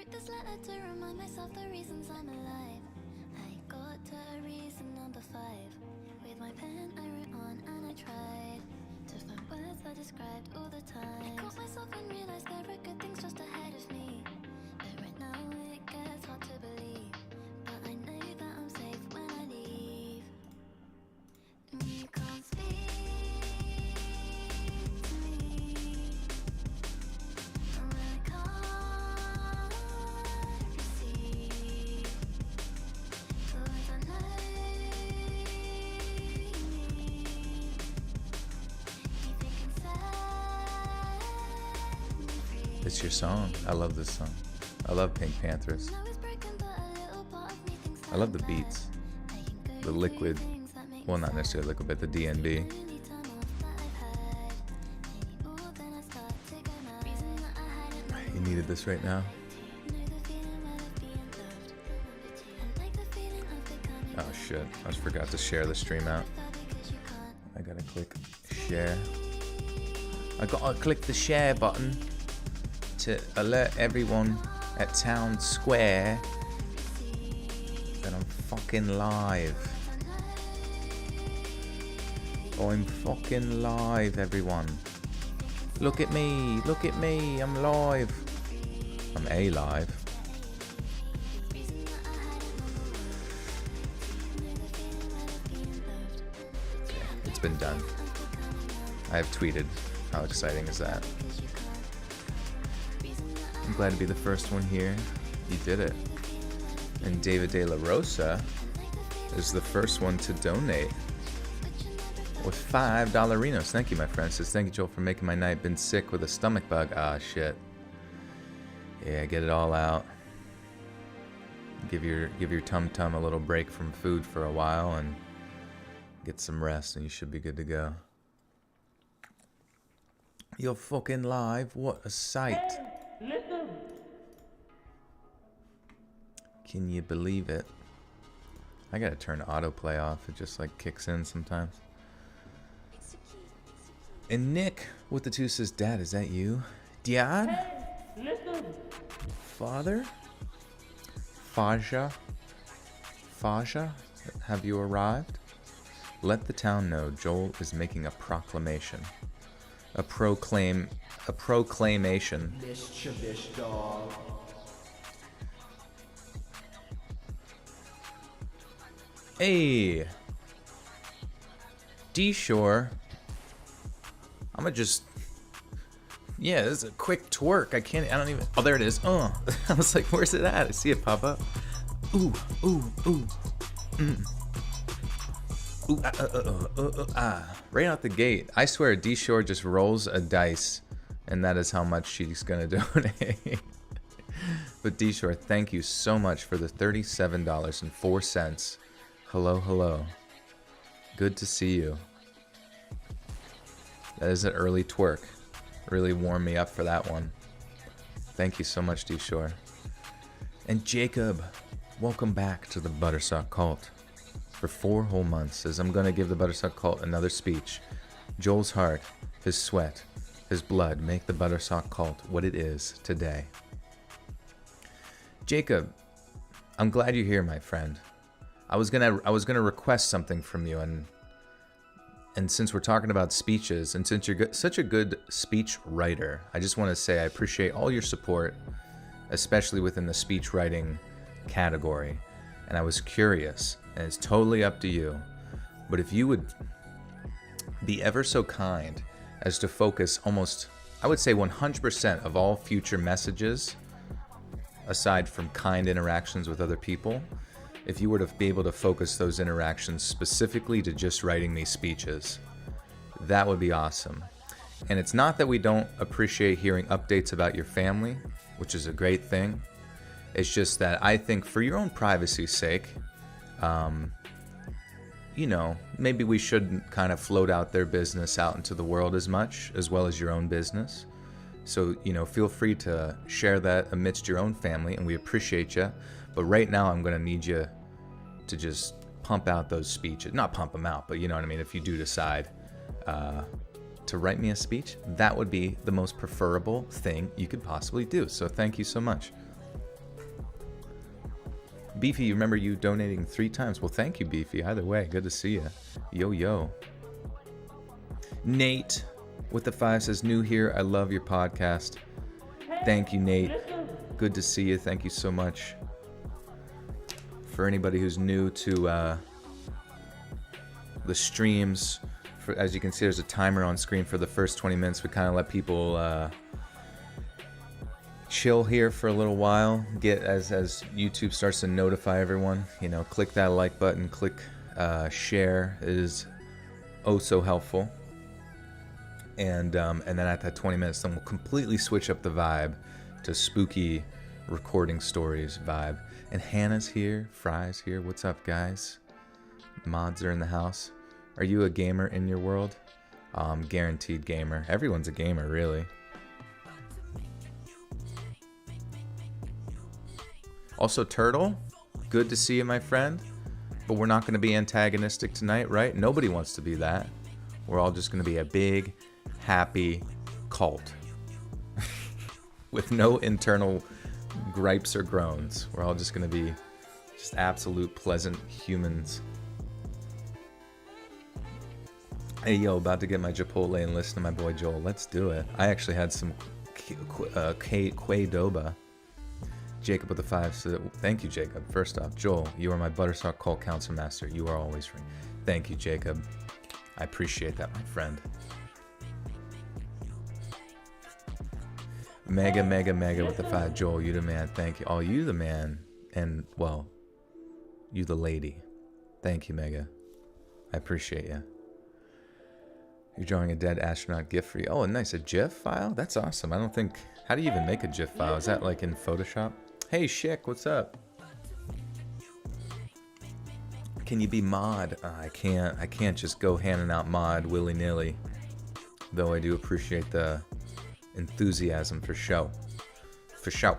wrote this letter to remind myself the reasons I'm alive. I got to reason number 5. With my pen I wrote on and I tried to find words that described all the time. I caught myself and realized there are good things just ahead of me. But right now it gets hard to believe. But I know that I'm safe when I leave. You can't speak to me. And I can't receive the words I know you need. You think can set me free. It's your song. I love this song. I love Pink Panthers. I was broken, but a little part of me thinks I love the beats. The liquid, well, not necessarily liquid, but the DNB. You needed this right now? Oh shit, I just forgot to share the stream out. I gotta click share. I gotta click the share button to alert everyone at Town Square that I'm fucking live. I'm fucking live, everyone. Look at me, I'm live. I'm alive. Okay, it's been done. I have tweeted. How exciting is that? I'm glad to be the first one here. You did it. And David De La Rosa is the first one to donate with $5 Renos. Thank you, my friend. Says, thank you, Joel, for making my night. Been sick with a stomach bug. Ah, shit. Yeah, get it all out. Give your tum-tum a little break from food for a while and get some rest, and you should be good to go. You're fucking live. What a sight. Hey, listen. Can you believe it? I gotta turn autoplay off. It just like kicks in sometimes. And Nick with the 2 says, Dad, is that you? Dad? Hey, listen. Father? Faja? Have you arrived? Let the town know Joel is making a proclamation. A proclamation. Mischievous dog. Hey! D-Shore. I'm gonna just... Yeah, this is a quick twerk. I don't even... Oh, there it is. I was like, where's it at? I see it pop up. Ooh. Ooh, right out the gate. I swear, D-Shore just rolls a dice, and that is how much she's gonna donate. But D-Shore, thank you so much for the $37.04. Hello. Good to see you. That is an early twerk. Really warmed me up for that one. Thank you so much, D-Shore. And Jacob, welcome back to the Buttersock Cult. For 4 whole months, says I'm going to give the Buttersock Cult another speech. Joel's heart, his sweat, his blood make the Buttersock Cult what it is today. Jacob, I'm glad you're here, my friend. I was gonna request something from you, and since we're talking about speeches, and since you're such a good speech writer, I just want to say I appreciate all your support, especially within the speech writing category. And I was curious, and it's totally up to you, but if you would be ever so kind as to focus almost, I would say 100% of all future messages, aside from kind interactions with other people, if you were to be able to focus those interactions specifically to just writing these speeches, that would be awesome. And it's not that we don't appreciate hearing updates about your family, which is a great thing. It's just that I think for your own privacy's sake, maybe we shouldn't kind of float out their business out into the world as much, as well as your own business. So, feel free to share that amidst your own family, and we appreciate you. But right now, I'm going to need you to just pump out those speeches. Not pump them out, but you know what I mean? If you do decide to write me a speech, that would be the most preferable thing you could possibly do. So thank you so much. Beefy, you remember you donating 3 times. Well, thank you, Beefy. Either way, good to see you. Yo, yo. Nate with the 5 says, new here. I love your podcast. Thank you, Nate. Good to see you. Thank you so much. For anybody who's new to the streams, as you can see, there's a timer on screen for the first 20 minutes. We kind of let people chill here for a little while. Get as YouTube starts to notify everyone. You know, click that like button. Click share. It is oh so helpful. And then at that 20 minutes, then we'll completely switch up the vibe to spooky recording stories vibe. And Hannah's here, Fry's here. What's up, guys? Mods are in the house. Are you a gamer in your world? Guaranteed gamer. Everyone's a gamer, really. Also, Turtle, good to see you, my friend. But we're not going to be antagonistic tonight, right? Nobody wants to be that. We're all just going to be a big, happy cult. With no internal gripes or groans. We're all just going to be just absolute pleasant humans. Hey, yo, about to get my Chipotle and listen to my boy Joel. Let's do it. I actually had some Quadoba. Jacob with the 5 said, thank you, Jacob. First off, Joel, you are my Butterstalk Cult Council Master. You are always free. Thank you, Jacob. I appreciate that, my friend. Mega with the 5. Joel, you the man. Thank you. Oh, you the man. And, well, you the lady. Thank you, Mega. I appreciate you. You're drawing a dead astronaut GIF for you. Oh, nice. A GIF file? That's awesome. I don't think... How do you even make a GIF file? Is that like in Photoshop? Hey, Shick, what's up? Can you be mod? I can't. I can't just go handing out mod willy-nilly. Though I do appreciate the enthusiasm for show. For show.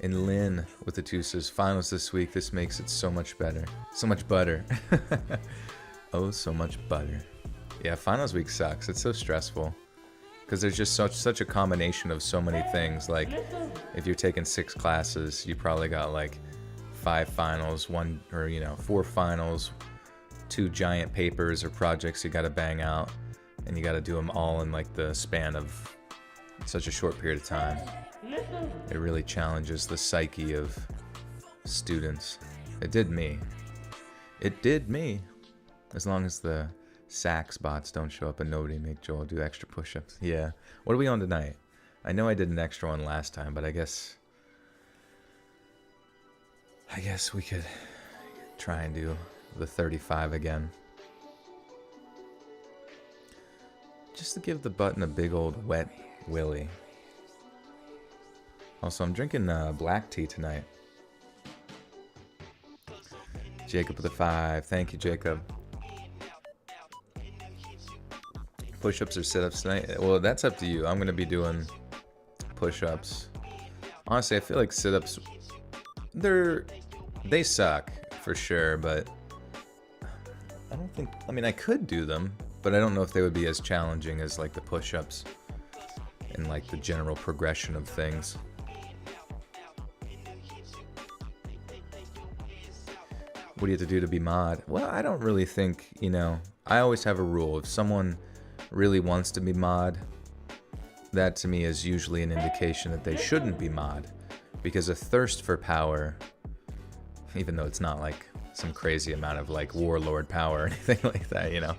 And Lynn with the 2 says, finals this week. This makes it so much better. So much butter. Oh, so much butter. Yeah, finals week sucks. It's so stressful. Because there's just such a combination of so many things. Like, if you're taking 6 classes, you probably got like 5 finals, 4 finals, 2 giant papers or projects you got to bang out, and you got to do them all in like the span of such a short period of time. It really challenges the psyche of students. It did me. It did me. As long as the sax bots don't show up and nobody make Joel do extra push-ups. Yeah. What are we on tonight? I know I did an extra one last time, but I guess we could try and do the 35 again. Just to give the button a big old wet willy. Also, I'm drinking black tea tonight. Jacob with a 5. Thank you, Jacob. Push-ups or sit-ups tonight? Well, that's up to you. I'm going to be doing push-ups. Honestly, I feel like sit-ups, they suck for sure, but I don't think, I mean, I could do them, but I don't know if they would be as challenging as like the push-ups and like the general progression of things. What do you have to do to be mod? Well, I don't really think, I always have a rule. If someone really wants to be mod, that to me is usually an indication that they shouldn't be mod, because a thirst for power, even though it's not like some crazy amount of like warlord power or anything like that,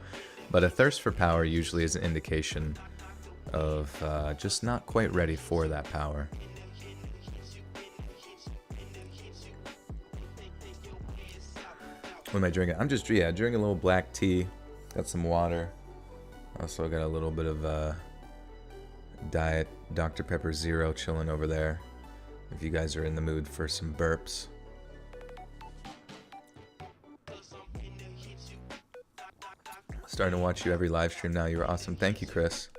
but a thirst for power usually is an indication of just not quite ready for that power. What am I drinking? I'm just drinking a little black tea, got some water. Also got a little bit of Diet Dr. Pepper Zero chilling over there. If you guys are in the mood for some burps. Starting to watch you every live stream now. You're awesome. Thank you, Chris.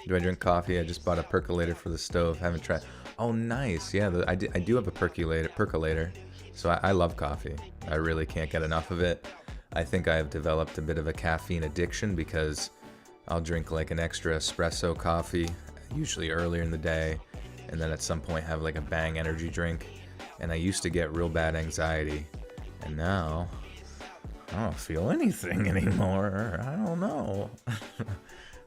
Do I drink coffee? I just bought a percolator for the stove. Haven't tried. Oh, nice. Yeah, I do have a percolator. So I love coffee. I really can't get enough of it. I think I have developed a bit of a caffeine addiction because I'll drink like an extra espresso coffee, usually earlier in the day, and then at some point have like a Bang energy drink, and I used to get real bad anxiety, and now I don't feel anything anymore. I don't know.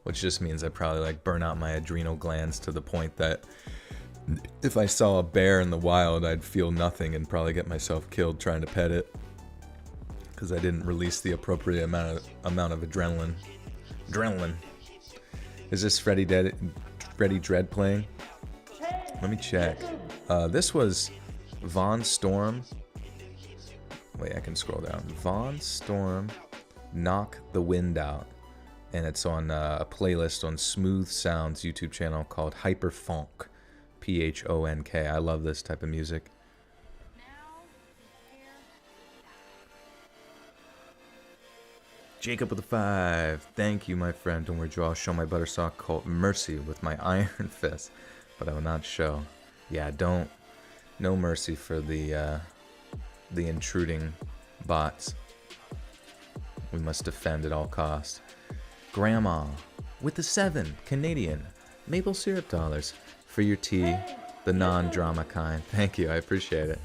Which just means I probably like burn out my adrenal glands to the point that if I saw a bear in the wild, I'd feel nothing and probably get myself killed trying to pet it because I didn't release the appropriate amount of adrenaline. Adrenaline. Is this Freddy Dread playing? Let me check. This was Von Storm. Wait, I can scroll down. Von Storm, Knock the Wind Out. And it's on a playlist on Smooth Sound's YouTube channel called Hyperphonk. Phonk. I love this type of music. Jacob with a 5. Thank you, my friend. Don't worry, Joe. I'll show my Buttersock cult mercy with my iron fist. But I will not show. Yeah, don't. No mercy for the intruding bots. We must defend at all costs. Grandma with the 7 Canadian maple syrup dollars for your tea, the non-drama kind. Thank you, I appreciate it.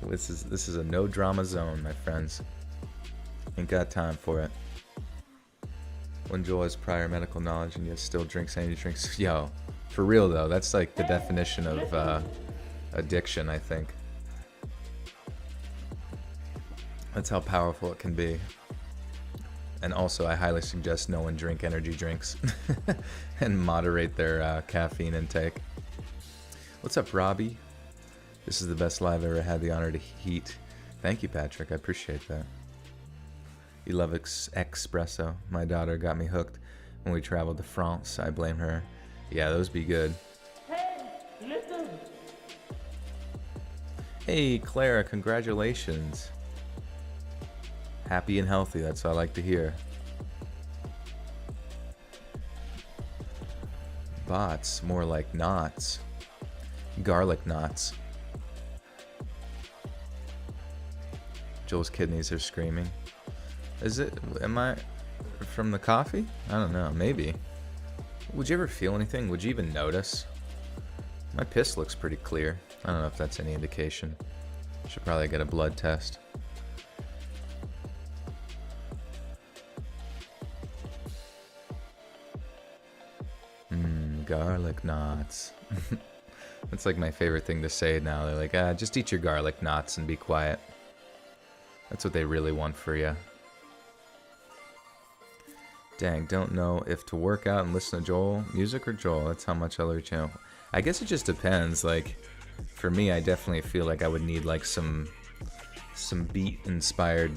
This is a no drama zone, my friends. Ain't got time for it. When Joel has prior medical knowledge and yet still drinks energy drinks. Yo, for real though, that's like the definition of addiction, I think. That's how powerful it can be. And also, I highly suggest no one drink energy drinks and moderate their caffeine intake. What's up, Robbie? This is the best live I ever had the honor to heat. Thank you, Patrick. I appreciate that. You love espresso. My daughter got me hooked when we traveled to France. I blame her. Yeah, those be good. Hey, listen. Hey, Clara, congratulations. Happy and healthy, that's what I like to hear. Bots, more like knots. Garlic knots. Joel's kidneys are screaming. Am I from the coffee? I don't know, maybe. Would you ever feel anything? Would you even notice? My piss looks pretty clear. I don't know if that's any indication. Should probably get a blood test. Garlic knots. That's like my favorite thing to say now. They're like, just eat your garlic knots and be quiet. That's what they really want for you. Dang, don't know if to work out and listen to Joel music or Joel. That's how much I love your channel. I guess it just depends. Like, for me, I definitely feel like I would need like some beat inspired.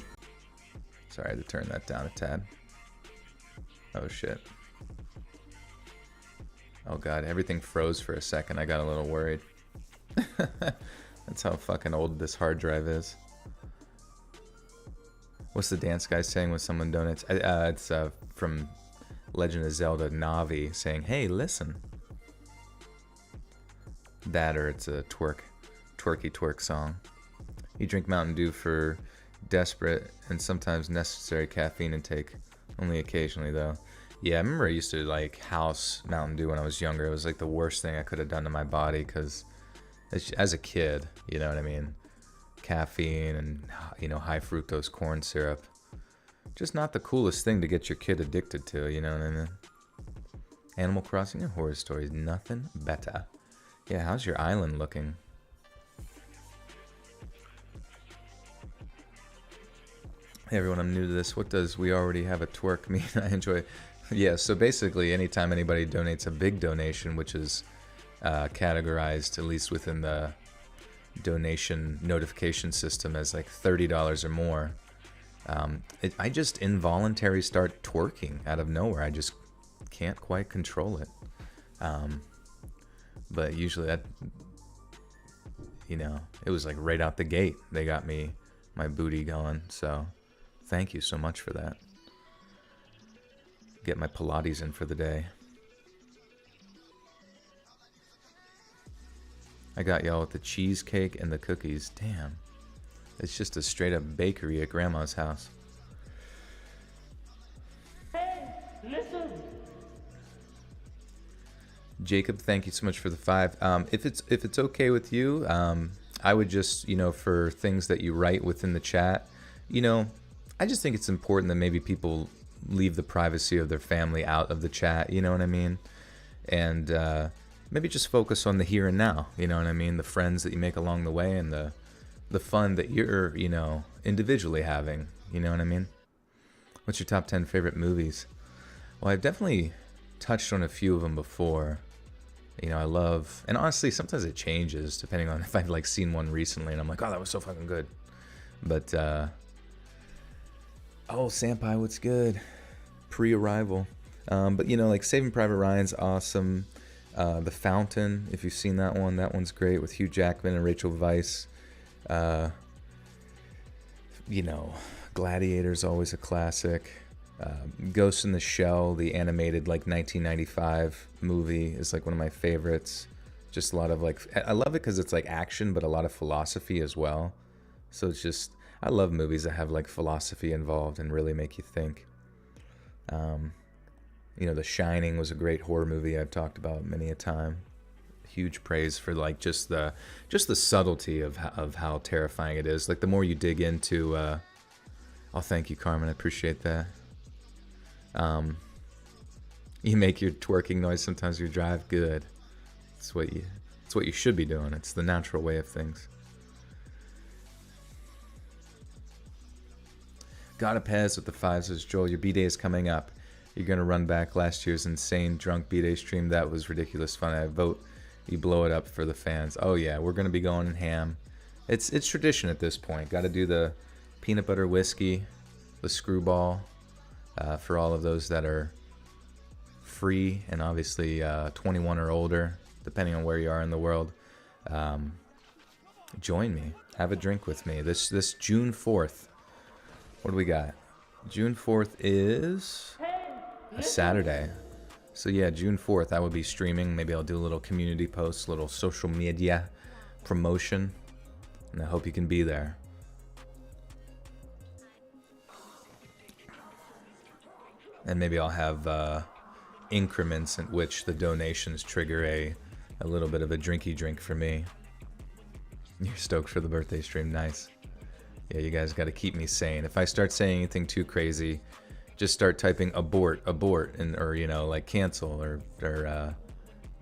Sorry, I had to turn that down a tad. Oh shit. Oh god, everything froze for a second. I got a little worried. That's how fucking old this hard drive is. What's the dance guy saying when someone donates? It's from Legend of Zelda Navi saying, hey, listen. That or it's a twerky twerk song. You drink Mountain Dew for desperate and sometimes necessary caffeine intake. Only occasionally though. Yeah, I remember I used to like house Mountain Dew when I was younger. It was like the worst thing I could have done to my body because as a kid, you know what I mean? Caffeine and, you know, high fructose corn syrup. Just not the coolest thing to get your kid addicted to, you know what I mean? Animal Crossing and horror stories, nothing better. Yeah, how's your island looking? Hey everyone, I'm new to this. What does we already have a twerk mean? I enjoy. Yeah, so basically anytime anybody donates a big donation, which is categorized at least within the donation notification system as like $30 or more, I just involuntarily start twerking out of nowhere. I just can't quite control it. But usually that, you know, it was like right out the gate. They got me my booty going, so thank you so much for that. Get my Pilates in for the day. I got y'all with the cheesecake and the cookies. Damn. It's just a straight up bakery at Grandma's house. Hey, listen. Jacob, thank you so much for the 5. If it's okay with you, I would just, for things that you write within the chat, I just think it's important that maybe people leave the privacy of their family out of the chat, you know what I mean? And maybe just focus on the here and now, you know what I mean? The friends that you make along the way and the fun that you're, individually having, you know what I mean? What's your top 10 favorite movies? Well, I've definitely touched on a few of them before. I love, and honestly, sometimes it changes depending on if I've like seen one recently and I'm like, oh, that was so fucking good. But, Sampai, what's good? Pre-arrival. But like Saving Private Ryan's awesome. The Fountain, if you've seen that one's great with Hugh Jackman and Rachel Weisz. Gladiator's always a classic. Ghost in the Shell, the animated like 1995 movie, is like one of my favorites. Just a lot of like, I love it because it's like action, but a lot of philosophy as well. So it's just, I love movies that have like philosophy involved and really make you think. The Shining was a great horror movie I've talked about many a time. Huge praise for like just the subtlety of how terrifying it is. Like the more you dig into, thank you, Carmen, I appreciate that. You make your twerking noise sometimes you drive. Good. It's what you should be doing. It's the natural way of things. Got a Pez with the 5 says, Joel, your B-Day is coming up. You're going to run back last year's insane drunk B-Day stream. That was ridiculous fun. I vote you blow it up for the fans. Oh, yeah, we're going to be going in ham. It's tradition at this point. Got to do the peanut butter whiskey, the screwball, for all of those that are free and obviously 21 or older, depending on where you are in the world. Join me. Have a drink with me. This June 4th. What do we got? June 4th is a Saturday. So yeah, June 4th, I will be streaming. Maybe I'll do a little community post, a little social media promotion. And I hope you can be there. And maybe I'll have increments in which the donations trigger a little bit of a drinky drink for me. You're stoked for the birthday stream. Nice. Yeah, you guys got to keep me sane. If I start saying anything too crazy, just start typing abort, or like cancel or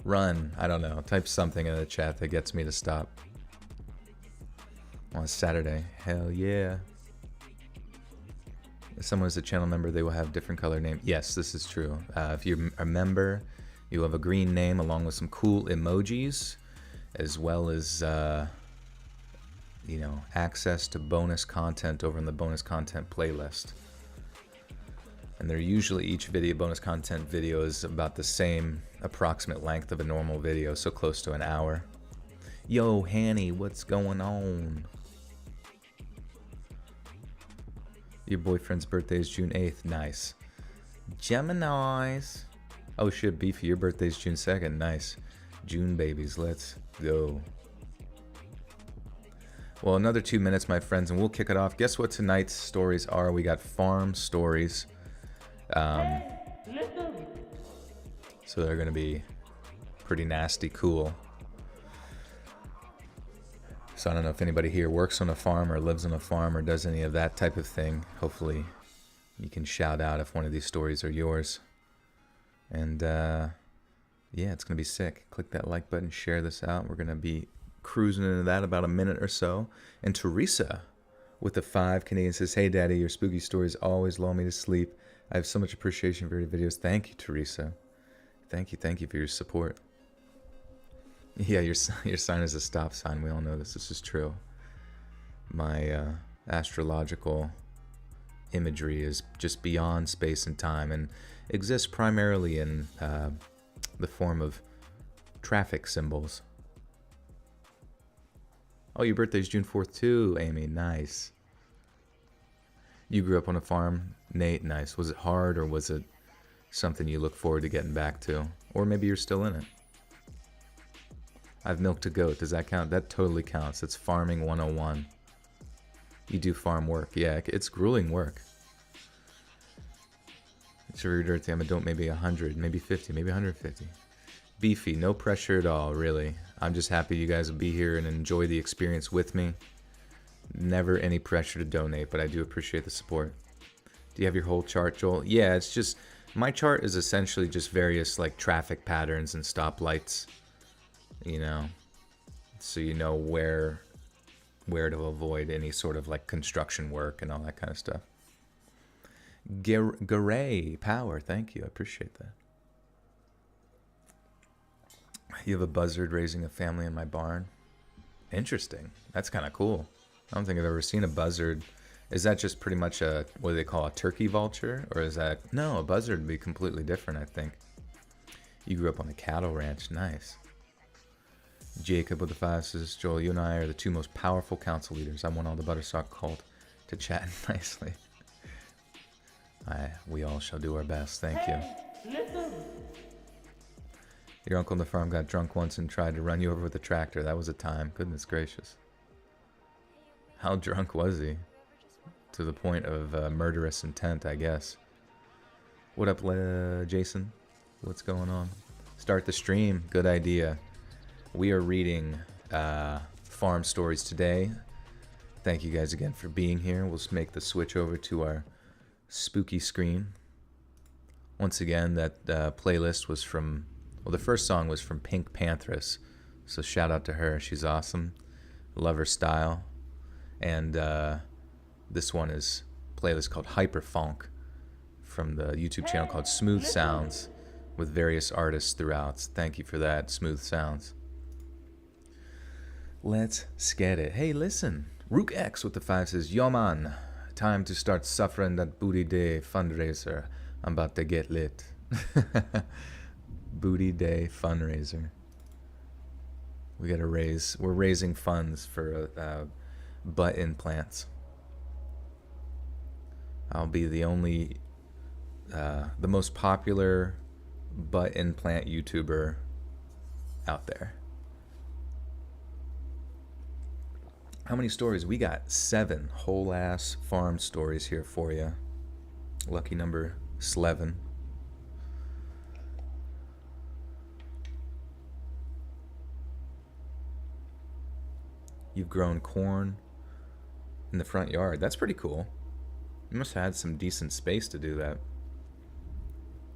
run. I don't know. Type something in the chat that gets me to stop. On Saturday, hell yeah. If someone is a channel member, they will have different color name. Yes, this is true. If you're a member, you have a green name along with some cool emojis, as well as access to bonus content over in the bonus content playlist. And they're usually, each bonus content video is about the same approximate length of a normal video, so close to an hour. Yo, Hanny, what's going on? Your boyfriend's birthday is June 8th. Nice. Geminis. Oh shit, Beefy, your birthday's June 2nd. Nice. June babies, let's go. Well, another 2 minutes, my friends, and we'll kick it off. Guess what tonight's stories are? We got farm stories. So they're going to be pretty nasty cool. So I don't know if anybody here works on a farm or lives on a farm or does any of that type of thing. Hopefully you can shout out if one of these stories are yours. And yeah, it's going to be sick. Click that like button, share this out. We're going to be cruising into that about a minute or so. And Teresa with the 5 Canadian says, hey daddy, your spooky stories always lull me to sleep. I have so much appreciation for your videos. Thank you, Teresa. Thank you for your support. Yeah, your sign is a stop sign. We all know this. This is true. My astrological imagery is just beyond space and time and exists primarily in the form of traffic symbols. Oh, your birthday's June 4th too, Amy. Nice. You grew up on a farm, Nate. Nice. Was it hard or was it something you look forward to getting back to? Or maybe you're still in it. I've milked a goat. Does that count? That totally counts. It's farming 101. You do farm work. Yeah, it's grueling work. It's your birthday. I'm adult, maybe 100, maybe 50, maybe 150. Beefy, no pressure at all, really. I'm just happy you guys will be here and enjoy the experience with me. Never any pressure to donate, but I do appreciate the support. Do you have your whole chart, Joel? Yeah, it's just, my chart is essentially just various like traffic patterns and stoplights, you know, so you know where to avoid any sort of like construction work and all that kind of stuff. Garay Power, thank you. I appreciate that. You have a buzzard raising a family in my barn. Interesting. That's kind of cool. I don't think I've ever seen a buzzard. Is that just pretty much a, what do they call, a turkey vulture? Or is that, no, a buzzard would be completely different, I think. You grew up on a cattle ranch. Nice. Jacob with the 5 says, Joel, you and I are the 2 most powerful council leaders. I want all the Buttersock cult to chat nicely. We all shall do our best. Thank you. Listen. Your uncle on the farm got drunk once and tried to run you over with a tractor. That was a time. Goodness gracious. How drunk was he? To the point of murderous intent, I guess. What up, Jason? What's going on? Start the stream. Good idea. We are reading farm stories today. Thank you guys again for being here. We'll just make the switch over to our spooky screen. Once again, that playlist was from, well, the first song was from Pink Panthers. So shout out to her. She's awesome. Love her style. And this one is a playlist called Hyperfunk from the YouTube channel called Smooth Sounds with various artists throughout. Thank you for that, Smooth Sounds. Let's get it. Hey, listen. Rook X with the 5 says, Yo man, time to start suffering that Booty Day fundraiser. I'm about to get lit. Booty Day fundraiser. We're raising funds for butt implants. I'll be the only, the most popular butt implant YouTuber out there. How many stories? We got 7 whole ass farm stories here for you. Lucky number 11. You've grown corn in the front yard. That's pretty cool. You must have had some decent space to do that,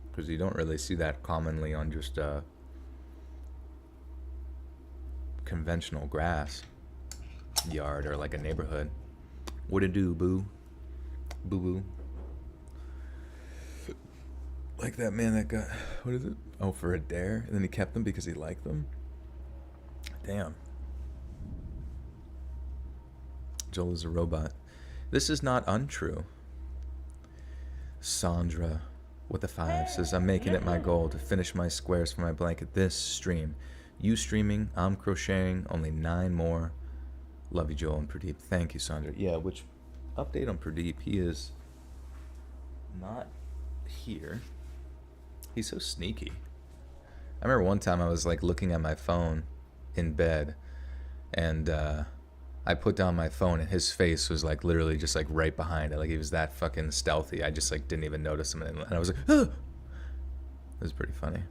because you don't really see that commonly on just conventional grass yard or like a neighborhood. What it do, boo? Boo boo. Like that man that got, what is it? Oh, for a dare, and then he kept them because he liked them. Damn. Joel is a robot. This is not untrue. Sandra with the 5 says, I'm making it my goal to finish my squares for my blanket this stream. You streaming, I'm crocheting, only 9 more. Love you, Joel and Pradeep. Thank you, Sandra. Yeah, which update on Pradeep? He is not here. He's so sneaky. I remember one time I was like looking at my phone in bed, and I put down my phone and his face was like literally just like right behind it. Like he was that fucking stealthy. I just like didn't even notice him, and I was like, ah! It was pretty funny.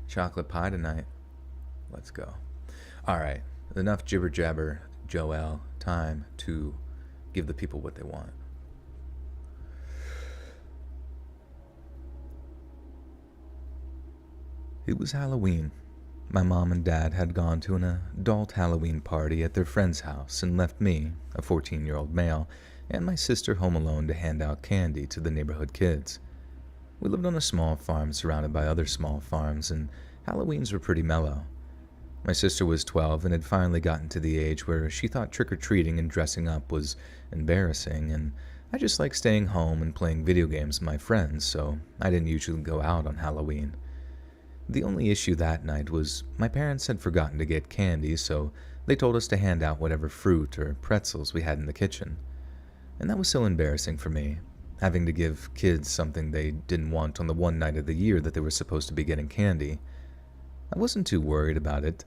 Chocolate pie tonight. Let's go. All right. Enough jibber jabber, Joel. Time to give the people what they want. It was Halloween. My mom and dad had gone to an adult Halloween party at their friend's house and left me, a 14-year-old male, and my sister home alone to hand out candy to the neighborhood kids. We lived on a small farm surrounded by other small farms, and Halloweens were pretty mellow. My sister was 12 and had finally gotten to the age where she thought trick-or-treating and dressing up was embarrassing, and I just liked staying home and playing video games with my friends, so I didn't usually go out on Halloween. The only issue that night was my parents had forgotten to get candy, so they told us to hand out whatever fruit or pretzels we had in the kitchen. And that was so embarrassing for me, having to give kids something they didn't want on the one night of the year that they were supposed to be getting candy. I wasn't too worried about it,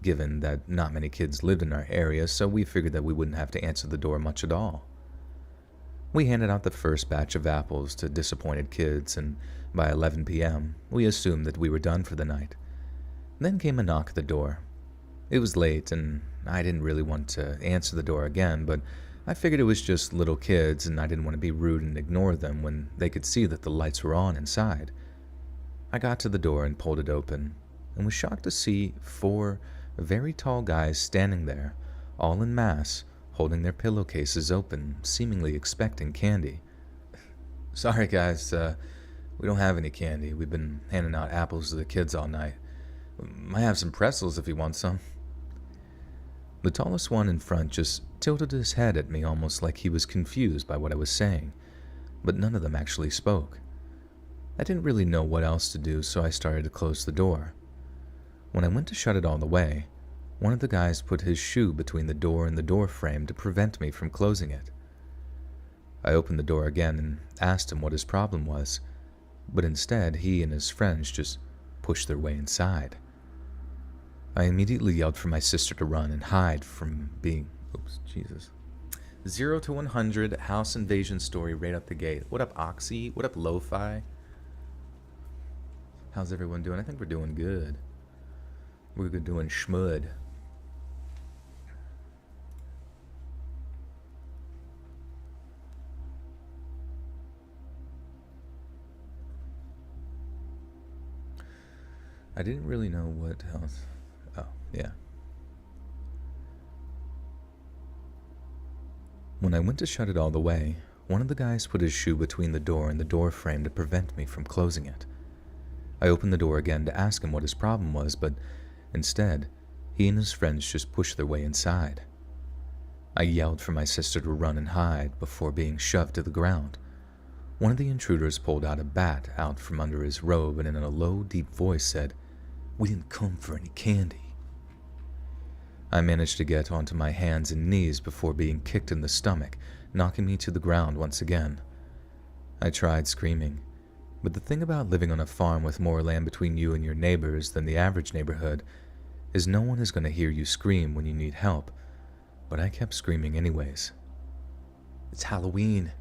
given that not many kids lived in our area, so we figured that we wouldn't have to answer the door much at all. We handed out the first batch of apples to disappointed kids, and by 11 p.m., we assumed that we were done for the night. Then came a knock at the door. It was late, and I didn't really want to answer the door again, but I figured it was just little kids, and I didn't want to be rude and ignore them when they could see that the lights were on inside. I got to the door and pulled it open, and was shocked to see 4 very tall guys standing there, all en masse, holding their pillowcases open, seemingly expecting candy. Sorry guys, we don't have any candy. We've been handing out apples to the kids all night. Might have some pretzels if you want some. The tallest one in front just tilted his head at me almost like he was confused by what I was saying, but none of them actually spoke. I didn't really know what else to do, so I started to close the door. When I went to shut it all the way, one of the guys put his shoe between the door and the door frame to prevent me from closing it. I opened the door again and asked him what his problem was, but instead he and his friends just pushed their way inside. I immediately yelled for my sister to run and hide from being... Oops, Jesus. 0 to 100 house invasion story right up the gate. What up, Oxy? What up, Lo-Fi? How's everyone doing? I think we're doing good. We're doing schmud. I didn't really know what else. Oh, yeah. When I went to shut it all the way, one of the guys put his shoe between the door and the door frame to prevent me from closing it. I opened the door again to ask him what his problem was, but instead, he and his friends just pushed their way inside. I yelled for my sister to run and hide before being shoved to the ground. One of the intruders pulled out a bat out from under his robe and in a low, deep voice said, "We didn't come for any candy." I managed to get onto my hands and knees before being kicked in the stomach, knocking me to the ground once again. I tried screaming, but the thing about living on a farm with more land between you and your neighbors than the average neighborhood is no one is going to hear you scream when you need help, but I kept screaming anyways. It's Halloween.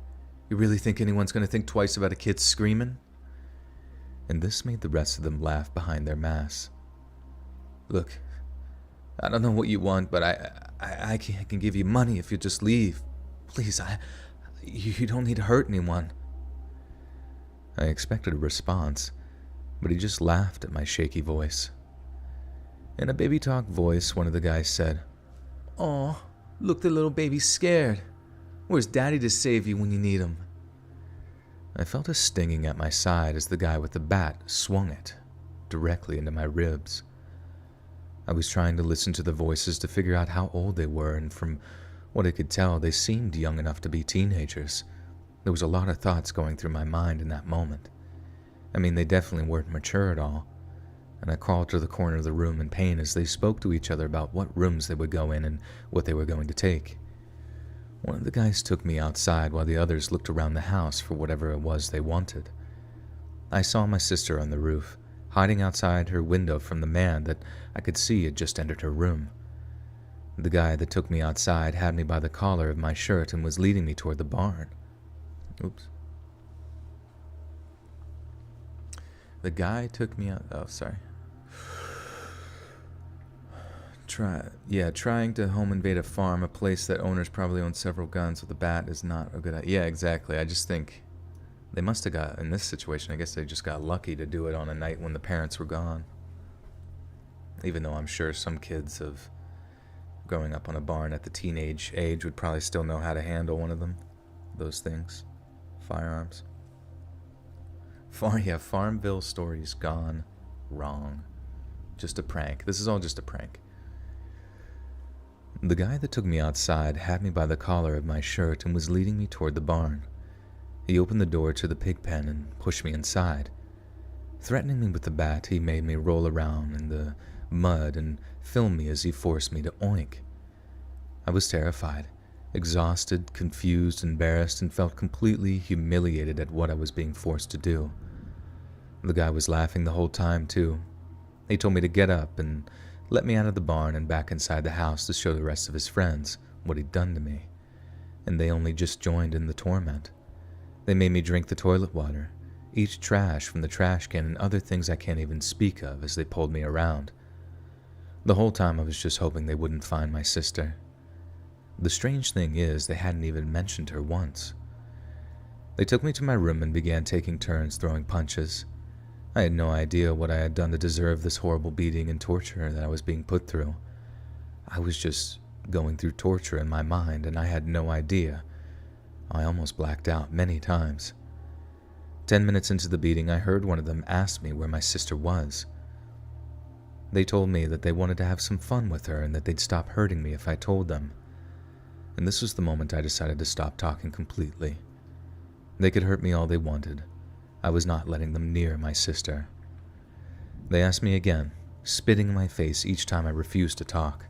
You really think anyone's going to think twice about a kid screaming? And this made the rest of them laugh behind their masks. Look, I don't know what you want, but I can give you money if you just leave. Please, you don't need to hurt anyone. I expected a response, but he just laughed at my shaky voice. In a baby talk voice, one of the guys said, "Aw, look, the little baby's scared. Where's Daddy to save you when you need him?" I felt a stinging at my side as the guy with the bat swung it directly into my ribs. I was trying to listen to the voices to figure out how old they were, and from what I could tell, they seemed young enough to be teenagers. There was a lot of thoughts going through my mind in that moment. I mean, they definitely weren't mature at all, and I crawled to the corner of the room in pain as they spoke to each other about what rooms they would go in and what they were going to take. One of the guys took me outside while the others looked around the house for whatever it was they wanted. I saw my sister on the roof, hiding outside her window from the man that I could see had just entered her room. The guy that took me outside had me by the collar of my shirt and was leading me toward the barn. Oops. The guy took me out... Oh, sorry. Trying to home invade a farm, a place that owners probably own several guns with a bat is not a good idea. Yeah, exactly. I just think they must have got, in this situation, I guess they just got lucky to do it on a night when the parents were gone. Even though I'm sure some kids of growing up on a barn at the teenage age would probably still know how to handle one of those things. Firearms. Farmville stories gone wrong. Just a prank. This is all just a prank. The guy that took me outside had me by the collar of my shirt and was leading me toward the barn. He opened the door to the pig pen and pushed me inside. Threatening me with the bat, he made me roll around in the mud and film me as he forced me to oink. I was terrified, exhausted, confused, embarrassed, and felt completely humiliated at what I was being forced to do. The guy was laughing the whole time, too. He told me to get up and let me out of the barn and back inside the house to show the rest of his friends what he'd done to me, and they only just joined in the torment. They made me drink the toilet water, eat trash from the trash can, and other things I can't even speak of as they pulled me around. The whole time I was just hoping they wouldn't find my sister. The strange thing is, they hadn't even mentioned her once. They took me to my room and began taking turns throwing punches. I had no idea what I had done to deserve this horrible beating and torture that I was being put through. I was just going through torture in my mind, and I had no idea. I almost blacked out many times. 10 minutes into the beating, I heard one of them ask me where my sister was. They told me that they wanted to have some fun with her and that they'd stop hurting me if I told them. And this was the moment I decided to stop talking completely. They could hurt me all they wanted. I was not letting them near my sister. They asked me again, spitting in my face each time I refused to talk,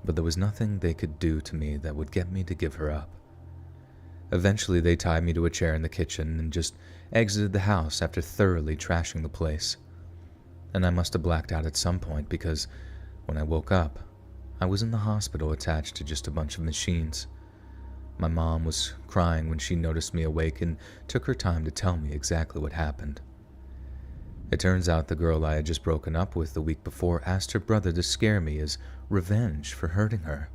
but there was nothing they could do to me that would get me to give her up. Eventually, they tied me to a chair in the kitchen and just exited the house after thoroughly trashing the place. And I must have blacked out at some point because when I woke up, I was in the hospital attached to just a bunch of machines. My mom was crying when she noticed me awake and took her time to tell me exactly what happened. It turns out the girl I had just broken up with the week before asked her brother to scare me as revenge for hurting her.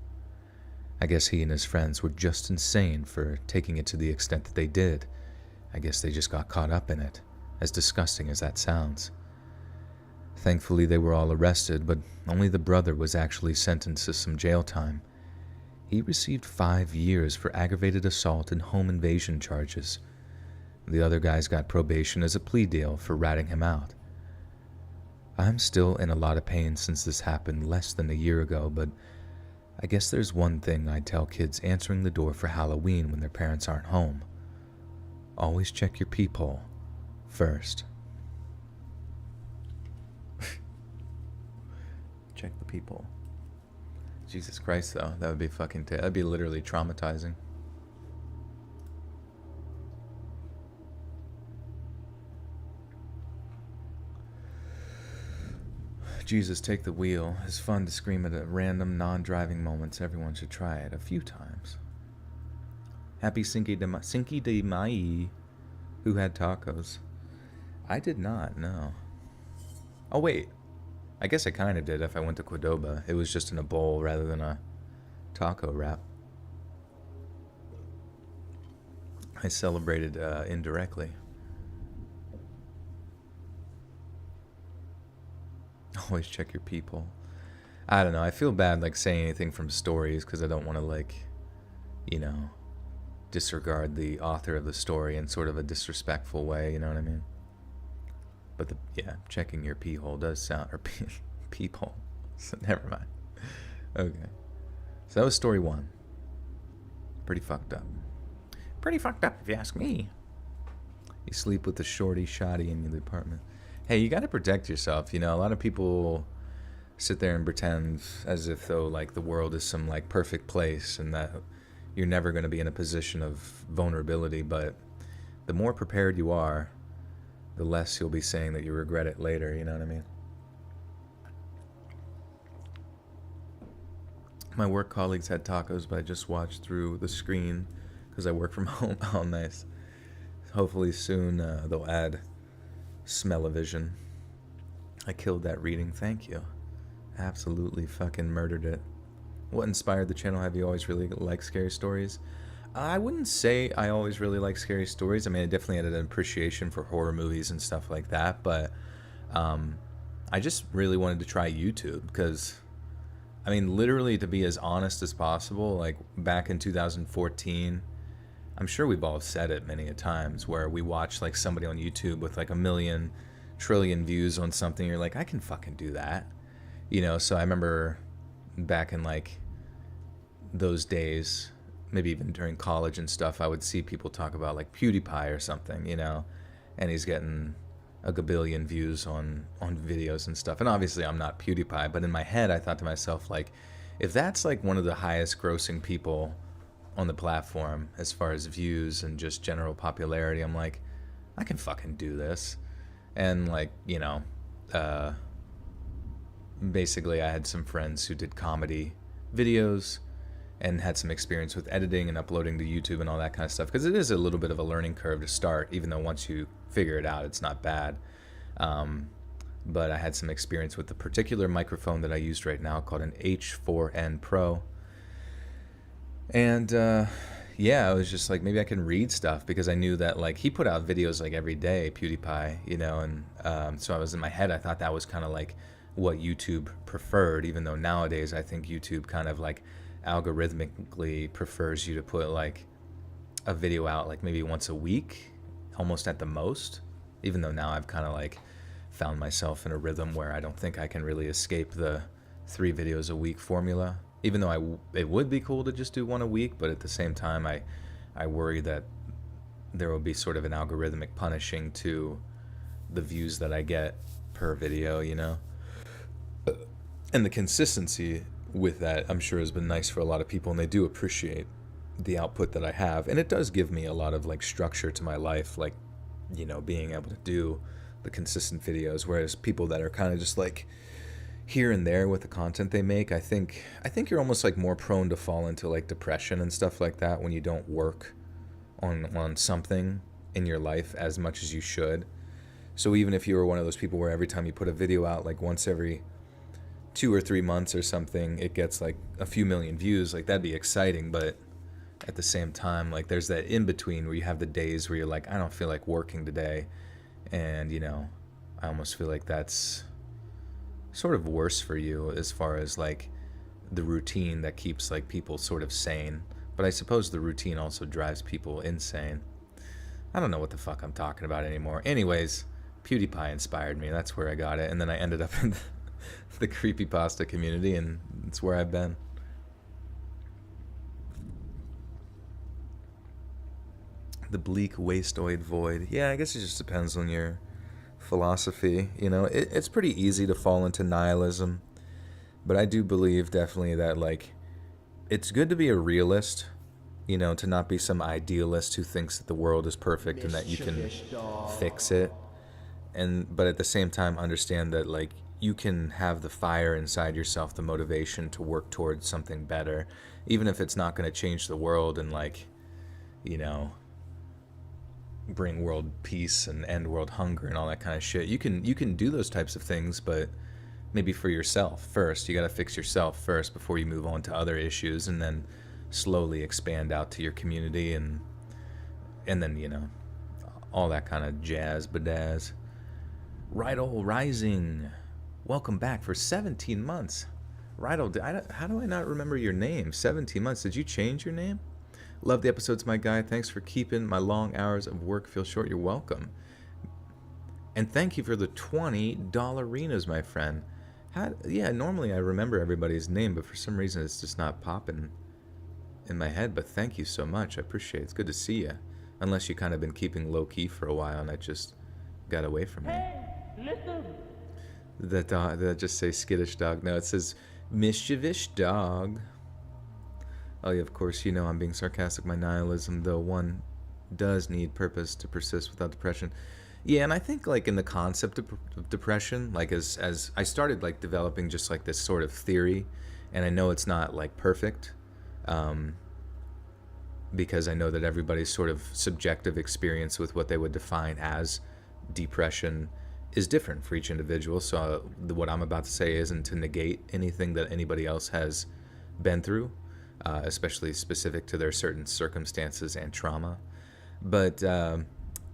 I guess he and his friends were just insane for taking it to the extent that they did. I guess they just got caught up in it, as disgusting as that sounds. Thankfully, they were all arrested, but only the brother was actually sentenced to some jail time. He received 5 years for aggravated assault and home invasion charges. The other guys got probation as a plea deal for ratting him out. I'm still in a lot of pain since this happened less than a year ago, but I guess there's one thing I'd tell kids answering the door for Halloween when their parents aren't home. Always check your peephole first. Check the peephole. Jesus Christ, though. That would be fucking... that'd be literally traumatizing. Jesus, take the wheel. It's fun to scream at random, non-driving moments. Everyone should try it a few times. Happy Cinco de Mayo. Who had tacos? I did not, no. Oh, wait. I guess I kind of did if I went to Cordoba. It was just in a bowl rather than a taco wrap. I celebrated indirectly. Always check your people. I don't know. I feel bad like saying anything from stories because I don't want to like, you know, disregard the author of the story in sort of a disrespectful way. You know what I mean? But yeah, checking your pee hole does sound, or peephole. So never mind. Okay. So that was story 1. Pretty fucked up. Pretty fucked up if you ask me. You sleep with the shorty shoddy in the apartment. Hey, you got to protect yourself. You know, a lot of people sit there and pretend as if though like the world is some like perfect place and that you're never going to be in a position of vulnerability. But the more prepared you are, the less you'll be saying that you regret it later, you know what I mean? My work colleagues had tacos, but I just watched through the screen because I work from home. Oh, nice. Hopefully soon they'll add smell-o-vision. I killed that reading, thank you. Absolutely fucking murdered it. What inspired the channel? Have you always really liked scary stories? I wouldn't say I always really like scary stories. I mean, I definitely had an appreciation for horror movies and stuff like that, but I just really wanted to try YouTube because, I mean, literally to be as honest as possible, like back in 2014, I'm sure we've all said it many a times where we watch like somebody on YouTube with like 1,000,000 trillion views on something. You're like, I can fucking do that. You know, so I remember back in like those days, maybe even during college and stuff, I would see people talk about like PewDiePie or something, you know, and he's getting a gabillion views on videos and stuff. And obviously I'm not PewDiePie, but in my head I thought to myself, like, if that's like one of the highest grossing people on the platform as far as views and just general popularity, I'm like, I can fucking do this. And like, you know, basically I had some friends who did comedy videos and had some experience with editing and uploading to YouTube and all that kind of stuff, because it is a little bit of a learning curve to start, even though once you figure it out, it's not bad. but I had some experience with the particular microphone that I used right now called an H4n Pro. And yeah, I was just like, maybe I can read stuff, because I knew that like he put out videos like every day, PewDiePie, you know, and so I was in my head, I thought that was kind of like what YouTube preferred, even though nowadays I think YouTube kind of like algorithmically prefers you to put like a video out like maybe once a week, almost at the most, even though now I've kind of like found myself in a rhythm where I don't think I can really escape the 3 videos a week formula, even though it would be cool to just do 1 a week, but at the same time I worry that there will be sort of an algorithmic punishing to the views that I get per video, you know? And the consistency with that, I'm sure, has been nice for a lot of people, and they do appreciate the output that I have. And it does give me a lot of like structure to my life, like, you know, being able to do the consistent videos, whereas people that are kind of just like here and there with the content they make, I think you're almost like more prone to fall into like depression and stuff like that when you don't work on something in your life as much as you should. So even if you were one of those people where every time you put a video out like once every 2 or 3 months or something, it gets like a few million views, like that'd be exciting. But at the same time, like there's that in between where you have the days where you're like, I don't feel like working today. And, you know, I almost feel like that's sort of worse for you as far as like the routine that keeps like people sort of sane. But I suppose the routine also drives people insane. I don't know what the fuck I'm talking about anymore. Anyways, PewDiePie inspired me. That's where I got it. And then I ended up in the creepypasta community, and it's where I've been. The bleak wasteoid void. Yeah, I guess it just depends on your philosophy. You know, it's pretty easy to fall into nihilism, but I do believe definitely that like it's good to be a realist, you know, to not be some idealist who thinks that the world is perfect and that you can fix it. But at the same time understand that like you can have the fire inside yourself, the motivation to work towards something better, even if it's not going to change the world and like, you know, bring world peace and end world hunger and all that kind of shit. You can do those types of things, but maybe for yourself first. You got to fix yourself first before you move on to other issues, and then slowly expand out to your community and then, you know, all that kind of jazz badazz. Rydal Rising, welcome back for 17 months. Rydal, how do I not remember your name? 17 months. Did you change your name? Love the episodes, my guy. Thanks for keeping my long hours of work feel short. You're welcome. And thank you for the $20 arenas, my friend. Yeah, normally I remember everybody's name, but for some reason it's just not popping in my head. But thank you so much. I appreciate it. It's good to see you. Unless you kind of been keeping low-key for a while and I just got away from you. Hey, listen. Did that just say skittish dog? No, it says mischievous dog. Oh yeah, of course, you know I'm being sarcastic. My nihilism, though, one does need purpose to persist without depression. Yeah, and I think like in the concept of depression, like as I started like developing just like this sort of theory, and I know it's not like perfect, because I know that everybody's sort of subjective experience with what they would define as depression is different for each individual. So what I'm about to say isn't to negate anything that anybody else has been through. Especially specific to their certain circumstances and trauma. But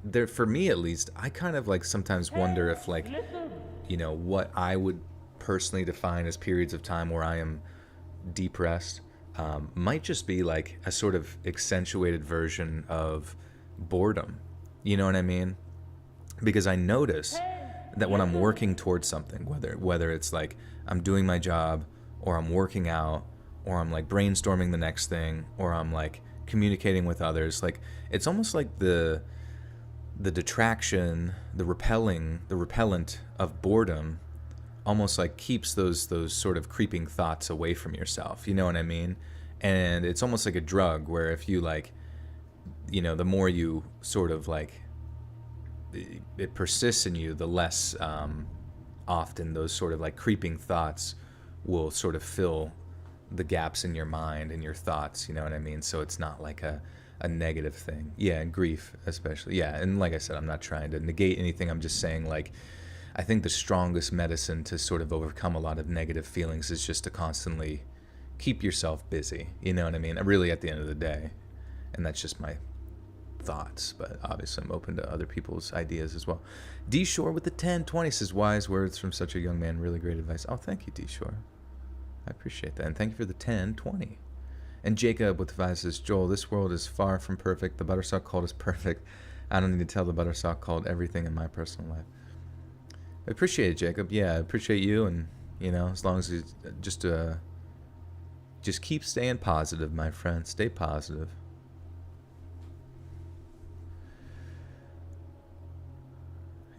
there, for me at least, I kind of like sometimes wonder if like, you know, what I would personally define as periods of time where I am depressed might just be like a sort of accentuated version of boredom. You know what I mean? Because I notice that when I'm working towards something, whether it's like I'm doing my job or I'm working out, or I'm like brainstorming the next thing, or I'm like communicating with others, like it's almost like the detraction, the repellent of boredom almost like keeps those sort of creeping thoughts away from yourself. You know what I mean? And it's almost like a drug where if you like, you know, the more you sort of like it persists in you, the less often those sort of like creeping thoughts will sort of fill the gaps in your mind and your thoughts, you know what I mean? So it's not like a negative thing. Yeah, and grief especially. Yeah, and like I said, I'm not trying to negate anything. I'm just saying like I think the strongest medicine to sort of overcome a lot of negative feelings is just to constantly keep yourself busy. You know what I mean? Really, at the end of the day. And that's just my thoughts, but obviously I'm open to other people's ideas as well. D Shore with the 1020 says, wise words from such a young man, really great advice. Oh, thank you, D Shore. I appreciate that. And thank you for the 1020. And Jacob with the 5 says, Joel, this world is far from perfect. The Buttersock cult is perfect. I don't need to tell the Buttersock cult everything in my personal life. I appreciate it, Jacob. Yeah, I appreciate you, and as long as you just keep staying positive, my friend. Stay positive.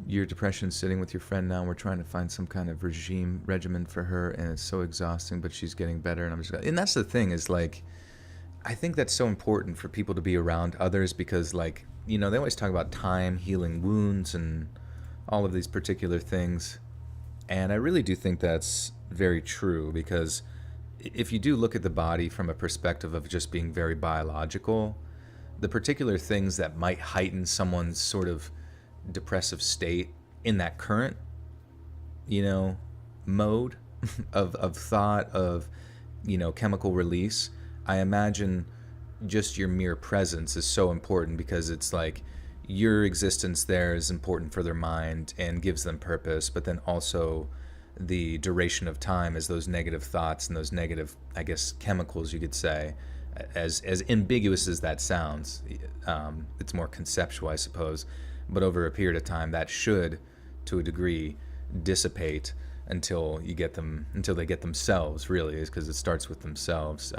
Your depression's sitting with your friend now. We're trying to find some kind of regimen for her, and it's so exhausting, but she's getting better. And that's the thing is, like, I think that's so important for people to be around others because, like, they always talk about time healing wounds and all of these particular things. And I really do think that's very true because if you do look at the body from a perspective of just being very biological, the particular things that might heighten someone's sort of depressive state in that current mode of thought of chemical release, I imagine just your mere presence is so important because it's like your existence there is important for their mind and gives them purpose, but then also the duration of time as those negative thoughts and those negative, I guess, chemicals, you could say, as ambiguous as that sounds, it's more conceptual, I suppose. But over a period of time, that should, to a degree, dissipate until they get themselves, really, is because it starts with themselves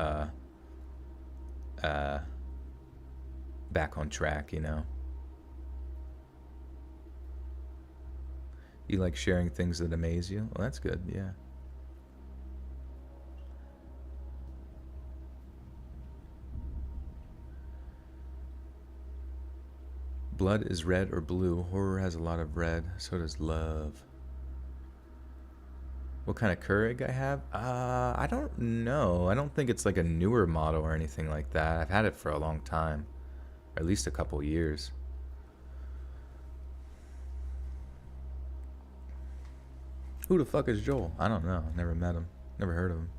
back on track, You like sharing things that amaze you? Well, that's good, yeah. Blood is red or blue. Horror has a lot of red. So does love. What kind of Keurig I have? I don't know. I don't think it's like a newer model or anything like that. I've had it for a long time. Or at least a couple years. Who the fuck is Joel? I don't know. Never met him. Never heard of him.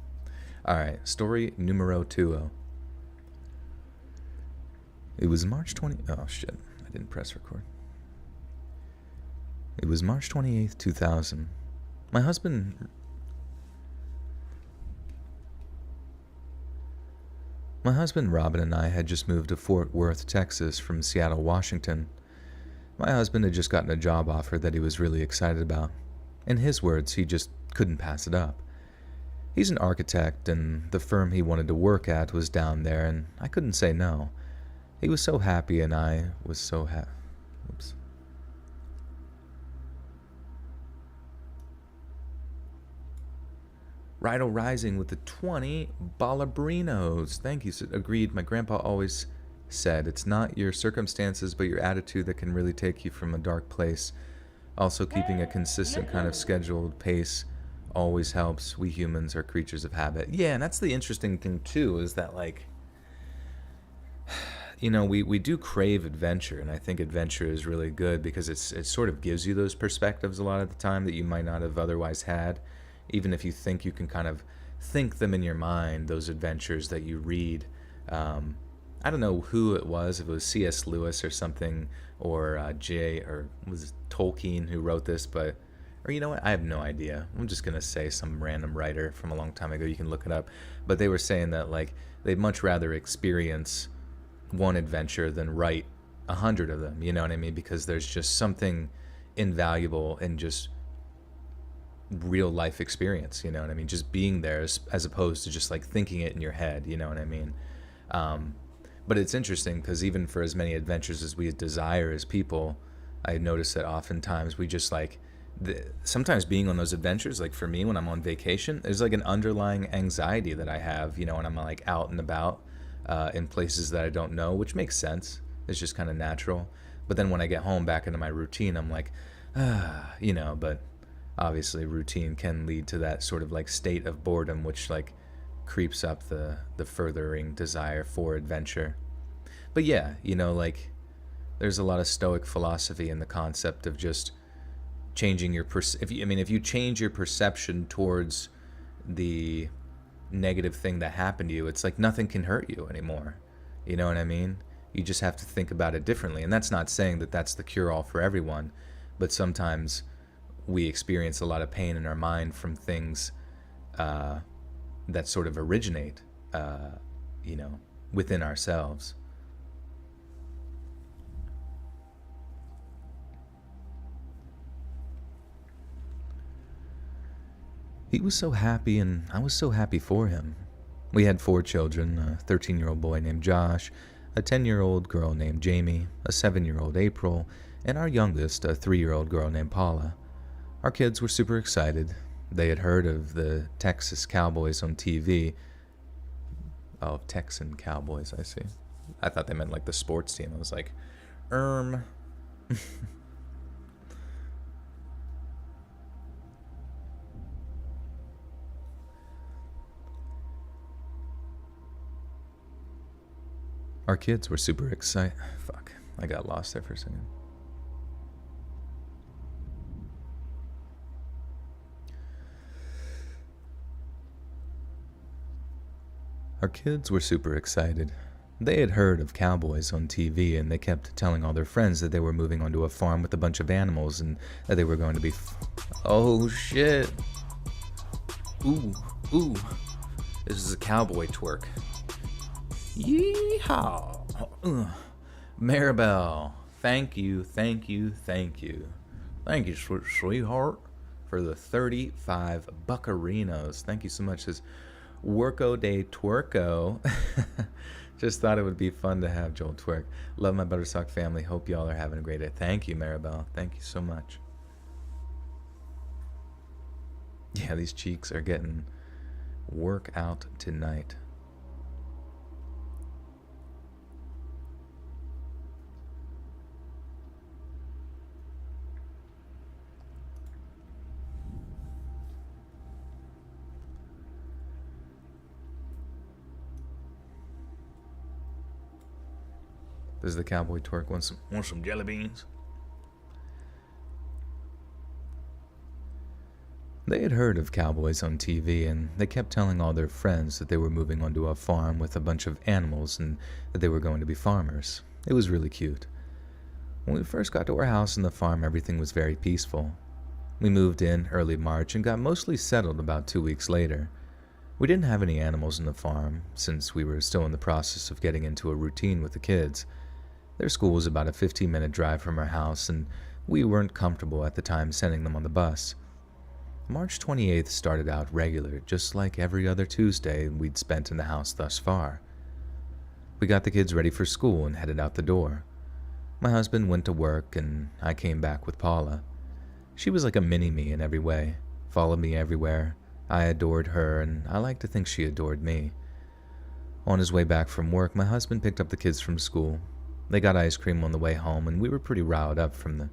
Alright, story numero 2. It was March 20... Oh, shit. I didn't press record. It was March 28th, 2000. My husband Robin and I had just moved to Fort Worth, Texas from Seattle, Washington. My husband had just gotten a job offer that he was really excited about. In his words, he just couldn't pass it up. He's an architect, and the firm he wanted to work at was down there, and I couldn't say no. He was so happy, and I was so happy. Oops. Rido Rising with the 20 Ballabrinos. Thank you. Agreed. My grandpa always said, it's not your circumstances, but your attitude that can really take you from a dark place. Also, keeping a consistent kind of scheduled pace always helps. We humans are creatures of habit. Yeah, and that's the interesting thing, too, is that, like, we do crave adventure, and I think adventure is really good because it sort of gives you those perspectives a lot of the time that you might not have otherwise had, even if you think you can kind of think them in your mind, those adventures that you read. I don't know who it was, if it was C.S. Lewis or something, or was it Tolkien who wrote this, or you know what, I have no idea. I'm just going to say some random writer from a long time ago, you can look it up. But they were saying that, like, they'd much rather experience one adventure than write 100 of them, you know what I mean? Because there's just something invaluable in just real life experience, you know what I mean? Just being there as opposed to just like thinking it in your head, you know what I mean? But it's interesting because even for as many adventures as we desire as people, I notice that oftentimes we just like, sometimes being on those adventures, like for me when I'm on vacation, there's like an underlying anxiety that I have, when I'm like out and about in places that I don't know, which makes sense. It's just kind of natural. But then when I get home back into my routine, I'm like, but obviously routine can lead to that sort of like state of boredom, which like creeps up the furthering desire for adventure. But yeah, like there's a lot of Stoic philosophy in the concept of just changing your if you change your perception towards the negative thing that happened to you, it's like nothing can hurt you anymore. You know what I mean? You just have to think about it differently. And that's not saying that that's the cure-all for everyone, but sometimes we experience a lot of pain in our mind from things that sort of originate, within ourselves. He was so happy, and I was so happy for him. We had 4 children, a 13-year-old boy named Josh, a 10-year-old girl named Jamie, a 7-year-old April, and our youngest, a 3-year-old girl named Paula. Our kids were super excited. They had heard of the Texas Cowboys on TV. Oh, Texan Cowboys, I see. I thought they meant like the sports team. I was like, Our kids were super excited. Fuck, I got lost there for a second. Our kids were super excited. They had heard of cowboys on TV, and they kept telling all their friends that they were moving onto a farm with a bunch of animals and that they were going to be... Oh, shit. Ooh. This is a cowboy twerk. Yeehaw! Maribel, thank you, sweetheart, for the 35 buccarinos. Thank you so much. This Worko de Twerko. Just thought it would be fun to have Joel twerk. Love my Buttersock family. Hope y'all are having a great day. Thank you, Maribel. Thank you so much. Yeah, these cheeks are getting work out tonight. This is the cowboy twerk. Want some jelly beans? They had heard of cowboys on TV, and they kept telling all their friends that they were moving onto a farm with a bunch of animals and that they were going to be farmers. It was really cute. When we first got to our house and the farm, everything was very peaceful. We moved in early March and got mostly settled about 2 weeks later. We didn't have any animals in the farm, since we were still in the process of getting into a routine with the kids. Their school was about a 15-minute drive from our house, and we weren't comfortable at the time sending them on the bus. March 28th started out regular, just like every other Tuesday we'd spent in the house thus far. We got the kids ready for school and headed out the door. My husband went to work, and I came back with Paula. She was like a mini-me in every way, followed me everywhere. I adored her, and I like to think she adored me. On his way back from work, my husband picked up the kids from school. They got ice cream on the way home, and we were pretty riled up from the...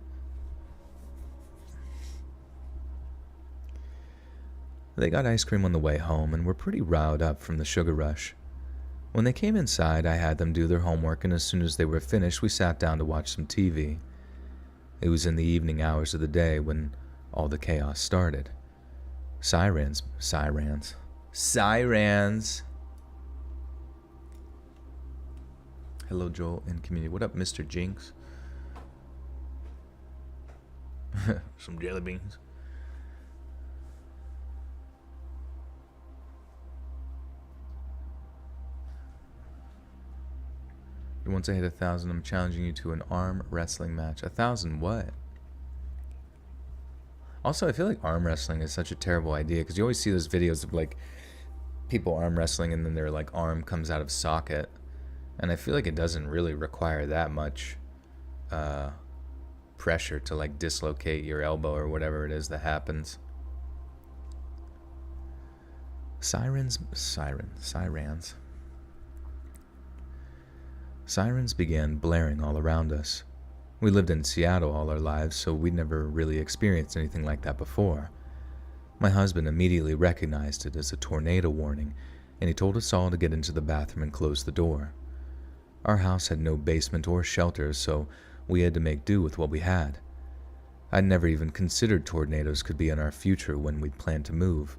They got ice cream on the way home and were pretty riled up from the sugar rush. When they came inside, I had them do their homework, and as soon as they were finished, we sat down to watch some TV. It was in the evening hours of the day when all the chaos started. Sirens. Hello, Joel and community. What up, Mr. Jinx? Some jelly beans. Once I hit 1,000, I'm challenging you to an arm wrestling match. 1,000 what? Also, I feel like arm wrestling is such a terrible idea, because you always see those videos of like people arm wrestling and then their like arm comes out of socket. And I feel like it doesn't really require that much pressure to like dislocate your elbow or whatever it is that happens. Sirens. Sirens began blaring all around us. We lived in Seattle all our lives, so we'd never really experienced anything like that before. My husband immediately recognized it as a tornado warning, and he told us all to get into the bathroom and close the door. Our house had no basement or shelter, so we had to make do with what we had. I'd never even considered tornadoes could be in our future when we'd planned to move.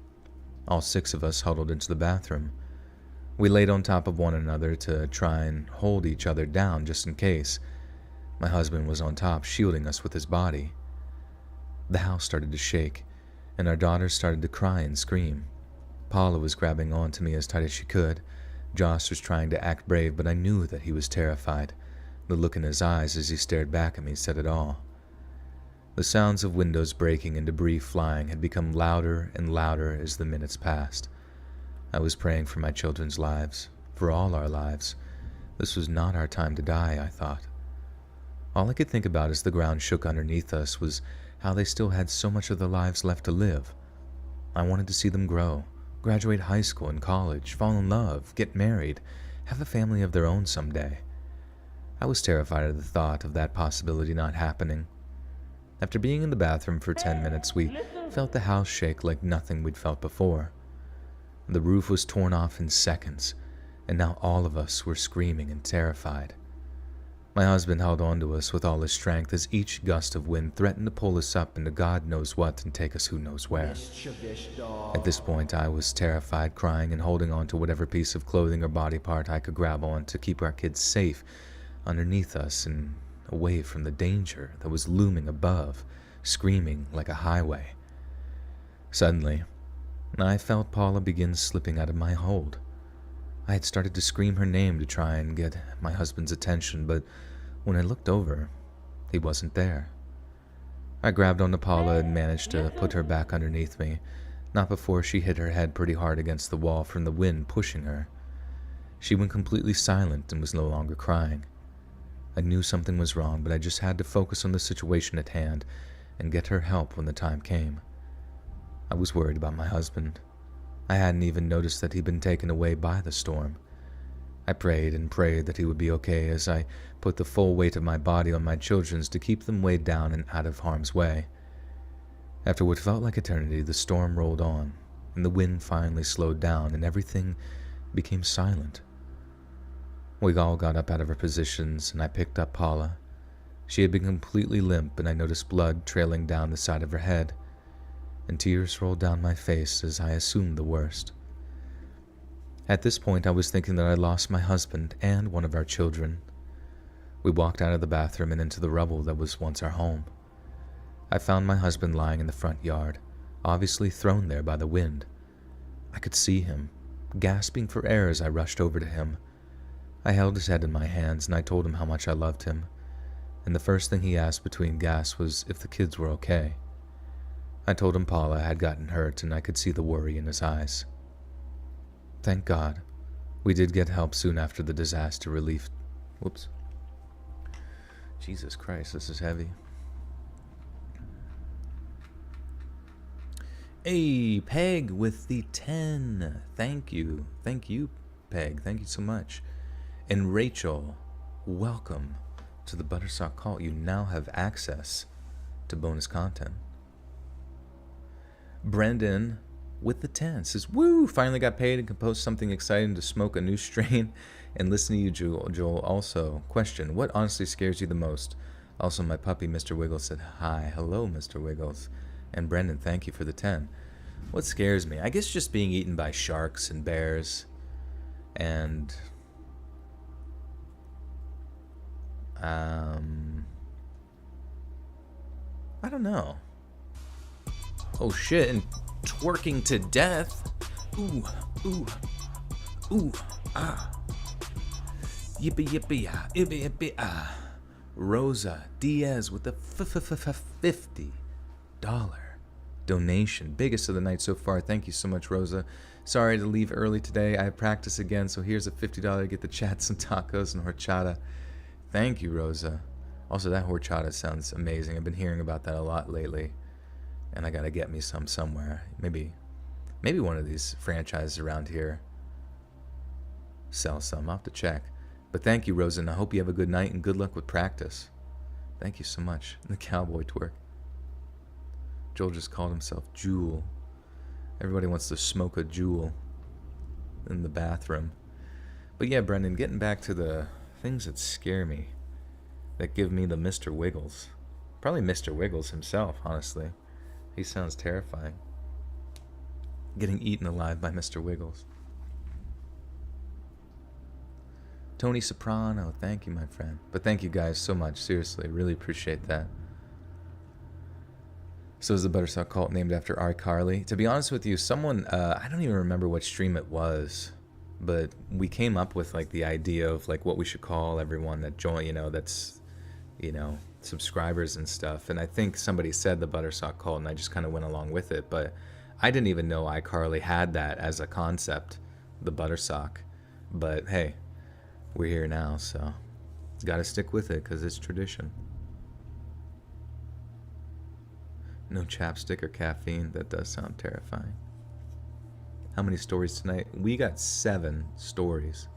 All 6 of us huddled into the bathroom. We laid on top of one another to try and hold each other down just in case. My husband was on top, shielding us with his body. The house started to shake, and our daughters started to cry and scream. Paula was grabbing onto me as tight as she could. Joss was trying to act brave, but I knew that he was terrified. The look in his eyes as he stared back at me said it all. The sounds of windows breaking and debris flying had become louder and louder as the minutes passed. I was praying for my children's lives, for all our lives. This was not our time to die, I thought. All I could think about as the ground shook underneath us was how they still had so much of their lives left to live. I wanted to see them grow, graduate high school and college, fall in love, get married, have a family of their own someday. I was terrified of the thought of that possibility not happening. After being in the bathroom for 10 minutes, we felt the house shake like nothing we'd felt before. The roof was torn off in seconds, and now all of us were screaming and terrified. My husband held on to us with all his strength as each gust of wind threatened to pull us up into God knows what and take us who knows where. At this point, I was terrified, crying and holding on to whatever piece of clothing or body part I could grab on to keep our kids safe underneath us and away from the danger that was looming above, screaming like a highway. Suddenly, I felt Paula begin slipping out of my hold. I had started to scream her name to try and get my husband's attention, but when I looked over, he wasn't there. I grabbed onto Paula and managed to put her back underneath me, not before she hit her head pretty hard against the wall from the wind pushing her. She went completely silent and was no longer crying. I knew something was wrong, but I just had to focus on the situation at hand and get her help when the time came. I was worried about my husband. I hadn't even noticed that he'd been taken away by the storm. I prayed and prayed that he would be okay as I put the full weight of my body on my children's to keep them weighed down and out of harm's way. After what felt like eternity, the storm rolled on, and the wind finally slowed down and everything became silent. We all got up out of our positions, and I picked up Paula. She had been completely limp, and I noticed blood trailing down the side of her head, and tears rolled down my face as I assumed the worst. At this point, I was thinking that I lost my husband and one of our children. We walked out of the bathroom and into the rubble that was once our home. I found my husband lying in the front yard, obviously thrown there by the wind. I could see him, gasping for air as I rushed over to him. I held his head in my hands and I told him how much I loved him, and the first thing he asked between gasps was if the kids were okay. I told him Paula had gotten hurt and I could see the worry in his eyes. Thank God, we did get help soon after the disaster relief. Whoops. Jesus Christ, this is heavy. Hey, Peg with the 10. Thank you. Thank you, Peg. Thank you so much. And Rachel, welcome to the Buttersock Cult. You now have access to bonus content. Brendan with the 10 says, woo, finally got paid and can post something exciting to smoke a new strain and listen to you, Joel. Also, question, what honestly scares you the most? Also, my puppy, Mr. Wiggles, said, hi. Hello, Mr. Wiggles. And Brendan, thank you for the 10. What scares me? I guess just being eaten by sharks and bears and I don't know. Oh shit, and twerking to death. Ooh, ooh, ooh, ah. Yippee, yippee, ah, yippee, yippee, ah. Rosa Diaz with the $50 donation. Biggest of the night so far. Thank you so much, Rosa. Sorry to leave early today. I have practice again, so here's a $50 to get the chat some tacos and horchata. Thank you, Rosa. Also, that horchata sounds amazing. I've been hearing about that a lot lately, and I gotta get me some somewhere. Maybe one of these franchises around here sell some. I'll have to check. But thank you, Rosa, and I hope you have a good night and good luck with practice. Thank you so much. The cowboy twerk. Joel just called himself Jewel. Everybody wants to smoke a Jewel in the bathroom. But yeah, Brendan, getting back to the things that scare me, that give me the Mr. Wiggles. Probably Mr. Wiggles himself, honestly. He sounds terrifying. Getting eaten alive by Mr. Wiggles. Tony Soprano, thank you, my friend. But thank you guys so much, seriously, really appreciate that. So is the Buttersock cult named after iCarly? To be honest with you, someone, I don't even remember what stream it was, but we came up with like the idea of like what we should call everyone that join, that's, subscribers and stuff. And I think somebody said the Buttersock cult, and I just kind of went along with it. But I didn't even know iCarly had that as a concept, the Buttersock. But hey, we're here now, so gotta stick with it because it's tradition. No chapstick or caffeine. That does sound terrifying. How many stories tonight? We got 7 stories.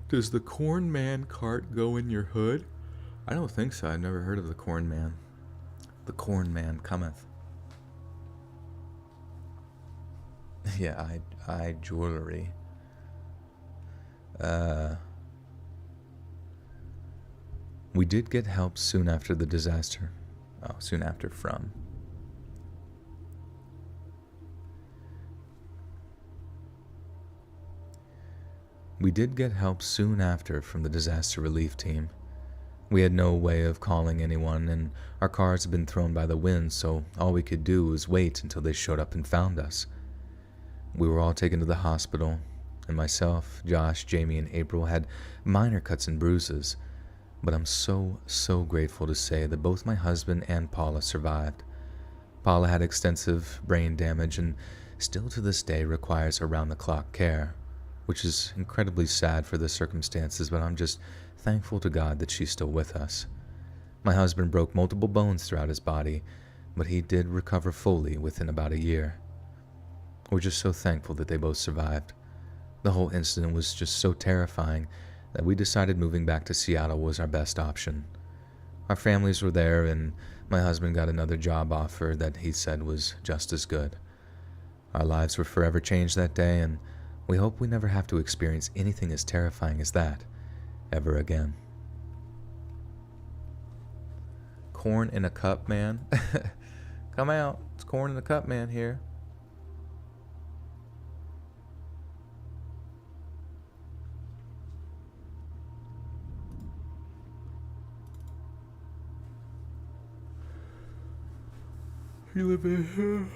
Does the Corn Man cart go in your hood? I don't think so. I've never heard of the Corn Man. The Corn Man cometh. Yeah, I jewelry. We did get help soon after the disaster. Oh, soon after from. We did get help soon after from the disaster relief team. We had no way of calling anyone, and our cars had been thrown by the wind, so all we could do was wait until they showed up and found us. We were all taken to the hospital, and myself, Josh, Jamie, and April had minor cuts and bruises, but I'm so grateful to say that both my husband and Paula survived. Paula had extensive brain damage and still to this day requires around-the-clock care, which is incredibly sad for the circumstances, but I'm just thankful to God that she's still with us. My husband broke multiple bones throughout his body, but he did recover fully within about a year. We're just so thankful that they both survived. The whole incident was just so terrifying that we decided moving back to Seattle was our best option. Our families were there, and my husband got another job offer that he said was just as good. Our lives were forever changed that day, and we hope we never have to experience anything as terrifying as that ever again. Corn in a cup, man. Come out. It's corn in a cup, man, here. You live in here.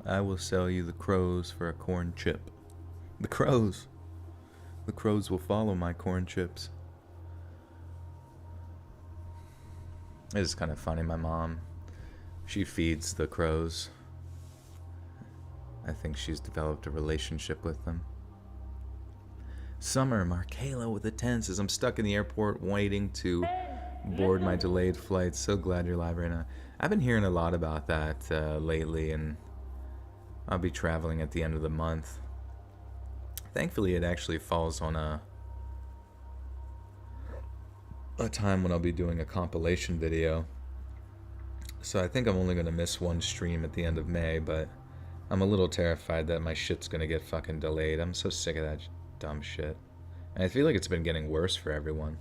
I will sell you the crows for a corn chip. The crows. The crows will follow my corn chips. It's kind of funny. My mom, she feeds the crows. I think she's developed a relationship with them. Summer, Markayla with the 10 says, I'm stuck in the airport waiting to board my delayed flight. So glad you're live right now. I've been hearing a lot about that lately, and I'll be traveling at the end of the month. Thankfully, it actually falls on a time when I'll be doing a compilation video. So I think I'm only going to miss one stream at the end of May, but I'm a little terrified that my shit's going to get fucking delayed. I'm so sick of that dumb shit. And I feel like it's been getting worse for everyone.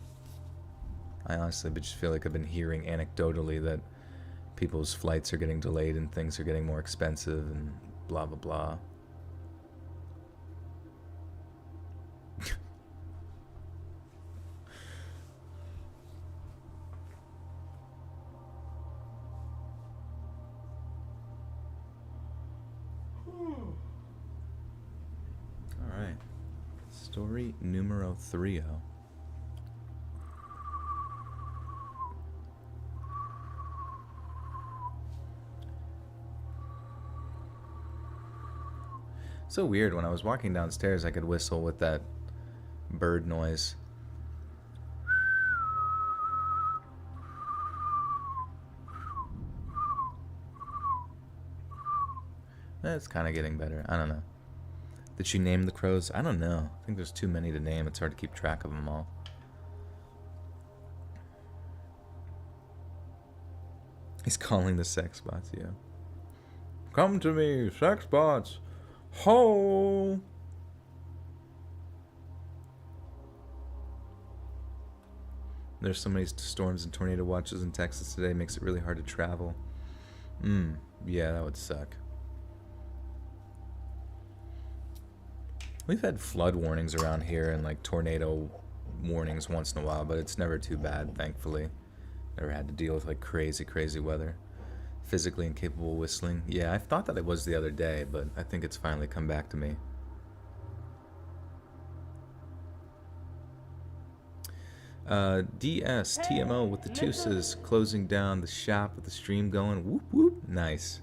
I honestly just feel like I've been hearing anecdotally that people's flights are getting delayed and things are getting more expensive and blah blah blah. Alright. Story numero 30. So weird, when I was walking downstairs I could whistle with that bird noise. It's kind of getting better. I don't know. Did she name the crows? I don't know. I think there's too many to name. It's hard to keep track of them all. He's calling the sex bots, yeah. Come to me, sex bots. Ho! There's so many storms and tornado watches in Texas today. Makes it really hard to travel. Yeah, that would suck. We've had flood warnings around here and like tornado warnings once in a while, but it's never too bad, thankfully. Never had to deal with like crazy, crazy weather. Physically incapable whistling. Yeah, I thought that it was the other day, but I think it's finally come back to me. DSTMO with the Tusas closing down the shop with the stream going. Whoop whoop. Nice.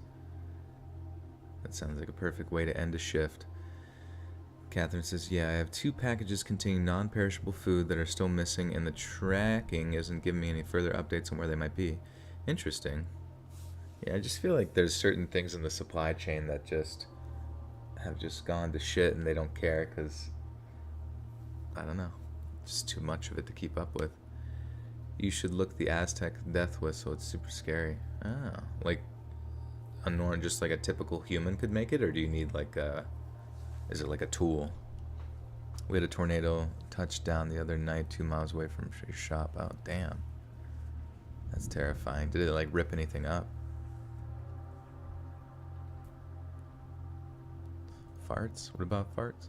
That sounds like a perfect way to end a shift. Catherine says, yeah, I have 2 packages containing non-perishable food that are still missing, and the tracking isn't giving me any further updates on where they might be. Interesting. Yeah, I just feel like there's certain things in the supply chain that just have just gone to shit and they don't care because, I don't know, just too much of it to keep up with. You should look the Aztec death whistle. It's super scary. Oh, like just like a typical human could make it, or do you need like a... Is it like a tool? We had a tornado touchdown the other night 2 miles away from your shop. Oh, damn. That's terrifying. Did it like rip anything up? Farts? What about farts?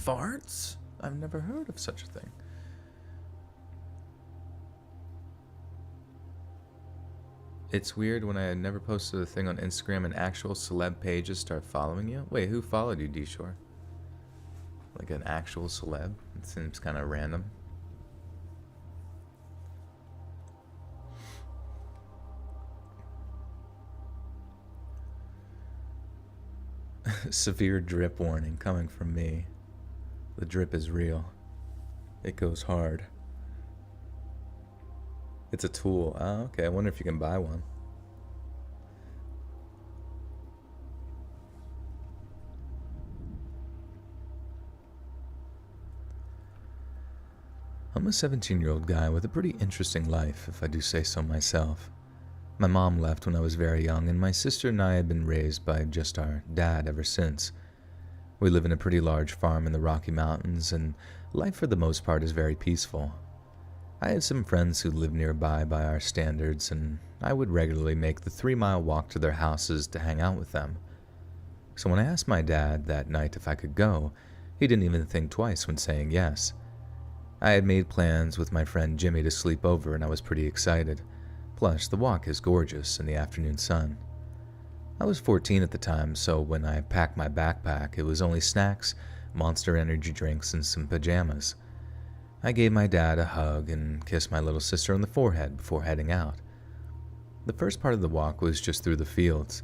Farts? I've never heard of such a thing. It's weird when I had never posted a thing on Instagram and actual celeb pages start following you. Wait, who followed you, D-Shore? Like an actual celeb? It seems kind of random. Severe drip warning coming from me. The drip is real. It goes hard. It's a tool. Oh, okay. I wonder if you can buy one. I'm a 17-year-old guy with a pretty interesting life, if I do say so myself. My mom left when I was very young, and my sister and I have been raised by just our dad ever since. We live in a pretty large farm in the Rocky Mountains, and life for the most part is very peaceful. I had some friends who lived nearby by our standards, and I would regularly make the 3-mile walk to their houses to hang out with them. So when I asked my dad that night if I could go, he didn't even think twice when saying yes. I had made plans with my friend Jimmy to sleep over, and I was pretty excited. Plus, the walk is gorgeous in the afternoon sun. I was 14 at the time, so when I packed my backpack, it was only snacks, Monster energy drinks, and some pajamas. I gave my dad a hug and kissed my little sister on the forehead before heading out. The first part of the walk was just through the fields.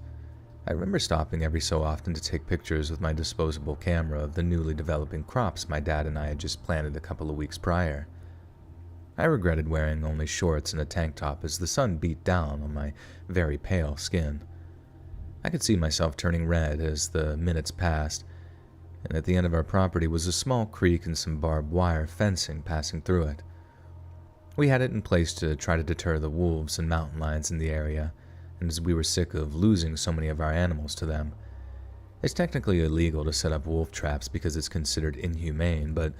I remember stopping every so often to take pictures with my disposable camera of the newly developing crops my dad and I had just planted a couple of weeks prior. I regretted wearing only shorts and a tank top as the sun beat down on my very pale skin. I could see myself turning red as the minutes passed, and at the end of our property was a small creek and some barbed wire fencing passing through it. We had it in place to try to deter the wolves and mountain lions in the area, and as we were sick of losing so many of our animals to them. It's technically illegal to set up wolf traps because it's considered inhumane, but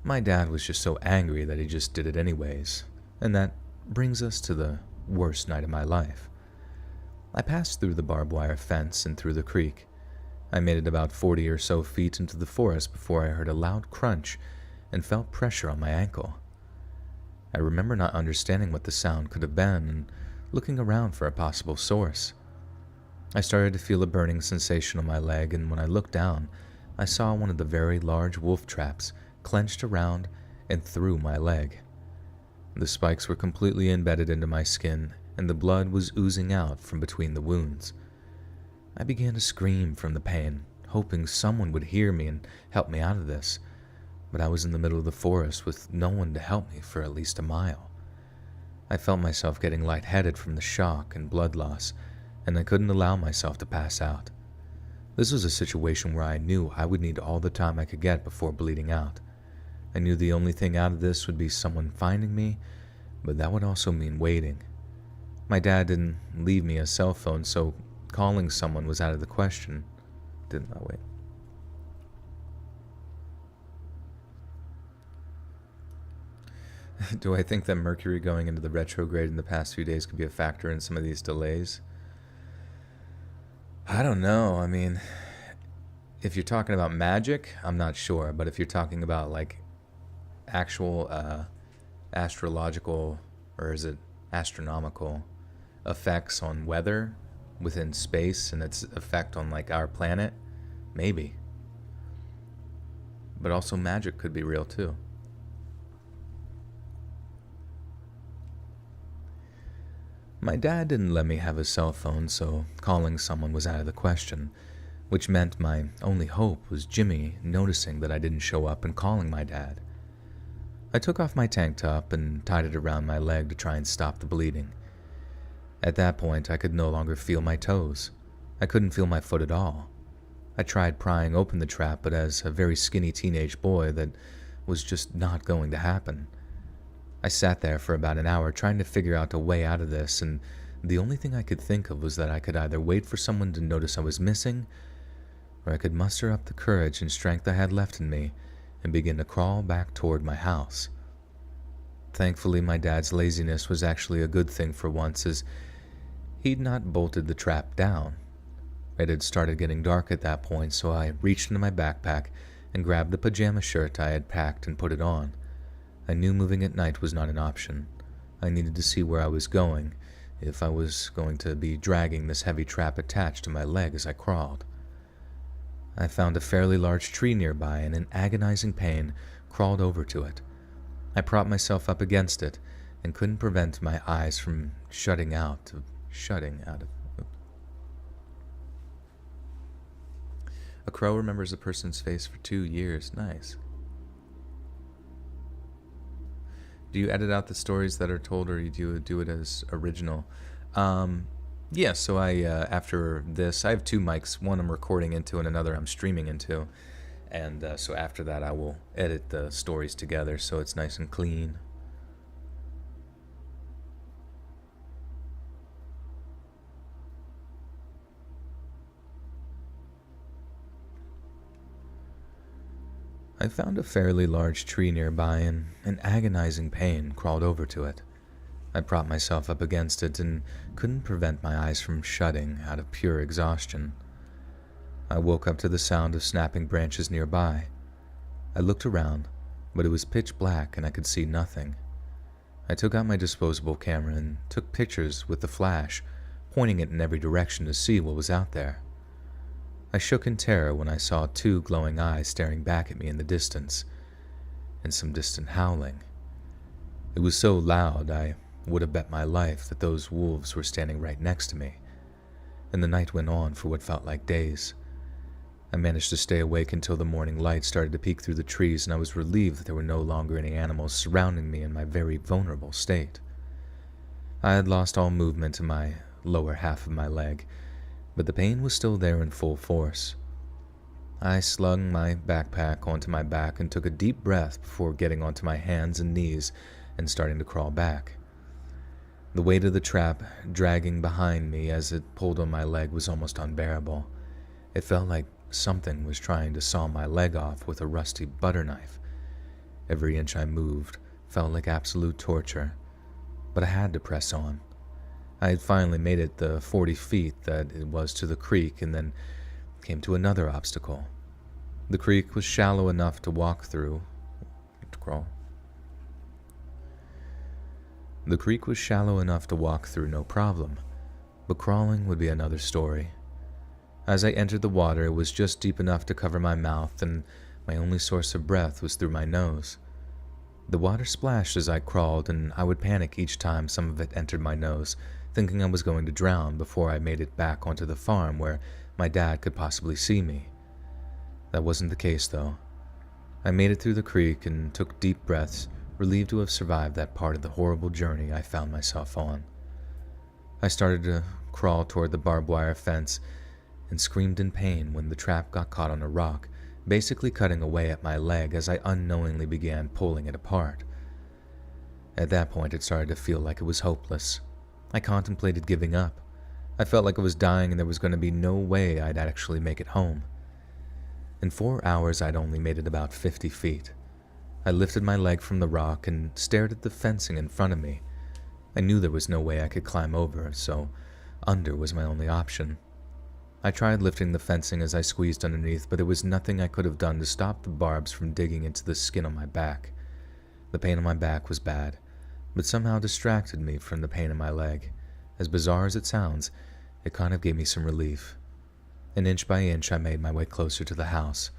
my dad was just so angry that he just did it anyways, and that brings us to the worst night of my life. I passed through the barbed wire fence and through the creek. I made it about 40 or so feet into the forest before I heard a loud crunch and felt pressure on my ankle. I remember not understanding what the sound could have been and looking around for a possible source. I started to feel a burning sensation on my leg, and when I looked down, I saw one of the very large wolf traps clenched around and through my leg. The spikes were completely embedded into my skin, and the blood was oozing out from between the wounds. I began to scream from the pain, hoping someone would hear me and help me out of this, but I was in the middle of the forest with no one to help me for at least a mile. I felt myself getting lightheaded from the shock and blood loss, and I couldn't allow myself to pass out. This was a situation where I knew I would need all the time I could get before bleeding out. I knew the only thing out of this would be someone finding me, but that would also mean waiting. My dad didn't leave me a cell phone, so calling someone was out of the question. Didn't I? Wait. Do I think that Mercury going into the retrograde in the past few days could be a factor in some of these delays? I don't know. I mean, if you're talking about magic, I'm not sure. But if you're talking about like actual astrological, or is it astronomical, effects on weather within space and its effect on like our planet, maybe. But also magic could be real too. My dad didn't let me have a cell phone, so calling someone was out of the question, which meant my only hope was Jimmy noticing that I didn't show up and calling my dad. I took off my tank top and tied it around my leg to try and stop the bleeding. At that point, I could no longer feel my toes. I couldn't feel my foot at all. I tried prying open the trap, but as a very skinny teenage boy, that was just not going to happen. I sat there for about an hour trying to figure out a way out of this, and the only thing I could think of was that I could either wait for someone to notice I was missing, or I could muster up the courage and strength I had left in me and begin to crawl back toward my house. Thankfully, my dad's laziness was actually a good thing for once, as he'd not bolted the trap down. It had started getting dark at that point, so I reached into my backpack and grabbed the pajama shirt I had packed and put it on. I knew moving at night was not an option. I needed to see where I was going, if I was going to be dragging this heavy trap attached to my leg as I crawled. I found a fairly large tree nearby and in agonizing pain crawled over to it. I propped myself up against it and couldn't prevent my eyes from shutting out of. A crow remembers a person's face for 2 years. Nice. Do you edit out the stories that are told, or do you do it as original? Yeah, so after this, I have 2 mics. One I'm recording into and another I'm streaming into. And so after that, I will edit the stories together so it's nice and clean. I found a fairly large tree nearby and in agonizing pain crawled over to it. I propped myself up against it and couldn't prevent my eyes from shutting out of pure exhaustion. I woke up to the sound of snapping branches nearby. I looked around, but it was pitch black and I could see nothing. I took out my disposable camera and took pictures with the flash, pointing it in every direction to see what was out there. I shook in terror when I saw 2 glowing eyes staring back at me in the distance, and some distant howling. It was so loud I would have bet my life that those wolves were standing right next to me, and the night went on for what felt like days. I managed to stay awake until the morning light started to peek through the trees, and I was relieved that there were no longer any animals surrounding me in my very vulnerable state. I had lost all movement in my lower half of my leg, but the pain was still there in full force. I slung my backpack onto my back and took a deep breath before getting onto my hands and knees and starting to crawl back. The weight of the trap dragging behind me as it pulled on my leg was almost unbearable. It felt like something was trying to saw my leg off with a rusty butter knife. Every inch I moved felt like absolute torture, but I had to press on. I had finally made it the 40 feet that it was to the creek and then came to another obstacle. The creek was shallow enough to walk through. The creek was shallow enough to walk through no problem, but crawling would be another story. As I entered the water, it was just deep enough to cover my mouth, and my only source of breath was through my nose. The water splashed as I crawled, and I would panic each time some of it entered my nose, thinking I was going to drown before I made it back onto the farm where my dad could possibly see me. That wasn't the case, though. I made it through the creek and took deep breaths, relieved to have survived that part of the horrible journey I found myself on. I started to crawl toward the barbed wire fence, and screamed in pain when the trap got caught on a rock, basically cutting away at my leg as I unknowingly began pulling it apart. At that point, it started to feel like it was hopeless. I contemplated giving up. I felt like I was dying and there was going to be no way I'd actually make it home. In 4 hours, I'd only made it about 50 feet. I lifted my leg from the rock and stared at the fencing in front of me. I knew there was no way I could climb over, so under was my only option. I tried lifting the fencing as I squeezed underneath, but there was nothing I could have done to stop the barbs from digging into the skin on my back. The pain on my back was bad, but somehow distracted me from the pain in my leg. As bizarre as it sounds, it kind of gave me some relief. And inch by inch, I made my way closer to the house.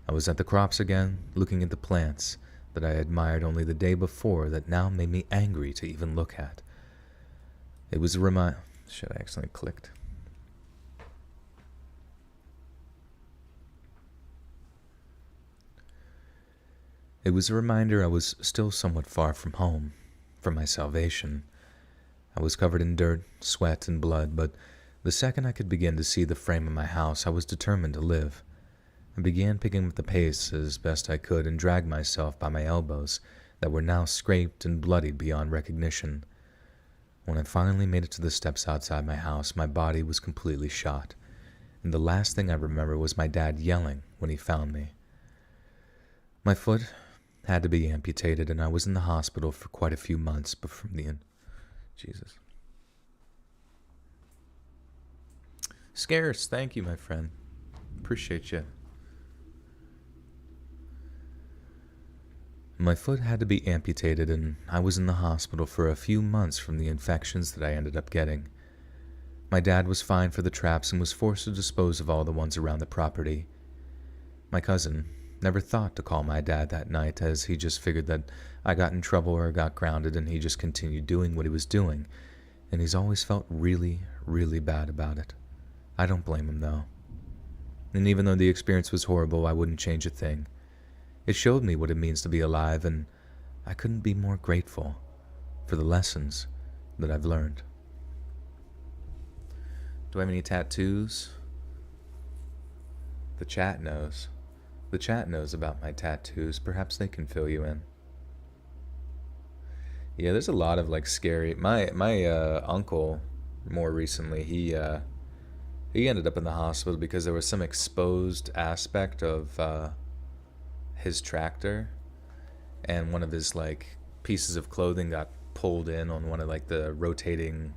I was at the crops again, looking at the plants that I admired only the day before that now made me angry to even look at. It was a Shit, I accidentally clicked. It was a reminder I was still somewhat far from home, from my salvation. I was covered in dirt, sweat, and blood, but the second I could begin to see the frame of my house, I was determined to live. I began picking up the pace as best I could and dragged myself by my elbows that were now scraped and bloodied beyond recognition. When I finally made it to the steps outside my house, my body was completely shot, and the last thing I remember was my dad yelling when he found me. My foot had to be amputated, and I was in the hospital for quite a few months before the end. Jesus. Scarce, thank you, my friend. Appreciate you. My foot had to be amputated, and I was in the hospital for a few months from the infections that I ended up getting. My dad was fined for the traps and was forced to dispose of all the ones around the property. My cousin never thought to call my dad that night, as he just figured that I got in trouble or got grounded, and he just continued doing what he was doing, and he's always felt really, really bad about it. I don't blame him, though. And even though the experience was horrible, I wouldn't change a thing. It showed me what it means to be alive, and I couldn't be more grateful for the lessons that I've learned. Do I have any tattoos? The chat knows. The chat knows about my tattoos. Perhaps they can fill you in. Yeah, there's a lot of scary. My uncle, more recently, he ended up in the hospital because there was some exposed aspect of his tractor, and one of his pieces of clothing got pulled in on one of the rotating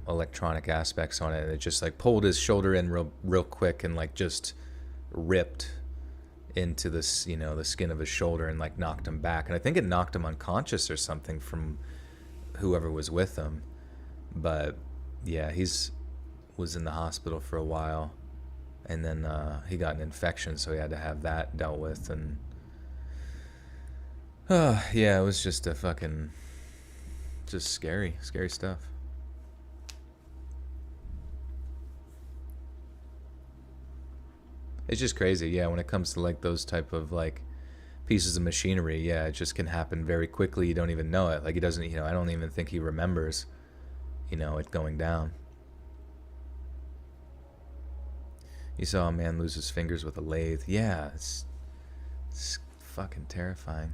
electronic aspects on it, and it just pulled his shoulder in real quick and just ripped into this the skin of his shoulder and knocked him back, and I think it knocked him unconscious or something from whoever was with him. But yeah, was in the hospital for a while, and then he got an infection, so he had to have that dealt with. And yeah, it was just just scary stuff. It's just crazy, yeah, when it comes to those type of pieces of machinery. Yeah, it just can happen very quickly. You don't even know it. He doesn't, I don't even think he remembers it going down. You saw a man lose his fingers with a lathe. Yeah, it's fucking terrifying.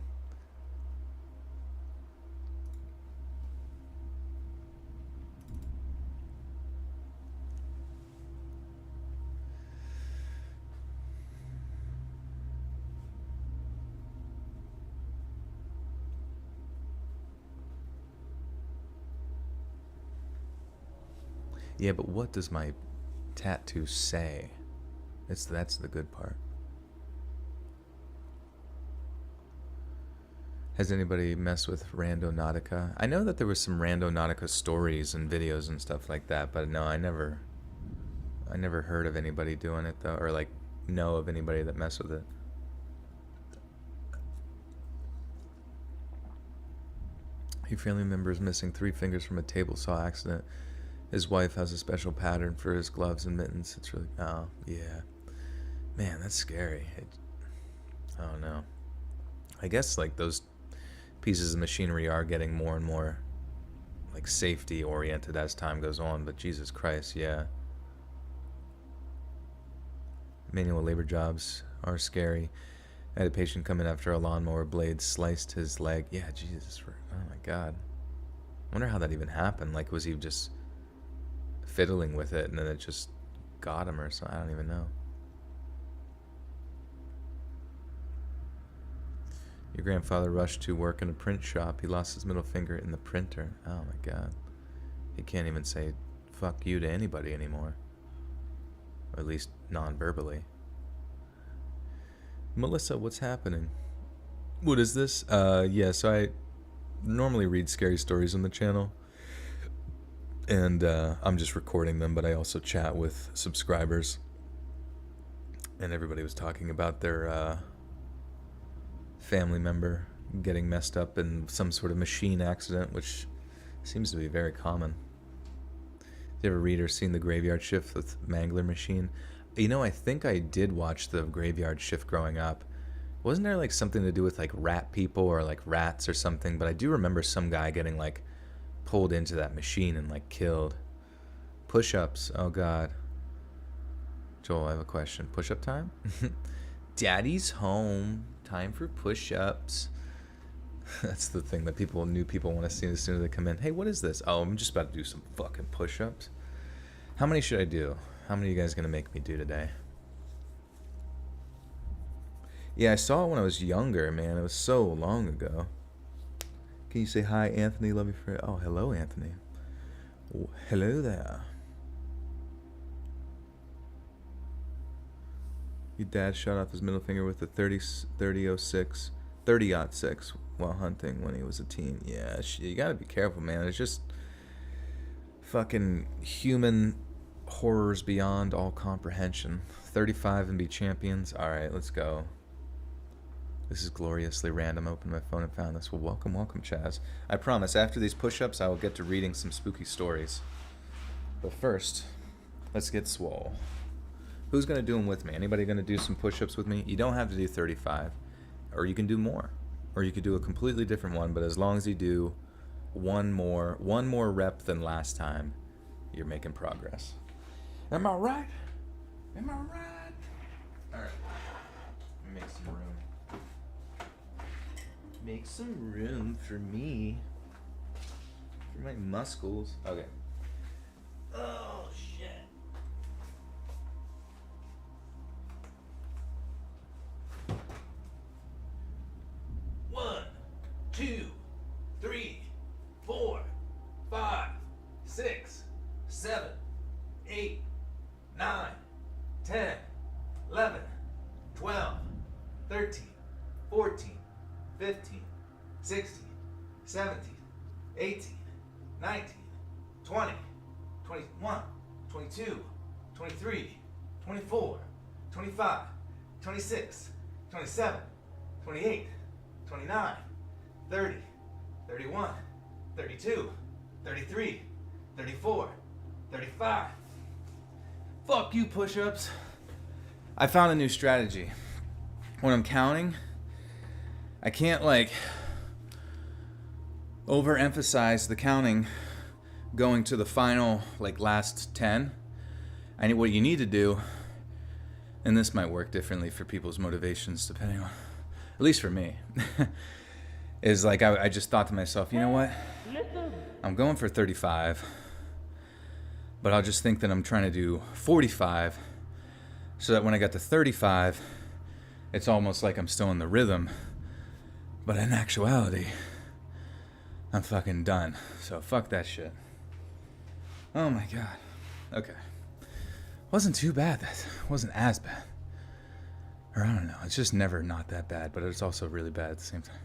Yeah, but what does my tattoo say? That's the good part. Has anybody messed with Randonautica? I know that there was some Randonautica stories and videos and stuff like that, but no, I never heard of anybody doing it though, or know of anybody that messed with it. Your family member is missing 3 fingers from a table saw accident. His wife has a special pattern for his gloves and mittens. It's really... Oh, yeah. Man, that's scary. I don't know. I guess, those pieces of machinery are getting more and more, safety-oriented as time goes on. But Jesus Christ, yeah. manual labor jobs are scary. I had a patient come in after a lawnmower blade sliced his leg. Yeah, Jesus. Oh my God. I wonder how that even happened. Like, was he just fiddling with it and then it just got him or something? I don't even know. Your grandfather rushed to work in a print shop. He lost his middle finger in the printer. Oh my God. He can't even say fuck you to anybody anymore. Or at least non-verbally. Melissa, what's happening? What is this? Yeah, so I normally read scary stories on the channel. And I'm just recording them, but I also chat with subscribers. And everybody was talking about their family member getting messed up in some sort of machine accident, which seems to be very common. Did you ever read or seen The Graveyard Shift with Mangler Machine? You know, I think I did watch The Graveyard Shift growing up. Wasn't there like something to do with like rat people or like rats or something? But I do remember some guy getting like pulled into that machine and like killed. Push-ups, oh God. Joel, I have a question. Push-up time? Daddy's home. Time for push-ups. That's the thing that new people want to see as soon as they come in. Hey, what is this? Oh, I'm just about to do some fucking push-ups. How many should I do? How many are you guys going to make me do today? Yeah, I saw it when I was younger, man. It was so long ago. Can you say hi, Anthony? Love you for... Oh, hello, Anthony. Oh, hello there. Your dad shot off his middle finger with a 30-06 while hunting when he was a teen. Yeah, you gotta be careful, man. It's just fucking human horrors beyond all comprehension. 35 and be champions. Alright, let's go. This is gloriously random. I opened my phone and found this. Well, welcome, Chaz. I promise, after these push-ups, I will get to reading some spooky stories. But first, let's get swole. Who's going to do them with me? Anybody going to do some push-ups with me? You don't have to do 35. Or you can do more. Or you could do a completely different one, but as long as you do one more rep than last time, you're making progress. Am I right? Am I right? All right. Make some room. Make some room for me. For my muscles. Okay. Oh, shit. 1, 2, 3, 4, 5, 6, 7, 8, 9, 10, 11, 12, 13, 14, 15, 16, 17, 18, 19, 20, 21, 22, 23, 24, 25, 26, 27, 28, 29, 30, 31, 32, 33, 34, 35. Fuck you, push-ups. I found a new strategy. When I'm counting, I can't like overemphasize the counting going to the final like last 10. What you need to do, and this might work differently for people's motivations depending on, at least for me, is like I just thought to myself, you know what? Listen. I'm going for 35, but I'll just think that I'm trying to do 45 so that when I got to 35, it's almost like I'm still in the rhythm. But in actuality, I'm fucking done. So fuck that shit. Oh my God. Okay. Wasn't too bad. That wasn't as bad. Or I don't know. It's just never not that bad, but it's also really bad at the same time.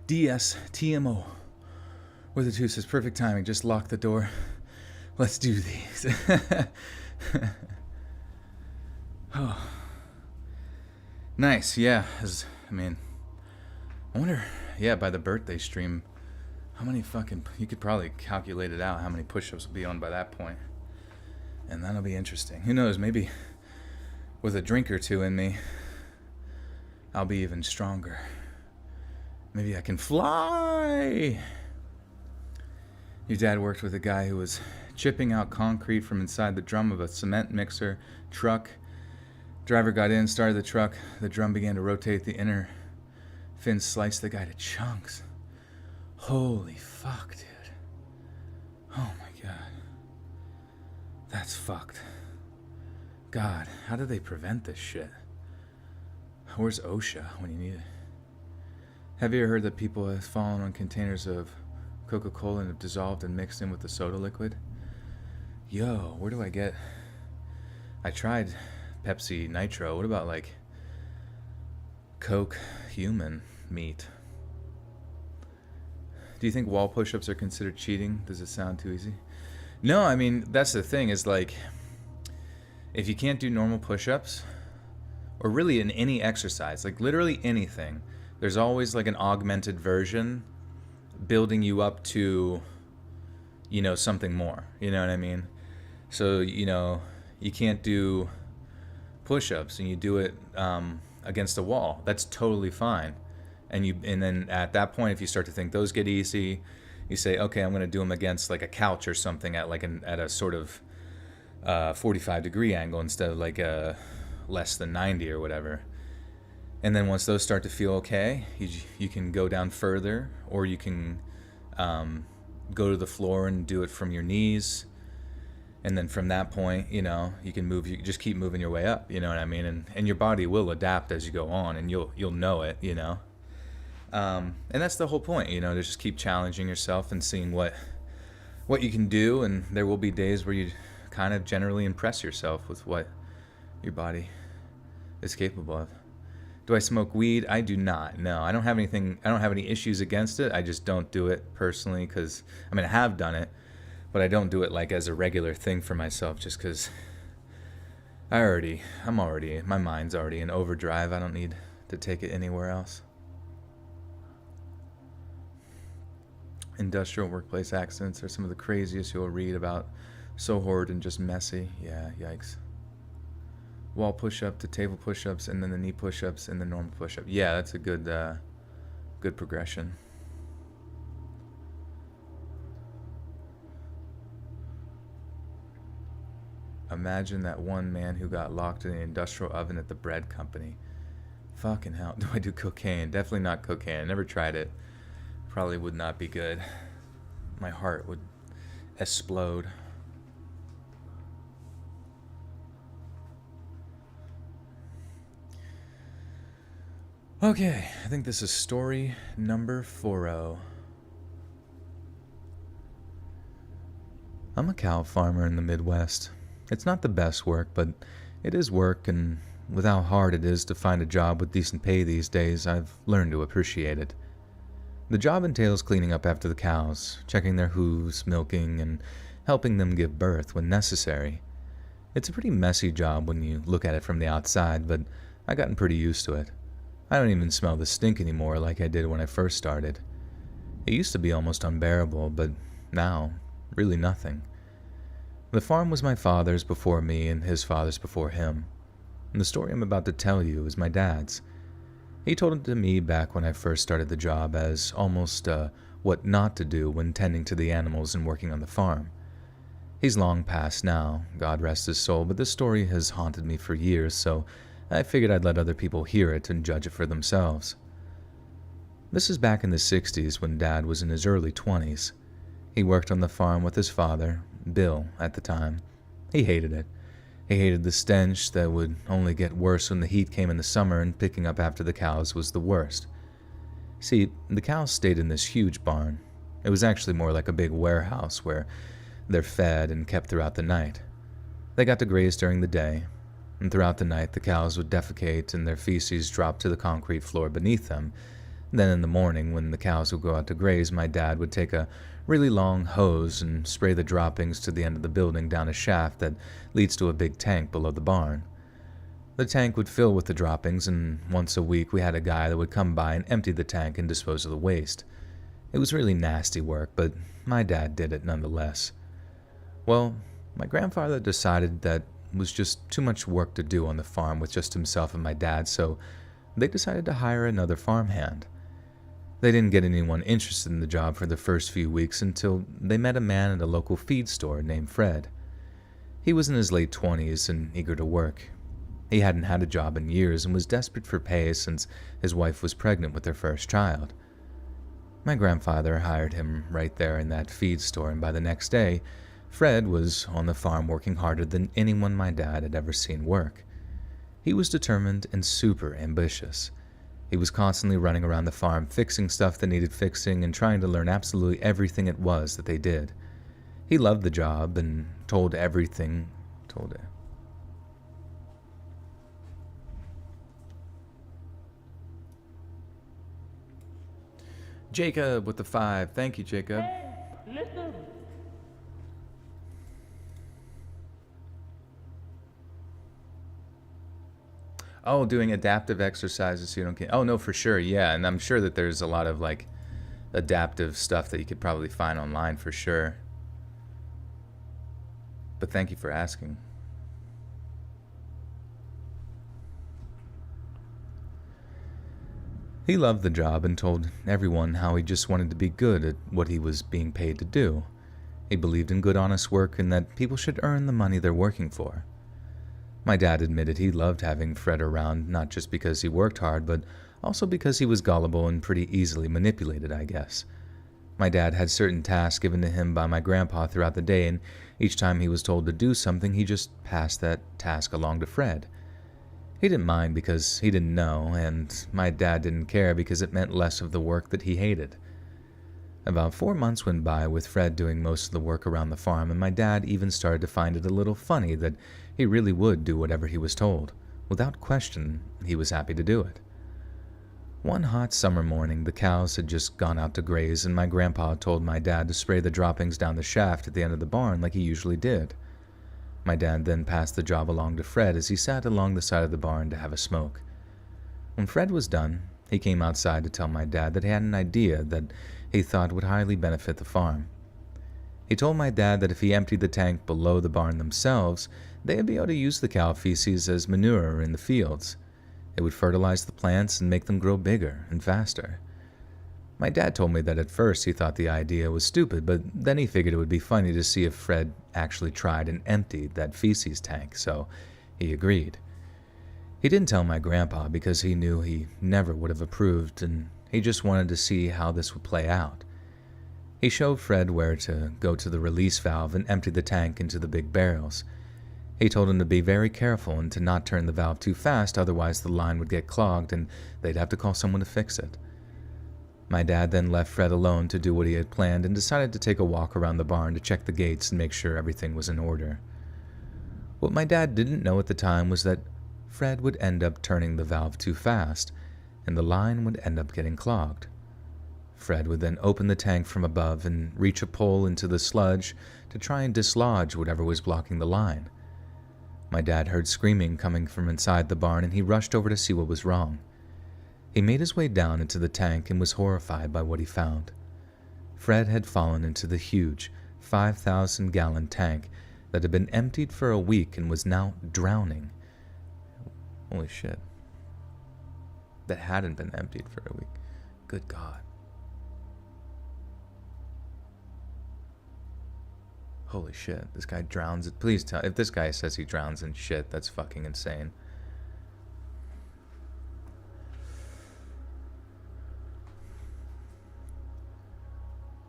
DSTMO. With the two says perfect timing. Just lock the door. Let's do these. Oh. Nice. Yeah. I wonder, by the birthday stream, how many you could probably calculate it out, how many push-ups will be on by that point. And that'll be interesting. Who knows, maybe with a drink or two in me, I'll be even stronger. Maybe I can fly. Your dad worked with a guy who was chipping out concrete from inside the drum of a cement mixer truck Driver got in, started the truck. The drum began to rotate. The inner fin sliced the guy to chunks. Holy fuck, dude. Oh my god. That's fucked. God, how do they prevent this shit? Where's OSHA when you need it? Have you ever heard that people have fallen on containers of Coca-Cola and have dissolved and mixed in with the soda liquid? Yo, where do I get... I tried Pepsi Nitro. What about, like, Coke human meat? Do you think wall push-ups are considered cheating? Does it sound too easy? No, I mean, that's the thing, is like, if you can't do normal push-ups, or really in any exercise, like literally anything, there's always like an augmented version building you up to, you know, something more. You know what I mean? So, you know, you can't do push-ups and you do it against a wall. That's totally fine. And then at that point, if you start to think those get easy, you say, okay, I'm going to do them against like a couch or something at like at a sort of 45-degree angle instead of like a less than 90 or whatever. And then once those start to feel okay, you can go down further, or you can go to the floor and do it from your knees. And then from that point, you know, you can move. You just keep moving your way up. You know what I mean? And your body will adapt as you go on, and you'll know it. You know. And that's the whole point. You know, to just keep challenging yourself and seeing what you can do. And there will be days where you kind of generally impress yourself with what your body is capable of. Do I smoke weed? I do not. No, I don't have anything. I don't have any issues against it. I just don't do it personally because, I mean, I have done it, but I don't do it like as a regular thing for myself just because my mind's already in overdrive. I don't need to take it anywhere else. Industrial workplace accidents are some of the craziest you'll read about. So horrid and just messy. Yeah, yikes. Wall push-up to table push-ups, and then the knee push-ups, and the normal push-up. Yeah, that's a good progression. Imagine that one man who got locked in the industrial oven at the bread company. Fucking hell. Do I do cocaine? Definitely not cocaine. I never tried it. Probably would not be good. My heart would explode. Okay, I think this is story number 40. I'm a cow farmer in the Midwest. It's not the best work, but it is work, and with how hard it is to find a job with decent pay these days, I've learned to appreciate it. The job entails cleaning up after the cows, checking their hooves, milking, and helping them give birth when necessary. It's a pretty messy job when you look at it from the outside, but I've gotten pretty used to it. I don't even smell the stink anymore like I did when I first started. It used to be almost unbearable, but now, really nothing. The farm was my father's before me and his father's before him. And the story I'm about to tell you is my dad's. He told it to me back when I first started the job as almost what not to do when tending to the animals and working on the farm. He's long passed now, God rest his soul, but this story has haunted me for years, so I figured I'd let other people hear it and judge it for themselves. This is back in the 60s when Dad was in his early 20s. He worked on the farm with his father, Bill, at the time. He hated it. He hated the stench that would only get worse when the heat came in the summer, and picking up after the cows was the worst. See, the cows stayed in this huge barn. It was actually more like a big warehouse where they're fed and kept throughout the night. They got to graze during the day, and throughout the night the cows would defecate and their feces drop to the concrete floor beneath them. Then in the morning, when the cows would go out to graze, my dad would take a really long hose and spray the droppings to the end of the building down a shaft that leads to a big tank below the barn. The tank would fill with the droppings, and once a week we had a guy that would come by and empty the tank and dispose of the waste. It was really nasty work, but my dad did it nonetheless. Well, my grandfather decided that it was just too much work to do on the farm with just himself and my dad, so they decided to hire another farmhand. They didn't get anyone interested in the job for the first few weeks until they met a man at a local feed store named Fred. He was in his late 20s and eager to work. He hadn't had a job in years and was desperate for pay since his wife was pregnant with their first child. My grandfather hired him right there in that feed store, and by the next day, Fred was on the farm working harder than anyone my dad had ever seen work. He was determined and super ambitious. He was constantly running around the farm, fixing stuff that needed fixing and trying to learn absolutely everything it was that they did. He loved the job and told it. Jacob with the 5. Thank you, Jacob. Listen. Oh, doing adaptive exercises so you don't get... Oh, no, for sure, yeah. And I'm sure that there's a lot of, like, adaptive stuff that you could probably find online for sure. But thank you for asking. He loved the job and told everyone how he just wanted to be good at what he was being paid to do. He believed in good, honest work and that people should earn the money they're working for. My dad admitted he loved having Fred around, not just because he worked hard, but also because he was gullible and pretty easily manipulated, I guess. My dad had certain tasks given to him by my grandpa throughout the day, and each time he was told to do something, he just passed that task along to Fred. He didn't mind because he didn't know, and my dad didn't care because it meant less of the work that he hated. About 4 months went by with Fred doing most of the work around the farm, and my dad even started to find it a little funny that he really would do whatever he was told. Without question, he was happy to do it. One hot summer morning, the cows had just gone out to graze, and my grandpa told my dad to spray the droppings down the shaft at the end of the barn like he usually did. My dad then passed the job along to Fred as he sat along the side of the barn to have a smoke. When Fred was done, he came outside to tell my dad that he had an idea that he thought would highly benefit the farm. He told my dad that if he emptied the tank below the barn themselves, they would be able to use the cow feces as manure in the fields. It would fertilize the plants and make them grow bigger and faster. My dad told me that at first he thought the idea was stupid, but then he figured it would be funny to see if Fred actually tried and emptied that feces tank, so he agreed. He didn't tell my grandpa because he knew he never would have approved, and he just wanted to see how this would play out. He showed Fred where to go to the release valve and empty the tank into the big barrels. He told him to be very careful and to not turn the valve too fast, otherwise the line would get clogged and they'd have to call someone to fix it. My dad then left Fred alone to do what he had planned and decided to take a walk around the barn to check the gates and make sure everything was in order. What my dad didn't know at the time was that Fred would end up turning the valve too fast, and the line would end up getting clogged. Fred would then open the tank from above and reach a pole into the sludge to try and dislodge whatever was blocking the line. My dad heard screaming coming from inside the barn, and he rushed over to see what was wrong. He made his way down into the tank and was horrified by what he found. Fred had fallen into the huge 5,000-gallon tank that had been emptied for a week and was now drowning. Holy shit. That hadn't been emptied for a week. Good God. Holy shit, this guy drowns it. Please tell, if this guy says he drowns in shit, that's fucking insane.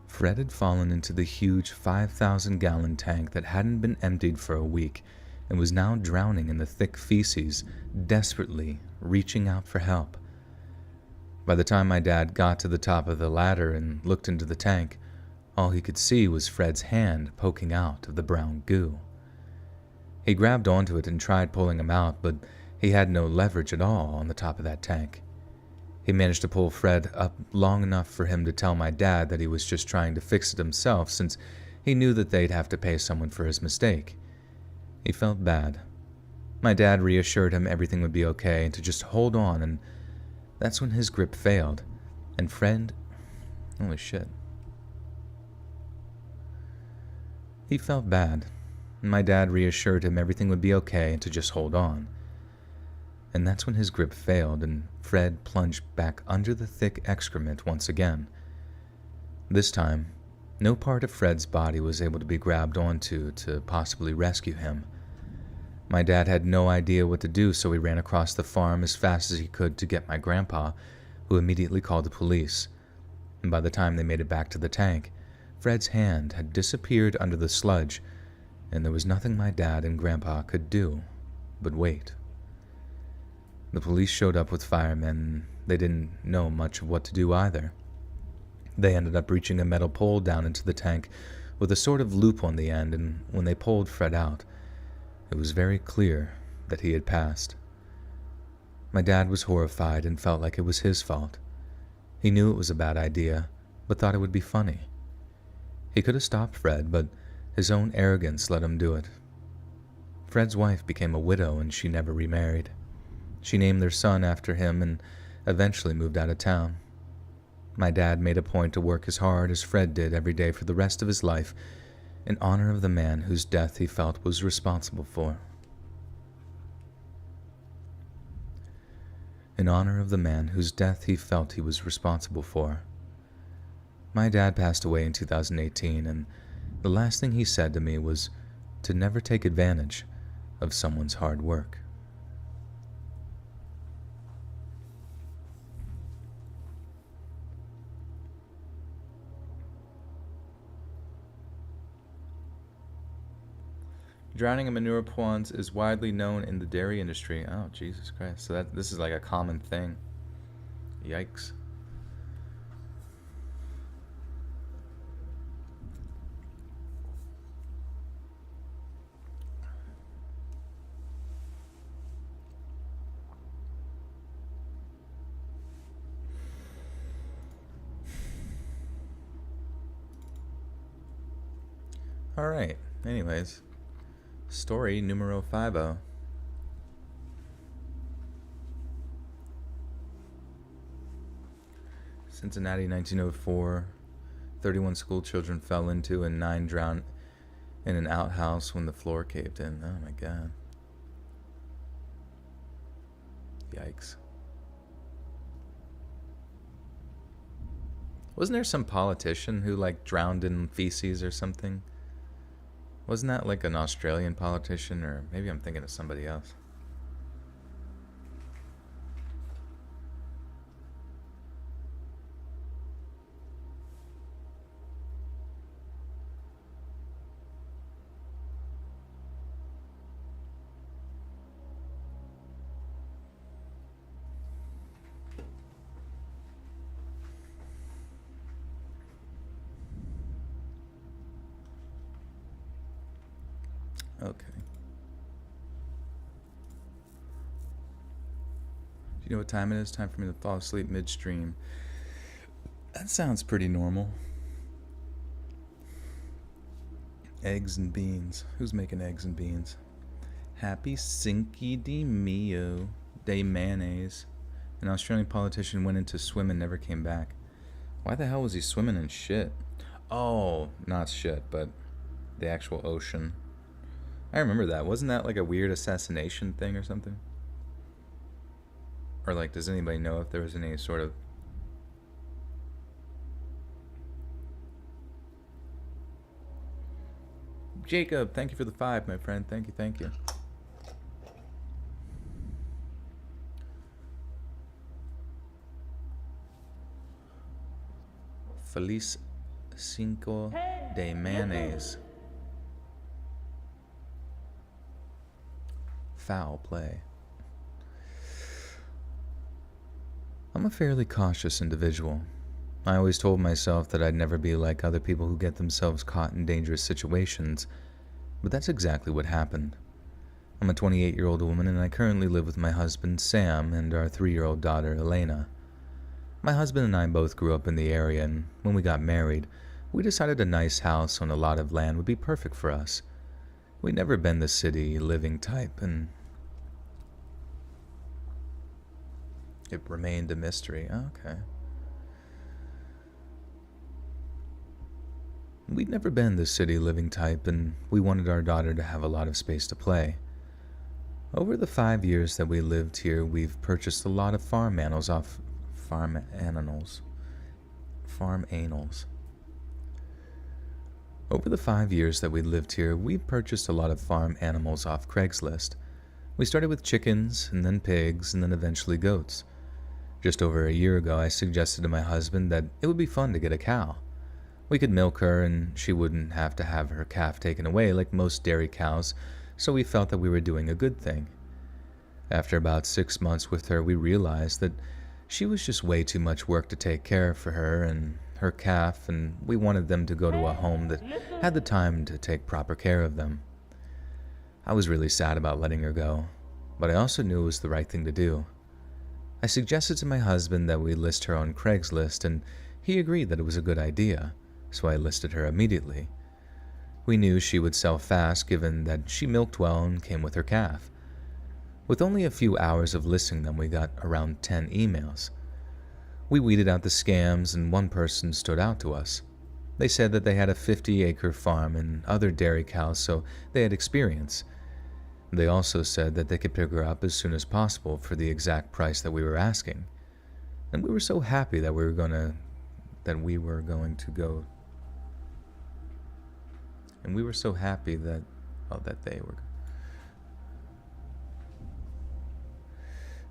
Fred had fallen into the huge 5,000-gallon tank that hadn't been emptied for a week and was now drowning in the thick feces, desperately reaching out for help. By the time my dad got to the top of the ladder and looked into the tank, all he could see was Fred's hand poking out of the brown goo. He grabbed onto it and tried pulling him out, but he had no leverage at all on the top of that tank. He managed to pull Fred up long enough for him to tell my dad that he was just trying to fix it himself, since he knew that they'd have to pay someone for his mistake. He felt bad. My dad reassured him everything would be okay and to just hold on, and that's when his grip failed, and Fred... Holy shit. He felt bad, and my dad reassured him everything would be okay and to just hold on. And that's when his grip failed and Fred plunged back under the thick excrement once again. This time, no part of Fred's body was able to be grabbed onto to possibly rescue him. My dad had no idea what to do, so he ran across the farm as fast as he could to get my grandpa, who immediately called the police. And by the time they made it back to the tank, Fred's hand had disappeared under the sludge, and there was nothing my dad and grandpa could do but wait. The police showed up with firemen. They didn't know much of what to do either. They ended up reaching a metal pole down into the tank with a sort of loop on the end, and when they pulled Fred out, it was very clear that he had passed. My dad was horrified and felt like it was his fault. He knew it was a bad idea, but thought it would be funny. He could have stopped Fred, but his own arrogance let him do it. Fred's wife became a widow and she never remarried. She named their son after him and eventually moved out of town. My dad made a point to work as hard as Fred did every day for the rest of his life in honor of the man whose death he felt was responsible for. In honor of the man whose death he felt he was responsible for. My dad passed away in 2018, and the last thing he said to me was to never take advantage of someone's hard work. Drowning in manure ponds is widely known in the dairy industry. Oh, Jesus Christ. So this is like a common thing. Yikes. All right. Anyways. Story numero 50. Cincinnati, 1904. 31 school children fell into and 9 drowned in an outhouse when the floor caved in. Oh my God. Yikes. Wasn't there some politician who drowned in feces or something? Wasn't that like an Australian politician, or maybe I'm thinking of somebody else? Okay. Do you know what time it is? Time for me to fall asleep midstream. That sounds pretty normal. Eggs and beans. Who's making eggs and beans? Happy Cinco de Mayo de mayonnaise. An Australian politician went into swim and never came back. Why the hell was he swimming in shit? Oh, not shit, but the actual ocean. I remember that. Wasn't that like a weird assassination thing or something? Or does anybody know if there was any sort of... Jacob, thank you for the 5, my friend. Thank you, thank you. Feliz Cinco de Mayonnaise. Foul play. I'm a fairly cautious individual. I always told myself that I'd never be like other people who get themselves caught in dangerous situations, but that's exactly what happened. I'm a 28-year-old woman and I currently live with my husband Sam and our 3-year-old daughter Elena. My husband and I both grew up in the area, and when we got married, we decided a nice house on a lot of land would be perfect for us. We'd never been the city living type, and it remained a mystery. Okay. We'd never been the city living type, and we wanted our daughter to have a lot of space to play. Over the 5 years that we lived here, we've purchased a lot of farm animals. Over the 5 years that we lived here, we purchased a lot of farm animals off Craigslist. We started with chickens, and then pigs, and then eventually goats. Just over a year ago, I suggested to my husband that it would be fun to get a cow. We could milk her, and she wouldn't have to have her calf taken away like most dairy cows, so we felt that we were doing a good thing. After about 6 months with her, we realized that she was just way too much work to take care of for her and her calf, and we wanted them to go to a home that had the time to take proper care of them. I was really sad about letting her go, but I also knew it was the right thing to do. I suggested to my husband that we list her on Craigslist, and he agreed that it was a good idea, so I listed her immediately. We knew she would sell fast given that she milked well and came with her calf. With only a few hours of listing them, we got around 10 emails. We weeded out the scams, and one person stood out to us. They said that they had a 50-acre farm and other dairy cows, so they had experience. They also said that they could pick her up as soon as possible for the exact price that we were asking. And we were so happy that we were going to go. And we were so happy that they were.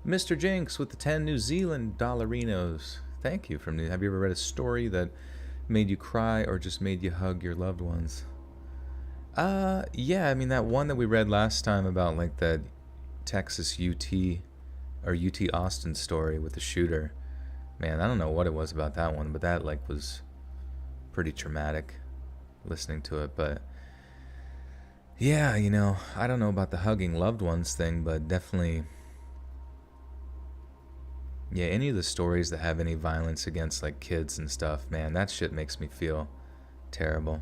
Mr. Jinx with the 10 New Zealand dollarinos. Thank you. Have you ever read a story that made you cry or just made you hug your loved ones? Yeah, I mean that one that we read last time about like that Texas UT or UT Austin story with the shooter. Man, I don't know what it was about that one, but that like was pretty traumatic listening to it. But yeah, I don't know about the hugging loved ones thing, but definitely, yeah, any of the stories that have any violence against like kids and stuff, man, that shit makes me feel terrible.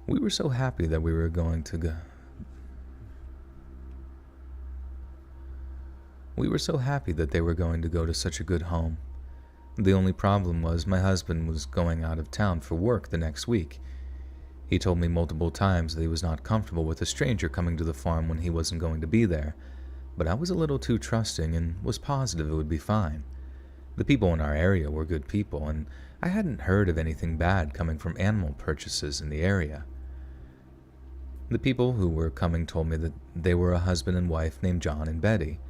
We were so happy that we were going to go. We were so happy that they were going to go to such a good home. The only problem was my husband was going out of town for work the next week. He told me multiple times that he was not comfortable with a stranger coming to the farm when he wasn't going to be there, but I was a little too trusting and was positive it would be fine. The people in our area were good people, and I hadn't heard of anything bad coming from animal purchases in the area. The people who were coming told me that they were a husband and wife named John and Betty.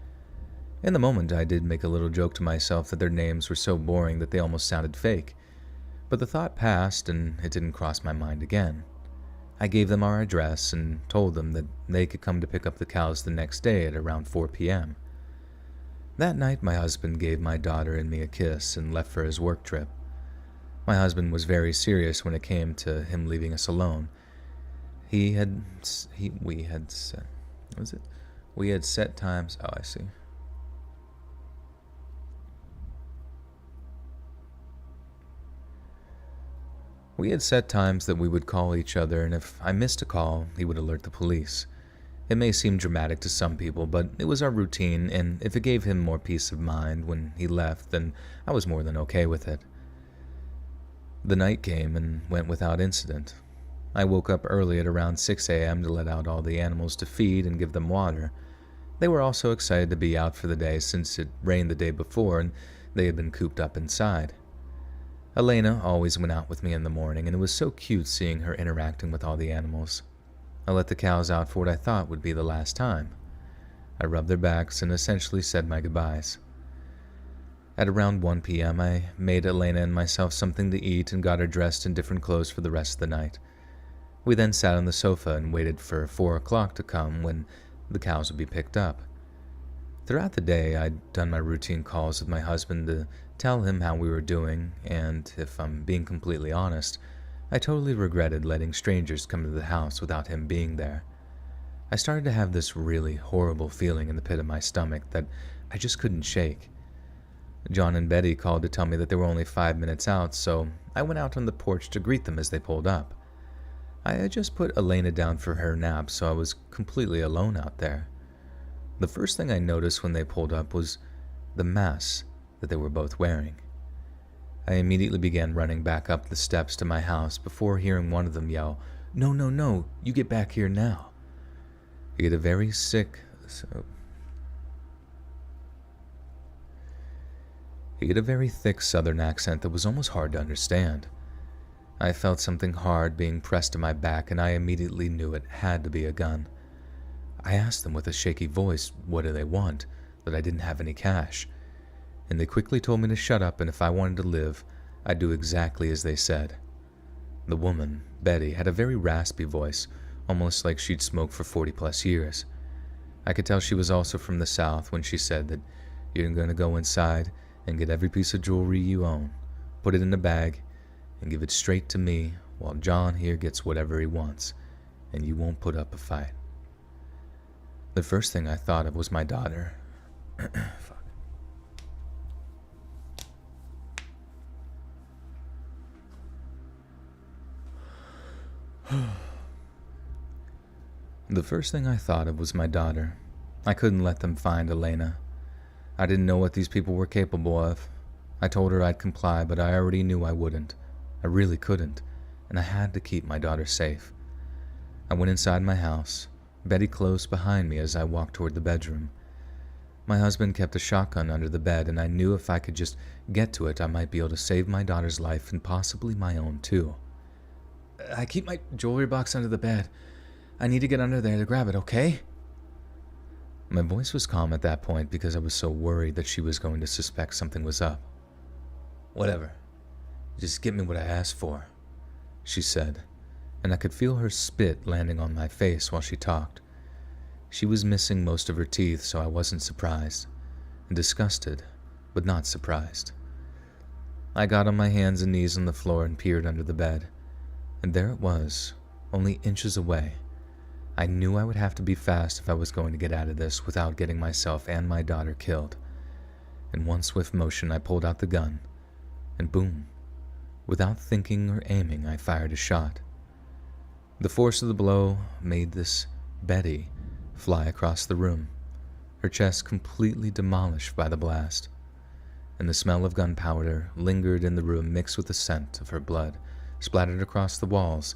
In the moment, I did make a little joke to myself that their names were so boring that they almost sounded fake, but the thought passed and it didn't cross my mind again. I gave them our address and told them that they could come to pick up the cows the next day at around 4 p.m. That night, my husband gave my daughter and me a kiss and left for his work trip. My husband was very serious when it came to him leaving us alone. We had set times. Oh, I see. We had set times that we would call each other, and if I missed a call, he would alert the police. It may seem dramatic to some people, but it was our routine, and if it gave him more peace of mind when he left, then I was more than okay with it. The night came and went without incident. I woke up early at around 6 a.m. to let out all the animals to feed and give them water. They were also excited to be out for the day since it rained the day before and they had been cooped up inside. Elena always went out with me in the morning, and it was so cute seeing her interacting with all the animals. I let the cows out for what I thought would be the last time. I rubbed their backs and essentially said my goodbyes. At around 1 p.m., I made Elena and myself something to eat and got her dressed in different clothes for the rest of the night. We then sat on the sofa and waited for 4 o'clock to come when the cows would be picked up. Throughout the day, I'd done my routine calls with my husband to tell him how we were doing, and if I'm being completely honest, I totally regretted letting strangers come to the house without him being there. I started to have this really horrible feeling in the pit of my stomach that I just couldn't shake. John and Betty called to tell me that they were only 5 minutes out, so I went out on the porch to greet them as they pulled up. I had just put Elena down for her nap, so I was completely alone out there. The first thing I noticed when they pulled up was the mess that they were both wearing. I immediately began running back up the steps to my house before hearing one of them yell, "No, no, no, you get back here now." I get a very sick... He had a very thick southern accent that was almost hard to understand. I felt something hard being pressed to my back, and I immediately knew it had to be a gun. I asked them with a shaky voice, what do they want, that I didn't have any cash, and they quickly told me to shut up, and if I wanted to live, I'd do exactly as they said. The woman, Betty, had a very raspy voice, almost like she'd smoked for 40+ years. I could tell she was also from the South when she said that you're going to go inside and get every piece of jewelry you own, put it in a bag, and give it straight to me while John here gets whatever he wants, and you won't put up a fight. The first thing I thought of was my daughter. Fuck. The first thing I thought of was my daughter. I couldn't let them find Elena. I didn't know what these people were capable of. I told her I'd comply, but I already knew I wouldn't. I really couldn't, and I had to keep my daughter safe. I went inside my house, Betty close behind me as I walked toward the bedroom. My husband kept a shotgun under the bed, and I knew if I could just get to it, I might be able to save my daughter's life and possibly my own too. I keep my jewelry box under the bed. I need to get under there to grab it, okay? My voice was calm at that point because I was so worried that she was going to suspect something was up. Whatever. Just get me what I asked for, she said, and I could feel her spit landing on my face while she talked. She was missing most of her teeth, so I wasn't surprised, and disgusted, but not surprised. I got on my hands and knees on the floor and peered under the bed, and there it was, only inches away. I knew I would have to be fast if I was going to get out of this without getting myself and my daughter killed. In one swift motion, I pulled out the gun, and boom, without thinking or aiming, I fired a shot. The force of the blow made this Betty fly across the room, her chest completely demolished by the blast, and the smell of gunpowder lingered in the room mixed with the scent of her blood, splattered across the walls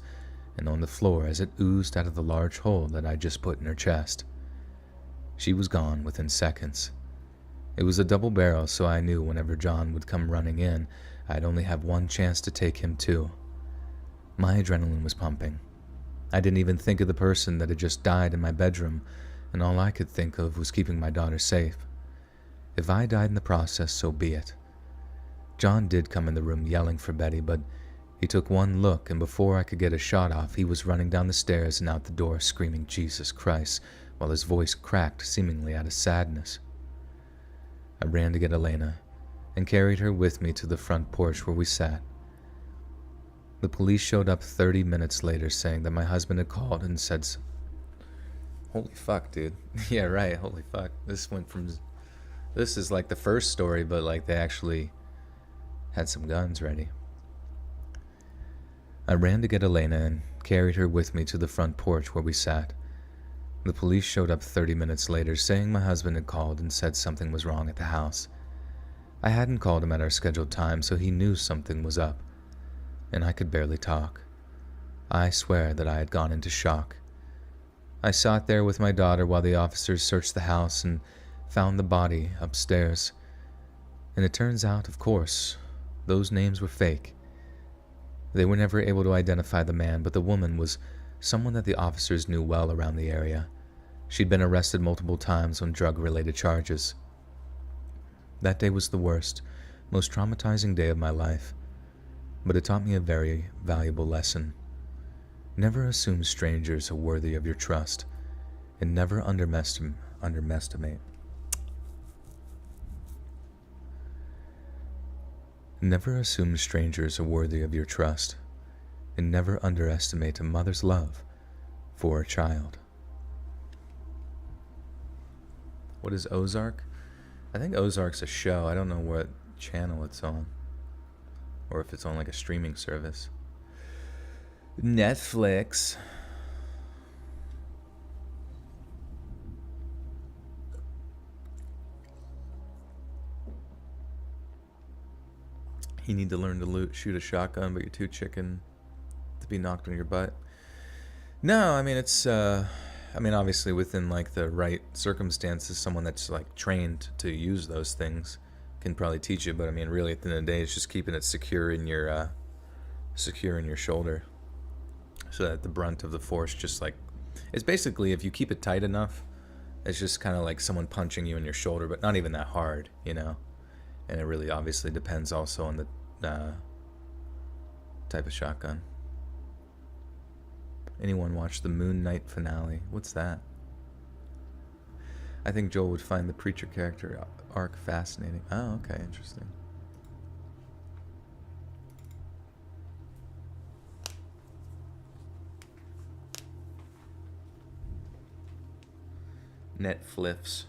and on the floor as it oozed out of the large hole that I just put in her chest. She was gone within seconds. It was a double barrel, so I knew whenever John would come running in, I'd only have one chance to take him too. My adrenaline was pumping. I didn't even think of the person that had just died in my bedroom, and all I could think of was keeping my daughter safe. If I died in the process, so be it. John did come in the room yelling for Betty, but he took one look, and before I could get a shot off, he was running down the stairs and out the door screaming Jesus Christ, while his voice cracked seemingly out of sadness. I ran to get Elena and carried her with me to the front porch where we sat. The police showed up 30 minutes later saying that my husband had called and said, holy fuck, dude. Yeah, right, holy fuck. This is like the first story, but like they actually had some guns ready. I ran to get Elena and carried her with me to the front porch where we sat. The police showed up 30 minutes later saying my husband had called and said something was wrong at the house. I hadn't called him at our scheduled time, so he knew something was up, and I could barely talk. I swear that I had gone into shock. I sat there with my daughter while the officers searched the house and found the body upstairs. And it turns out, of course, those names were fake. They were never able to identify the man, but the woman was someone that the officers knew well around the area. She'd been arrested multiple times on drug-related charges. That day was the worst, most traumatizing day of my life, but it taught me a very valuable lesson. Never assume strangers are worthy of your trust, and never underestimate. Never assume strangers are worthy of your trust, and never underestimate a mother's love for a child. What is Ozark? I think Ozark's a show. I don't know what channel it's on, or if it's on like a streaming service. Netflix. You need to learn to shoot a shotgun, but you're too chicken to be knocked on your butt. No, I mean, it's, obviously within like the right circumstances, someone that's like trained to use those things can probably teach you, but I mean, really, at the end of the day, it's just keeping it secure in your shoulder, so that the brunt of the force just like, it's basically, if you keep it tight enough, it's just kind of like someone punching you in your shoulder, but not even that hard, you know. And it really obviously depends also on the type of shotgun. Anyone watch the Moon Knight finale? What's that? I think Joel would find the Preacher character arc fascinating. Oh, okay, interesting. Netflix.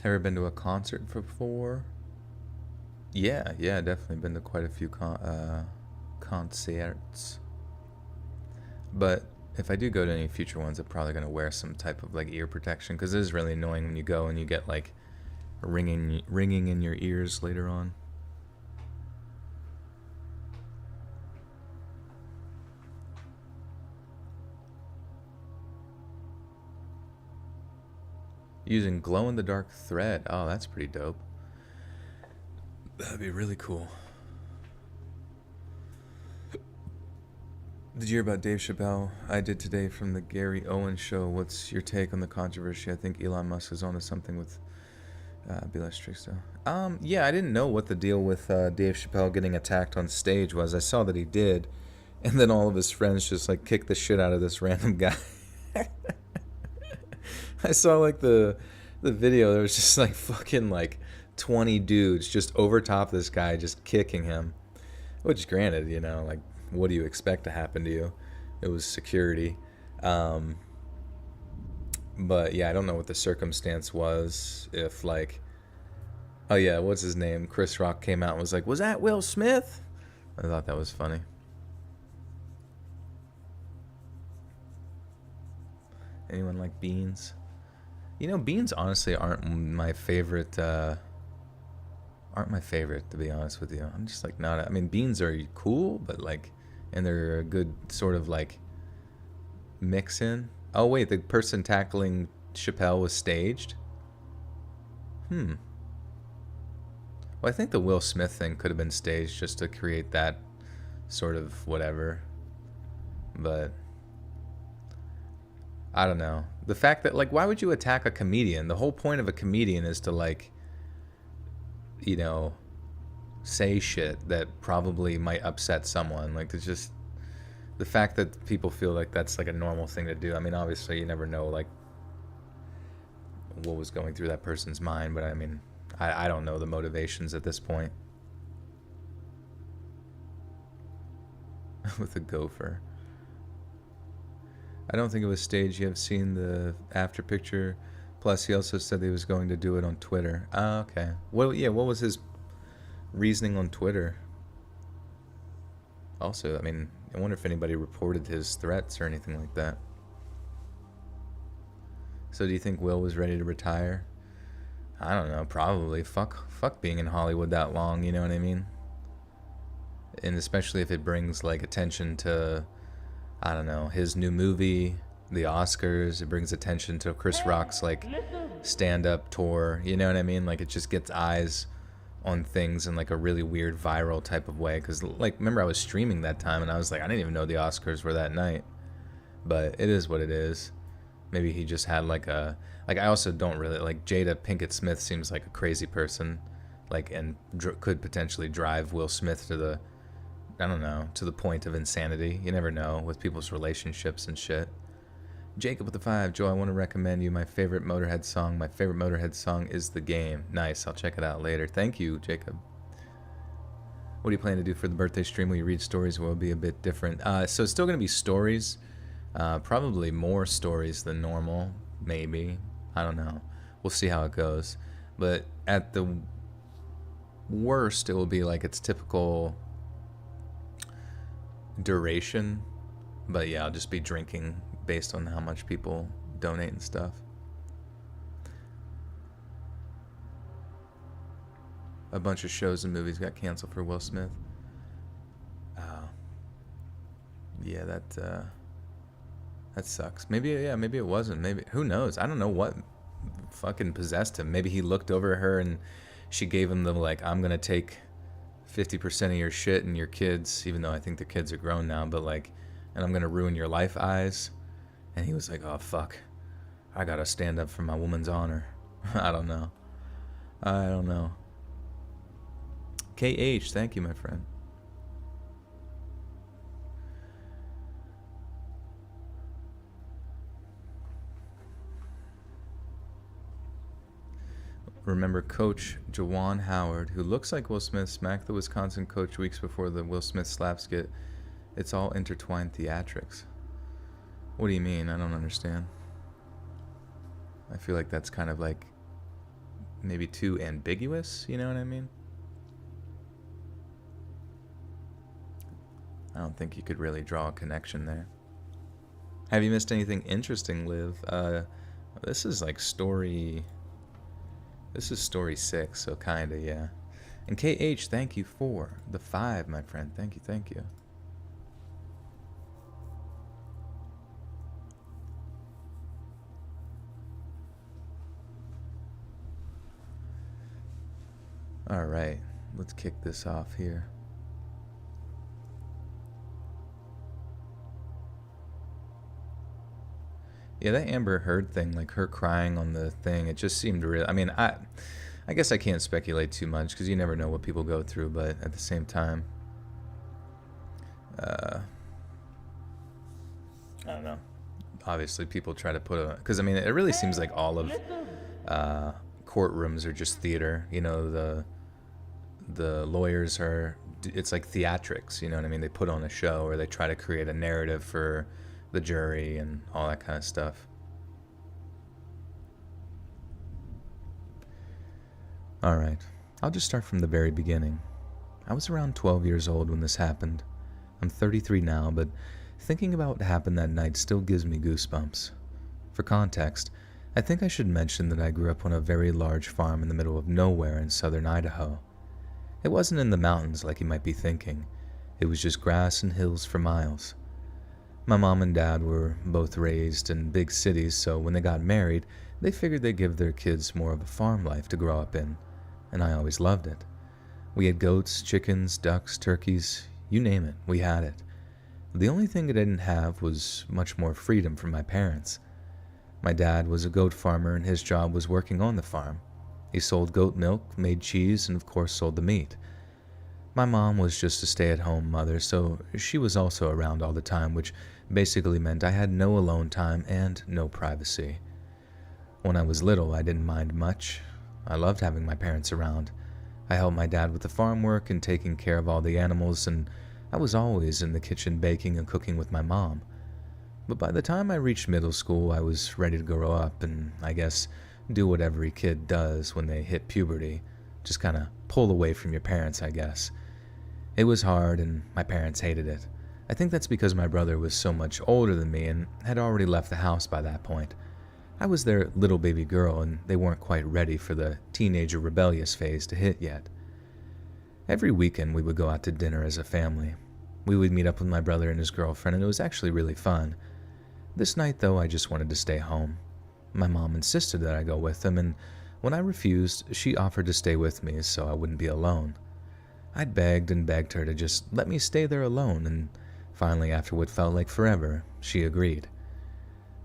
Ever been to a concert before? Yeah, definitely been to quite a few concerts. But if I do go to any future ones, I'm probably going to wear some type of like ear protection, because it is really annoying when you go and you get like ringing in your ears later on. Using glow-in-the-dark thread. Oh, that's pretty dope. That'd be really cool. Did you hear about Dave Chappelle? I did today from the Gary Owen show. What's your take on the controversy? I think Elon Musk is onto something with Be Less Trickster. Yeah, I didn't know what the deal with Dave Chappelle getting attacked on stage was. I saw that he did, and then all of his friends just like kicked the shit out of this random guy. I saw like the video. There was just like fucking like 20 dudes just over top this guy, just kicking him. Which, granted, you know, like, what do you expect to happen to you? It was security. But yeah, I don't know what the circumstance was. If like, oh yeah, what's his name? Chris Rock came out and was like, "Was that Will Smith?" I thought that was funny. Anyone like beans? You know, beans honestly aren't my favorite. To be honest with you. I'm just like not. I mean, beans are cool, but like, and they're a good sort of like mix in. Oh wait, the person tackling Chappelle was staged. Well, I think the Will Smith thing could have been staged just to create that sort of whatever. But I don't know. The fact that, like, why would you attack a comedian? The whole point of a comedian is to, like, you know, say shit that probably might upset someone. Like, it's just the fact that people feel like that's like a normal thing to do. I mean, obviously you never know like what was going through that person's mind, but I mean, I don't know the motivations at this point. With a gopher. I don't think it was staged. You have seen the after picture. Plus, he also said he was going to do it on Twitter. Ah, okay. Well, yeah, what was his reasoning on Twitter? Also, I mean, I wonder if anybody reported his threats or anything like that. So do you think Will was ready to retire? I don't know, probably. Fuck being in Hollywood that long, you know what I mean? And especially if it brings, like, attention to, I don't know, his new movie, the Oscars. It brings attention to Chris Rock's, like, stand-up tour. You know what I mean? Like, it just gets eyes on things in, like, a really weird viral type of way. Because, like, remember I was streaming that time, and I was like, I didn't even know the Oscars were that night. But it is what it is. Maybe he just had, like, a... Like, I also don't really... Like, Jada Pinkett Smith seems like a crazy person. Like, and could potentially drive Will Smith to the... I don't know, to the point of insanity. You never know with people's relationships and shit. Jacob with the 5. Joe, I want to recommend you my favorite Motorhead song. My favorite Motorhead song is The Game. Nice. I'll check it out later. Thank you, Jacob. What do you plan to do for the birthday stream? Will you read stories? Will it be a bit different? So it's still going to be stories. Probably more stories than normal. Maybe. I don't know. We'll see how it goes. But at the worst, it will be like its typical duration. But yeah, I'll just be drinking based on how much people donate and stuff. a bunch of shows and movies got canceled for Will Smith. Yeah, that sucks. Maybe it wasn't. Maybe, who knows? I don't know what fucking possessed him. Maybe he looked over at her and she gave him the like, I'm gonna take 50% of your shit and your kids, even though I think the kids are grown now, but like, and I'm gonna ruin your life eyes. And he was like, oh fuck, I gotta stand up for my woman's honor. I don't know. KH, thank you, my friend. Remember Coach Jawan Howard, who looks like Will Smith, smacked the Wisconsin coach weeks before the Will Smith slap skit. It's all intertwined theatrics. What do you mean? I don't understand. I feel like that's kind of like maybe too ambiguous, you know what I mean? I don't think you could really draw a connection there. Have you missed anything interesting, Liv? This is like story 6, so kinda, yeah. And KH, thank you for the 5, my friend. Thank you. Alright, let's kick this off here. Yeah, that Amber Heard thing, like her crying on the thing, it just seemed real. I mean, I guess I can't speculate too much because you never know what people go through, but at the same time, I don't know. Obviously, people try to put a... Because, I mean, it really seems like all of courtrooms are just theater. You know, the lawyers are... It's like theatrics, you know what I mean? They put on a show or they try to create a narrative for the jury and all that kind of stuff. Alright, I'll just start from the very beginning. I was around 12 years old when this happened. I'm 33 now, but thinking about what happened that night still gives me goosebumps. For context, I think I should mention that I grew up on a very large farm in the middle of nowhere in southern Idaho. It wasn't in the mountains like you might be thinking. It was just grass and hills for miles. My mom and dad were both raised in big cities, so when they got married, they figured they'd give their kids more of a farm life to grow up in, and I always loved it. We had goats, chickens, ducks, turkeys, you name it, we had it. The only thing I didn't have was much more freedom from my parents. My dad was a goat farmer and his job was working on the farm. He sold goat milk, made cheese, and of course sold the meat. My mom was just a stay-at-home mother, so she was also around all the time, which basically meant I had no alone time and no privacy. When I was little, I didn't mind much. I loved having my parents around. I helped my dad with the farm work and taking care of all the animals, and I was always in the kitchen baking and cooking with my mom. But by the time I reached middle school, I was ready to grow up and, I guess, do what every kid does when they hit puberty. Just kind of pull away from your parents, I guess. It was hard, and my parents hated it. I think that's because my brother was so much older than me and had already left the house by that point. I was their little baby girl, and they weren't quite ready for the teenager rebellious phase to hit yet. Every weekend, we would go out to dinner as a family. We would meet up with my brother and his girlfriend, and it was actually really fun. This night, though, I just wanted to stay home. My mom insisted that I go with them, and when I refused, she offered to stay with me so I wouldn't be alone. I'd begged and begged her to just let me stay there alone, and finally, after what felt like forever, she agreed.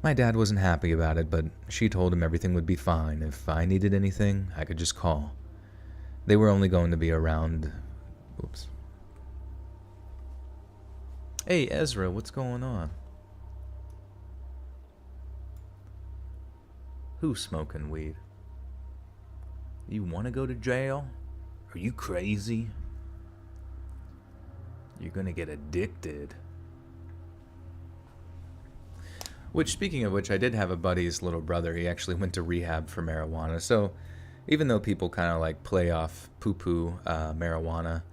My dad wasn't happy about it, but she told him everything would be fine. If I needed anything, I could just call. They were only going to be around... Oops. Hey, Ezra, what's going on? Who's smoking weed? You want to go to jail? Are you crazy? You're gonna get addicted. Which, speaking of which, I did have a buddy's little brother. He actually went to rehab for marijuana. So even though people kind of like play off poo-poo marijuana,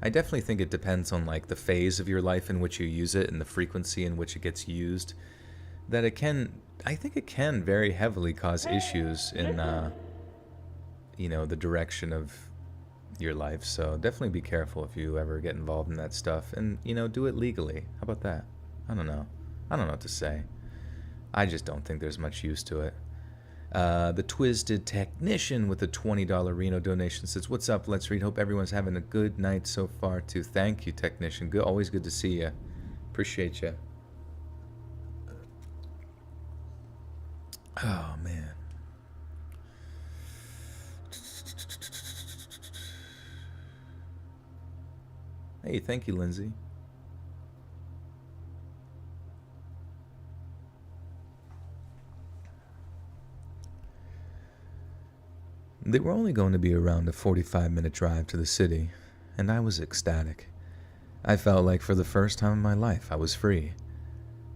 I definitely think it depends on like the phase of your life in which you use it and the frequency in which it gets used. That it can, I think it can very heavily cause issues in, the direction of, your life. So definitely be careful if you ever get involved in that stuff, and do it legally. How about that? I don't know. I don't know what to say. I just don't think there's much use to it. The Twisted Technician with a $20 Reno donation says, "What's up? Let's read. Hope everyone's having a good night so far too." Thank you, Technician. Good, always good to see you. Appreciate you. Oh man. Hey, thank you, Lindsay. They were only going to be around a 45-minute drive to the city, and I was ecstatic. I felt like for the first time in my life I was free.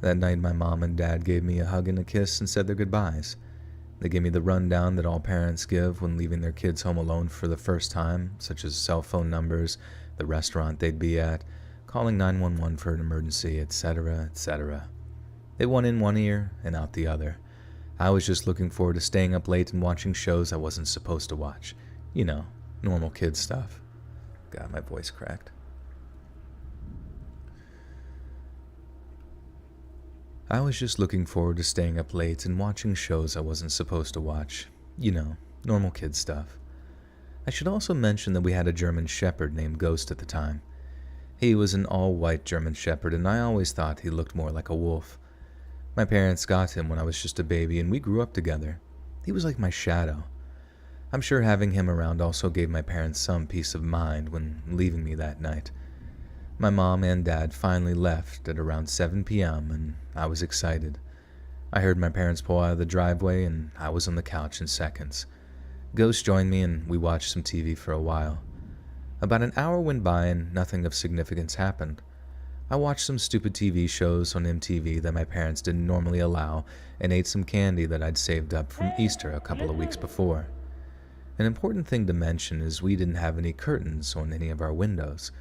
That night my mom and dad gave me a hug and a kiss and said their goodbyes. They gave me the rundown that all parents give when leaving their kids home alone for the first time, such as cell phone numbers, the restaurant they'd be at, calling 911 for an emergency, etc., etc. It went in one ear and out the other. I was just looking forward to staying up late and watching shows I wasn't supposed to watch. Normal kid stuff. God, my voice cracked. I was just looking forward to staying up late and watching shows I wasn't supposed to watch. Normal kid stuff. I should also mention that we had a German Shepherd named Ghost at the time. He was an all-white German Shepherd, and I always thought he looked more like a wolf. My parents got him when I was just a baby, and we grew up together. He was like my shadow. I'm sure having him around also gave my parents some peace of mind when leaving me that night. My mom and dad finally left at around 7 p.m., and I was excited. I heard my parents pull out of the driveway, and I was on the couch in seconds. Ghost joined me, and we watched some TV for a while. About an hour went by, and nothing of significance happened. I watched some stupid TV shows on MTV that my parents didn't normally allow, and ate some candy that I'd saved up from Easter a couple of weeks before. An important thing to mention is we didn't have any curtains on any of our windows.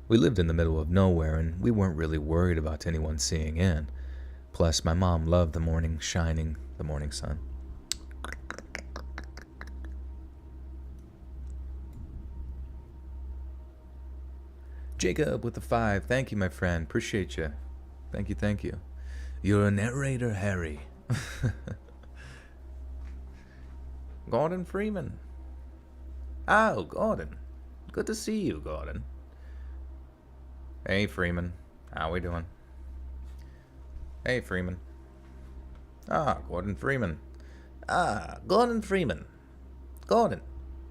We lived in the middle of nowhere, and we weren't really worried about anyone seeing in. Plus, my mom loved the morning sun. Jacob with the 5. Thank you, my friend. Appreciate you. Thank you. You're a narrator, Harry. Gordon Freeman. Oh, Gordon. Good to see you, Gordon. Hey, Freeman. How we doing? Hey, Freeman. Gordon Freeman. Gordon Freeman. Gordon.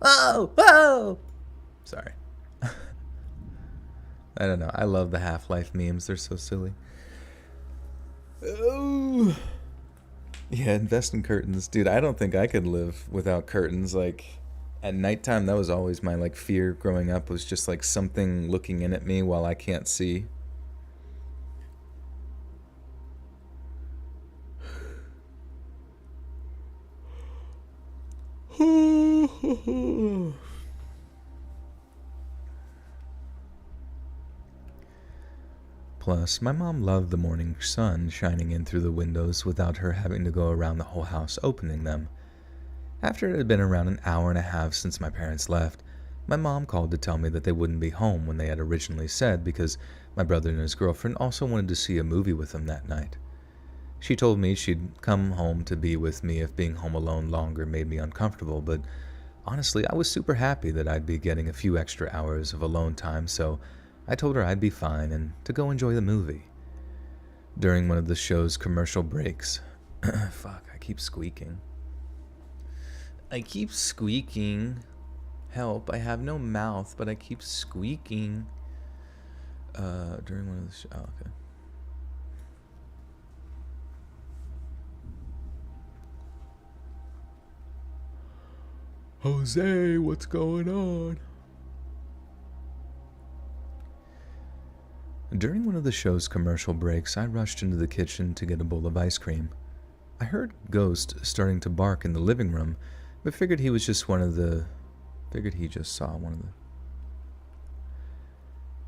Oh! Sorry. I don't know. I love the Half-Life memes. They're so silly. Oh. Yeah, invest in curtains. Dude, I don't think I could live without curtains. Like, at nighttime, that was always my, fear growing up, was just, something looking in at me while I can't see. Plus, my mom loved the morning sun shining in through the windows without her having to go around the whole house opening them. After it had been around an hour and a half since my parents left, my mom called to tell me that they wouldn't be home when they had originally said, because my brother and his girlfriend also wanted to see a movie with them that night. She told me she'd come home to be with me if being home alone longer made me uncomfortable, but honestly, I was super happy that I'd be getting a few extra hours of alone time, so I told her I'd be fine and to go enjoy the movie. During one of the show's commercial breaks... Fuck, I keep squeaking. Help, I have no mouth, but I keep squeaking. During one of the... okay. Jose, what's going on? During one of the show's commercial breaks, I rushed into the kitchen to get a bowl of ice cream. I heard Ghost starting to bark in the living room, but figured he just saw one of the...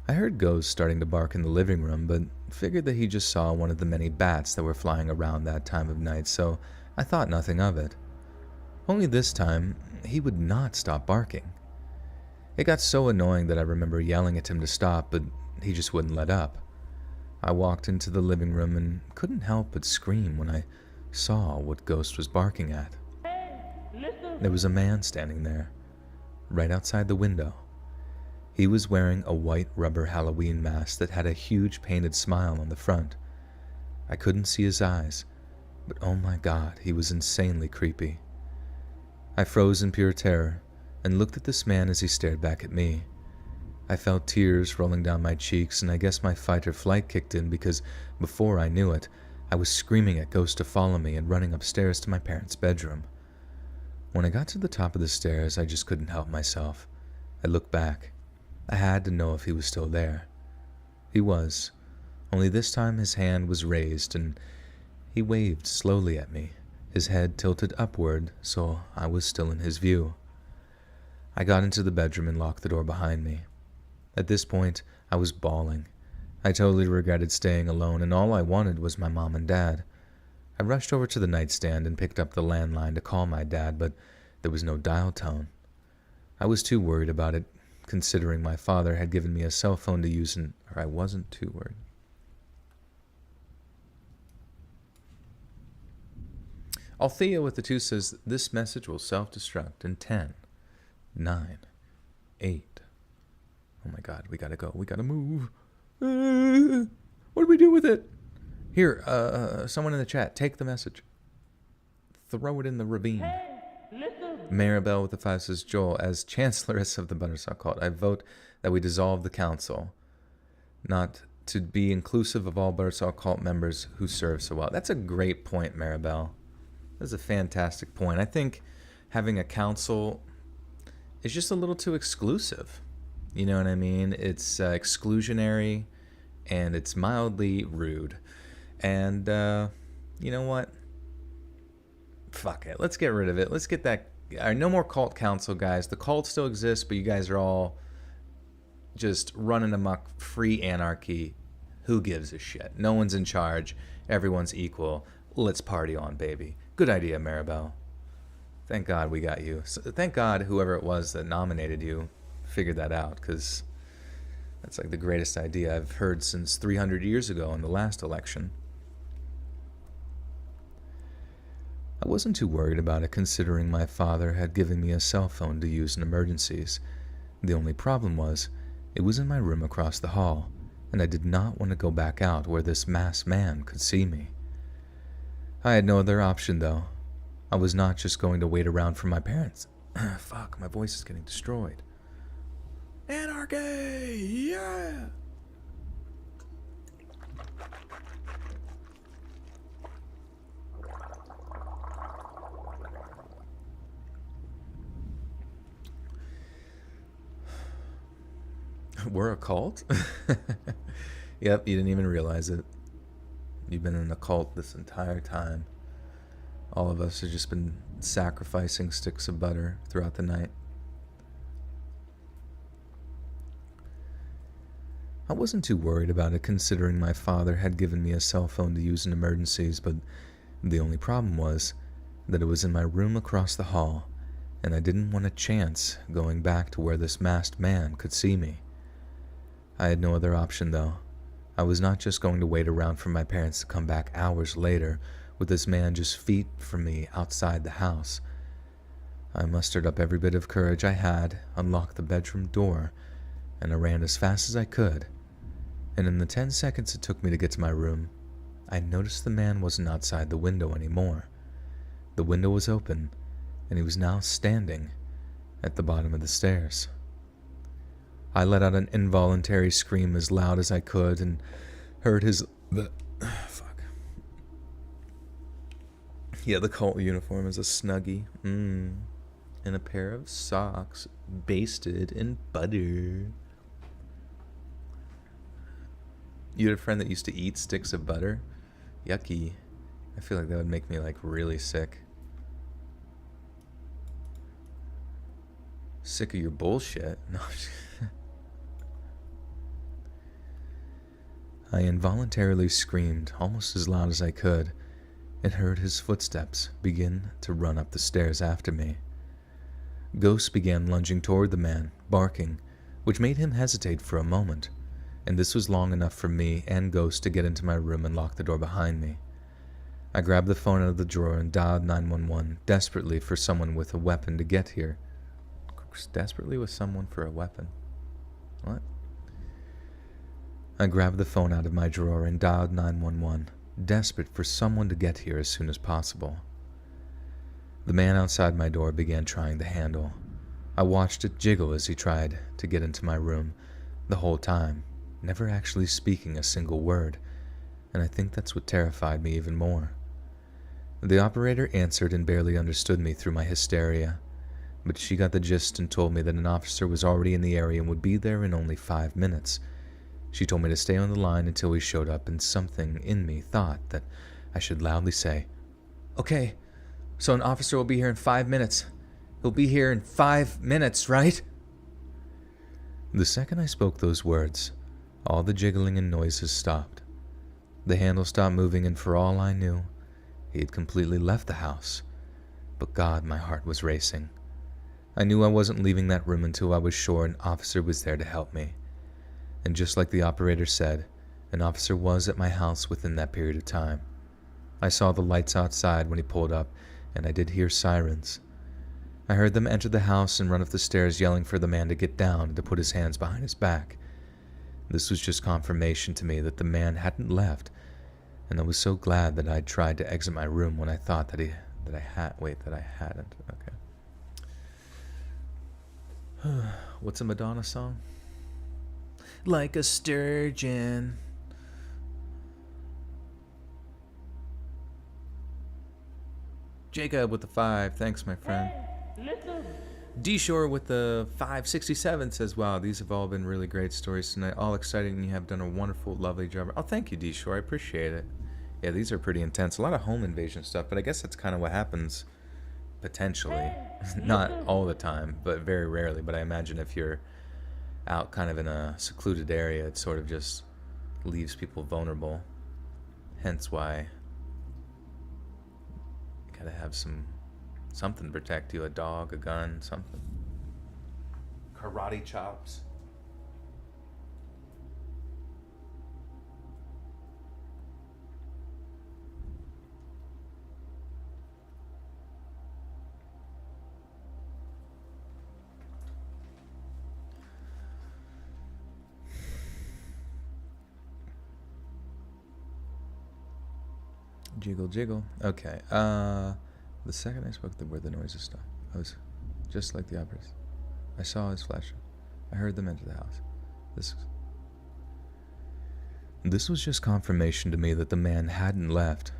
I heard Ghost starting to bark in the living room, but figured that he just saw one of the many bats that were flying around that time of night, so I thought nothing of it. Only this time, he would not stop barking. It got so annoying that I remember yelling at him to stop, but he just wouldn't let up. I walked into the living room and couldn't help but scream when I saw what Ghost was barking at. Listen. There was a man standing there, right outside the window. He was wearing a white rubber Halloween mask that had a huge painted smile on the front. I couldn't see his eyes, but oh my God, he was insanely creepy. I froze in pure terror and looked at this man as he stared back at me. I felt tears rolling down my cheeks, and I guess my fight or flight kicked in because before I knew it, I was screaming at Ghost to follow me and running upstairs to my parents' bedroom. When I got to the top of the stairs, I just couldn't help myself. I looked back. I had to know if he was still there. He was, only this time his hand was raised and he waved slowly at me, his head tilted upward so I was still in his view. I got into the bedroom and locked the door behind me. At this point, I was bawling. I totally regretted staying alone, and all I wanted was my mom and dad. I rushed over to the nightstand and picked up the landline to call my dad, but there was no dial tone. I was too worried about it, considering my father had given me a cell phone to use, or I wasn't too worried. Althea with the 2 says, this message will self-destruct in 10, 9, 8. Oh my God, we gotta go. We gotta move. What do we do with it? Here, someone in the chat, take the message. Throw it in the ravine. Hey, listen. Maribel with the 5 says, Joel, as Chancelloress of the Buttersock Cult, I vote that we dissolve the council, not to be inclusive of all Buttersock Cult members who serve so well. That's a great point, Maribel. That's a fantastic point. I think having a council is just a little too exclusive. You know what I mean? It's exclusionary and it's mildly rude. And you know what? Fuck it. Let's get rid of it. Let's get that. No more cult council, guys. The cult still exists, but you guys are all just running amok, free anarchy. Who gives a shit? No one's in charge. Everyone's equal. Let's party on, baby. Good idea, Maribel. Thank God we got you. So, thank God whoever it was that nominated you figured that out, because that's like the greatest idea I've heard since 300 years ago in the last election. I wasn't too worried about it, considering my father had given me a cell phone to use in emergencies. The only problem was, it was in my room across the hall, and I did not want to go back out where this masked man could see me. I had no other option, though. I was not just going to wait around for my parents. Fuck, my voice is getting destroyed. Anarchy! Yeah! We're a cult? Yep, you didn't even realize it. You've been in a cult this entire time. All of us have just been sacrificing sticks of butter throughout the night. I wasn't too worried about it, considering my father had given me a cell phone to use in emergencies, but the only problem was that it was in my room across the hall, and I didn't want a chance going back to where this masked man could see me. I had no other option, though. I was not just going to wait around for my parents to come back hours later with this man just feet from me outside the house. I mustered up every bit of courage I had, unlocked the bedroom door, and I ran as fast as I could. And in the 10 seconds it took me to get to my room, I noticed the man wasn't outside the window anymore. The window was open, and he was now standing at the bottom of the stairs. I let out an involuntary scream as loud as I could and heard his... Fuck. Yeah, the cult uniform is a Snuggie. And a pair of socks basted in butter. You had a friend that used to eat sticks of butter? Yucky. I feel like that would make me, like, really sick. Sick of your bullshit. No. I involuntarily screamed almost as loud as I could and heard his footsteps begin to run up the stairs after me. Ghost began lunging toward the man, barking, which made him hesitate for a moment, and this was long enough for me and Ghost to get into my room and lock the door behind me. I grabbed the phone out of the drawer and dialed 911, desperately for someone with a weapon to get here. Desperately with someone for a weapon? What? I grabbed the phone out of my drawer and dialed 911, desperate for someone to get here as soon as possible. The man outside my door began trying the handle. I watched it jiggle as he tried to get into my room, the whole time, never actually speaking a single word, and I think that's what terrified me even more. The operator answered and barely understood me through my hysteria, but she got the gist and told me that an officer was already in the area and would be there in only 5 minutes. She told me to stay on the line until he showed up, and something in me thought that I should loudly say, "Okay, so an officer will be here in 5 minutes. He'll be here in 5 minutes, right?" The second I spoke those words, all the jiggling and noises stopped. The handle stopped moving, and for all I knew, he had completely left the house. But God, my heart was racing. I knew I wasn't leaving that room until I was sure an officer was there to help me. And just like the operator said, an officer was at my house within that period of time. I saw the lights outside when he pulled up, and I did hear sirens. I heard them enter the house and run up the stairs yelling for the man to get down and to put his hands behind his back. This was just confirmation to me that the man hadn't left, and I was so glad that I'd tried to exit my room when I thought that I hadn't. Okay. What's a Madonna song? Like a sturgeon. Jacob with the 5, thanks my friend. Listen. D-Shore with the 567 says, "Wow, these have all been really great stories tonight. All exciting, and you have done a wonderful, lovely job." Oh, thank you, D-Shore. I appreciate it. Yeah, these are pretty intense. A lot of home invasion stuff, but I guess that's kind of what happens potentially. Not all the time, but very rarely. But I imagine if you're out kind of in a secluded area, it sort of just leaves people vulnerable. Hence why you gotta have something to protect you, a dog, a gun, something. Karate chops. Jiggle, jiggle. Okay. The second I spoke, where the noises stopped. I was just like the operas. I saw his flash. I heard them enter the house. This was just confirmation to me that the man hadn't left,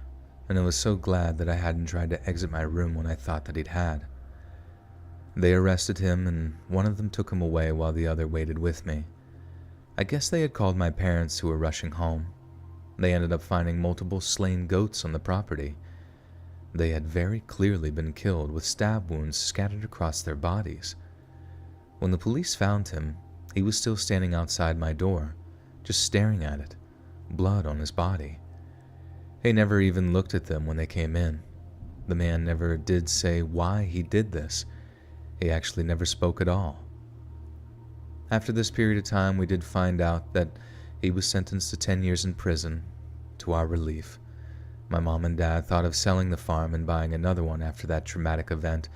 and I was so glad that I hadn't tried to exit my room when I thought that he'd had. They arrested him, and one of them took him away while the other waited with me. I guess they had called my parents, who were rushing home. They ended up finding multiple slain goats on the property. They had very clearly been killed with stab wounds scattered across their bodies. When the police found him, he was still standing outside my door, just staring at it, blood on his body. He never even looked at them when they came in. The man never did say why he did this. He actually never spoke at all. After this period of time, we did find out that he was sentenced to 10 years in prison. To our relief, my mom and dad thought of selling the farm and buying another one after that traumatic event,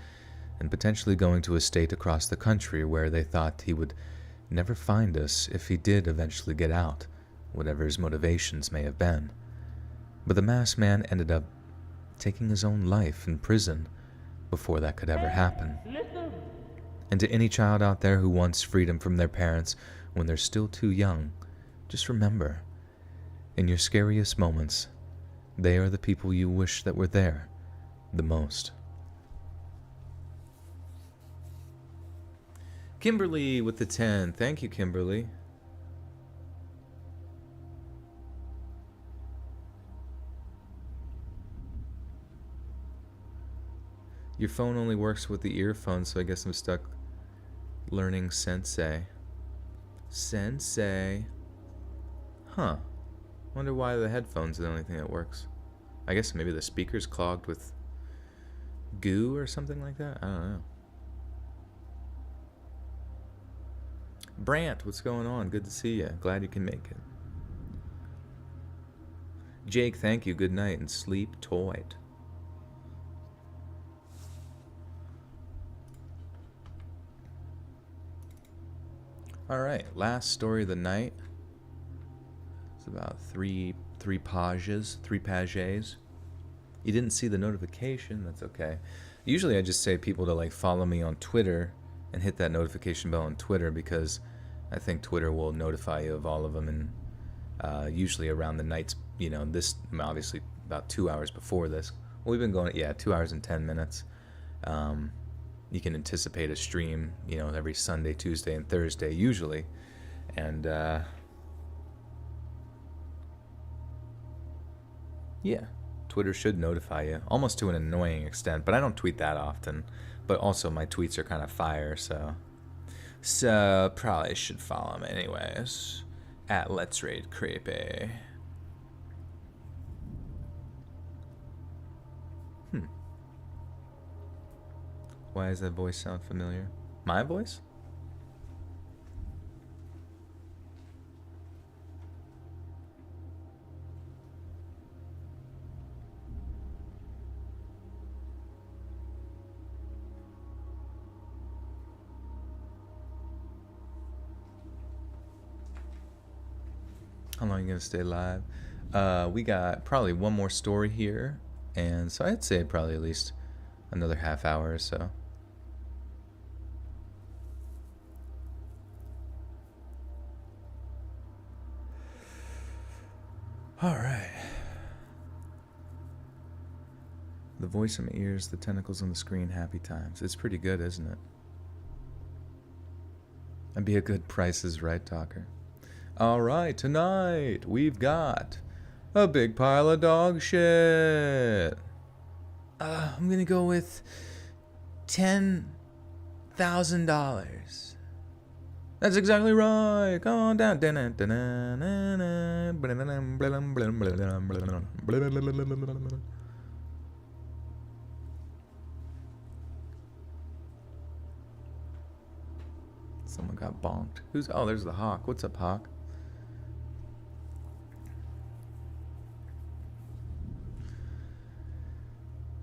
and potentially going to a state across the country where they thought he would never find us if he did eventually get out, whatever his motivations may have been. But the masked man ended up taking his own life in prison before that could ever happen. Listen. And to any child out there who wants freedom from their parents when they're still too young, just remember, in your scariest moments, they are the people you wish that were there the most. Kimberly with the 10. Thank you, Kimberly. Your phone only works with the earphones, so I guess I'm stuck learning Sensei. Sensei. Huh. Wonder why the headphones are the only thing that works. I guess maybe the speaker's clogged with goo or something like that? I don't know. Brant, what's going on? Good to see you. Glad you can make it. Jake, thank you. Good night and sleep tight. All right, last story of the night. It's about three pages. You didn't see the notification. That's okay. Usually I just say people to like follow me on Twitter and hit that notification bell on Twitter because I think Twitter will notify you of all of them, and usually around the nights, you know, this obviously about 2 hours before this. Well, we've been going, 2 hours and 10 minutes. You can anticipate a stream, you know, every Sunday, Tuesday, and Thursday usually, and yeah, Twitter should notify you, almost to an annoying extent, but I don't tweet that often. But also my tweets are kind of fire, so probably should follow him anyways. At Let's Raid Creepy. Why does that voice sound familiar? My voice? How long are you going to stay live? We got probably one more story here, and so I'd say probably at least another half hour or so. All right. The voice in my ears, the tentacles on the screen, happy times. It's pretty good, isn't it? I'd be a good Price is Right talker. All right, tonight we've got a big pile of dog shit. I'm gonna go with $10,000. That's exactly right. Come on down. Someone got bonked. Who's? Oh, there's the Hawk. What's up, Hawk?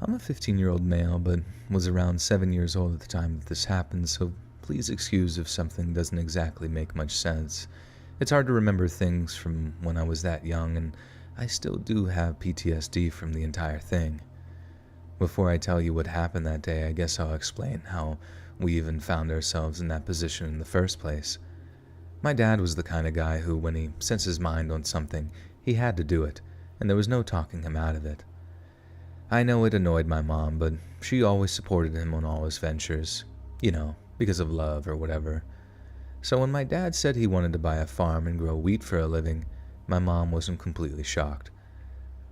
I'm a 15-year-old male, but was around 7 years old at the time that this happened, so please excuse if something doesn't exactly make much sense. It's hard to remember things from when I was that young, and I still do have PTSD from the entire thing. Before I tell you what happened that day, I guess I'll explain how we even found ourselves in that position in the first place. My dad was the kind of guy who, when he sets his mind on something, he had to do it, and there was no talking him out of it. I know it annoyed my mom, but she always supported him on all his ventures, you know, because of love or whatever. So when my dad said he wanted to buy a farm and grow wheat for a living, my mom wasn't completely shocked.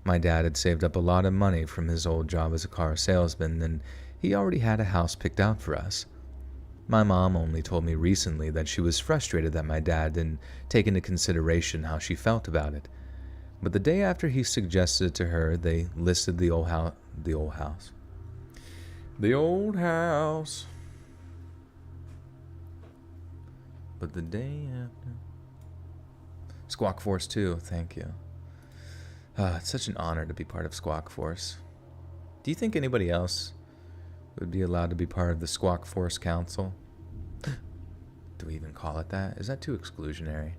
My dad had saved up a lot of money from his old job as a car salesman, and he already had a house picked out for us. My mom only told me recently that she was frustrated that my dad didn't take into consideration how she felt about it. But the day after he suggested it to her, they listed the old house. But the day after... Squawk Force 2, thank you. It's such an honor to be part of Squawk Force. Do you think anybody else would be allowed to be part of the Squawk Force Council? Do we even call it that? Is that too exclusionary?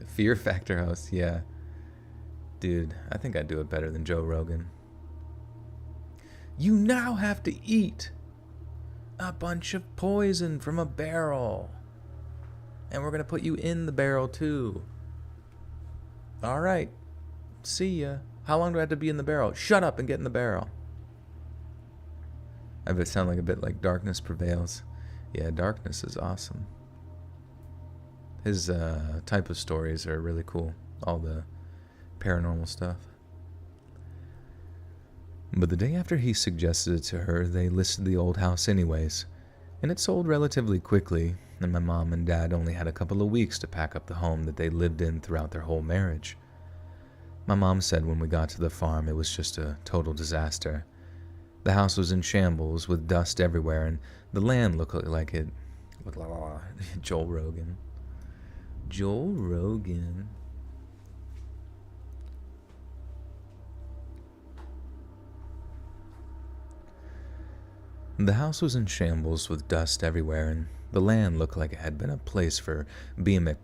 Fear Factor host, yeah. Dude, I think I'd do it better than Joe Rogan. You now have to eat a bunch of poison from a barrel. And we're going to put you in the barrel too. Alright. See ya. How long do I have to be in the barrel? Shut up and get in the barrel. I bet it sound like a bit like Darkness Prevails. Yeah, Darkness is awesome. His type of stories are really cool. All the paranormal stuff. But the day after he suggested it to her, they listed the old house anyways. And it sold relatively quickly, and my mom and dad only had a couple of weeks to pack up the home that they lived in throughout their whole marriage. My mom said when we got to the farm it was just a total disaster. The house was in shambles with dust everywhere, and the land looked like it. Joel Rogan. Joel Rogan. The house was in shambles with dust everywhere, and the land looked like it had been a place for BMX.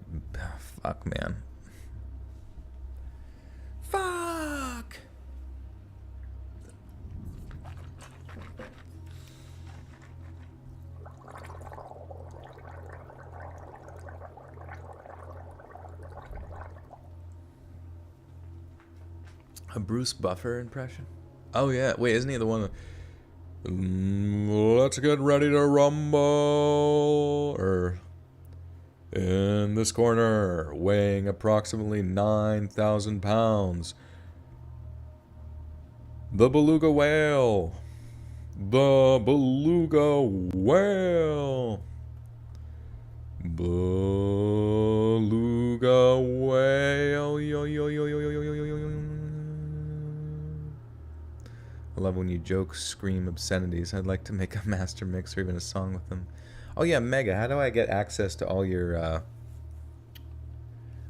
Fuck, man. Fuck! A Bruce Buffer impression? Oh, yeah. Wait, isn't he the one that... Let's get ready to rumble. Or in this corner, weighing approximately 9,000 pounds, the beluga whale. The beluga whale. Beluga whale. Yo, yo, yo, yo, yo, yo, yo, yo, yo. I love when you joke, scream obscenities. I'd like to make a master mix or even a song with them. Oh yeah, Mega, how do I get access to all your,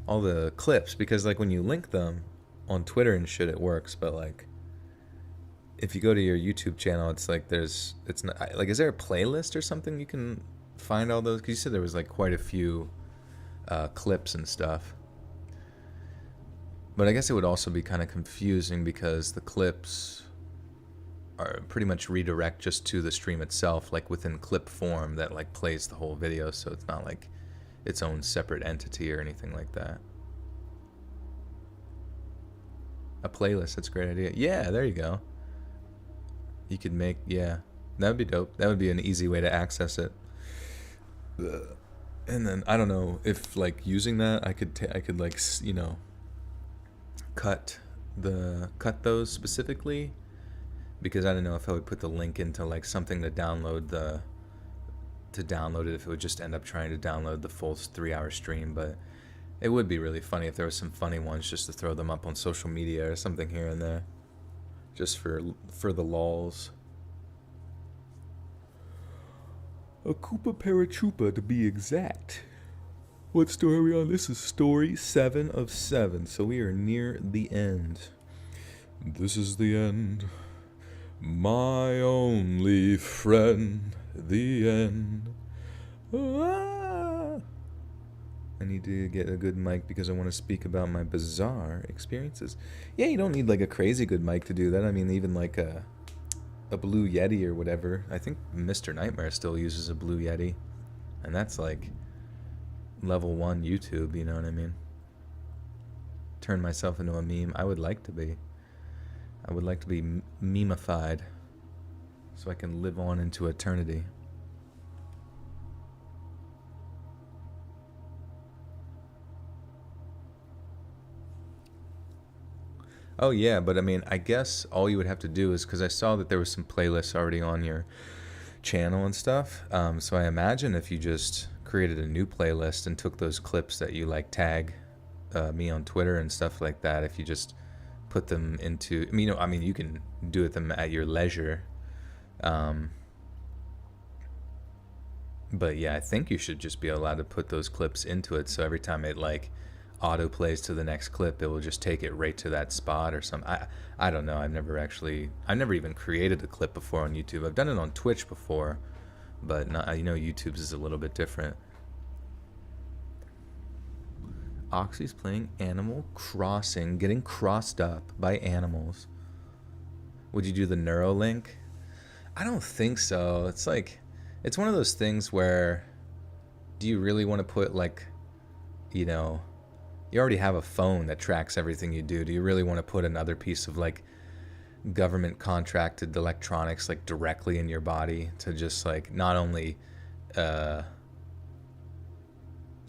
all the clips? Because like when you link them on Twitter and shit, it works. But like, if you go to your YouTube channel, it's like it's not, like, is there a playlist or something you can find all those? Because you said there was like quite a few clips and stuff. But I guess it would also be kind of confusing because the clips are pretty much redirect just to the stream itself, like within clip form that like plays the whole video, so it's not like its own separate entity or anything like that. A playlist, that's a great idea. Yeah, there you go. You could make, yeah, that would be dope. That would be an easy way to access it. And then I don't know if like using that I could like, you know, cut those specifically, because I don't know if I would put the link into like something to download it, if it would just end up trying to download the full 3-hour stream. But it would be really funny if there was some funny ones just to throw them up on social media or something here and there, just for the lols. A Koopa Paratroopa to be exact. What story are we on? This is story 7 of 7, so we are near the end. This is the end. My only friend, the end. Ah. I need to get a good mic because I want to speak about my bizarre experiences. Yeah, you don't need like a crazy good mic to do that. I mean, even like a Blue Yeti or whatever. I think Mr. Nightmare still uses a Blue Yeti, and that's like level 1 YouTube, you know what I mean? Turn myself into a meme. I would like to be memeified so I can live on into eternity. Oh yeah, but I mean, I guess all you would have to do is, because I saw that there was some playlists already on your channel and stuff, so I imagine if you just created a new playlist and took those clips that you like tag me on Twitter and stuff like that, if you just put them into, I mean, you can do them at your leisure, but yeah, I think you should just be allowed to put those clips into it, so every time it like auto plays to the next clip, it will just take it right to that spot or something. I don't know. I've never even created a clip before on YouTube. I've done it on Twitch before, but not, YouTube's is a little bit different. Oxy's playing Animal Crossing, getting crossed up by animals. Would you do the Neuralink? I don't think so. It's like, it's one of those things where, do you really want to put like, you already have a phone that tracks everything you do. Do you really want to put another piece of like government contracted electronics like directly in your body to just like not only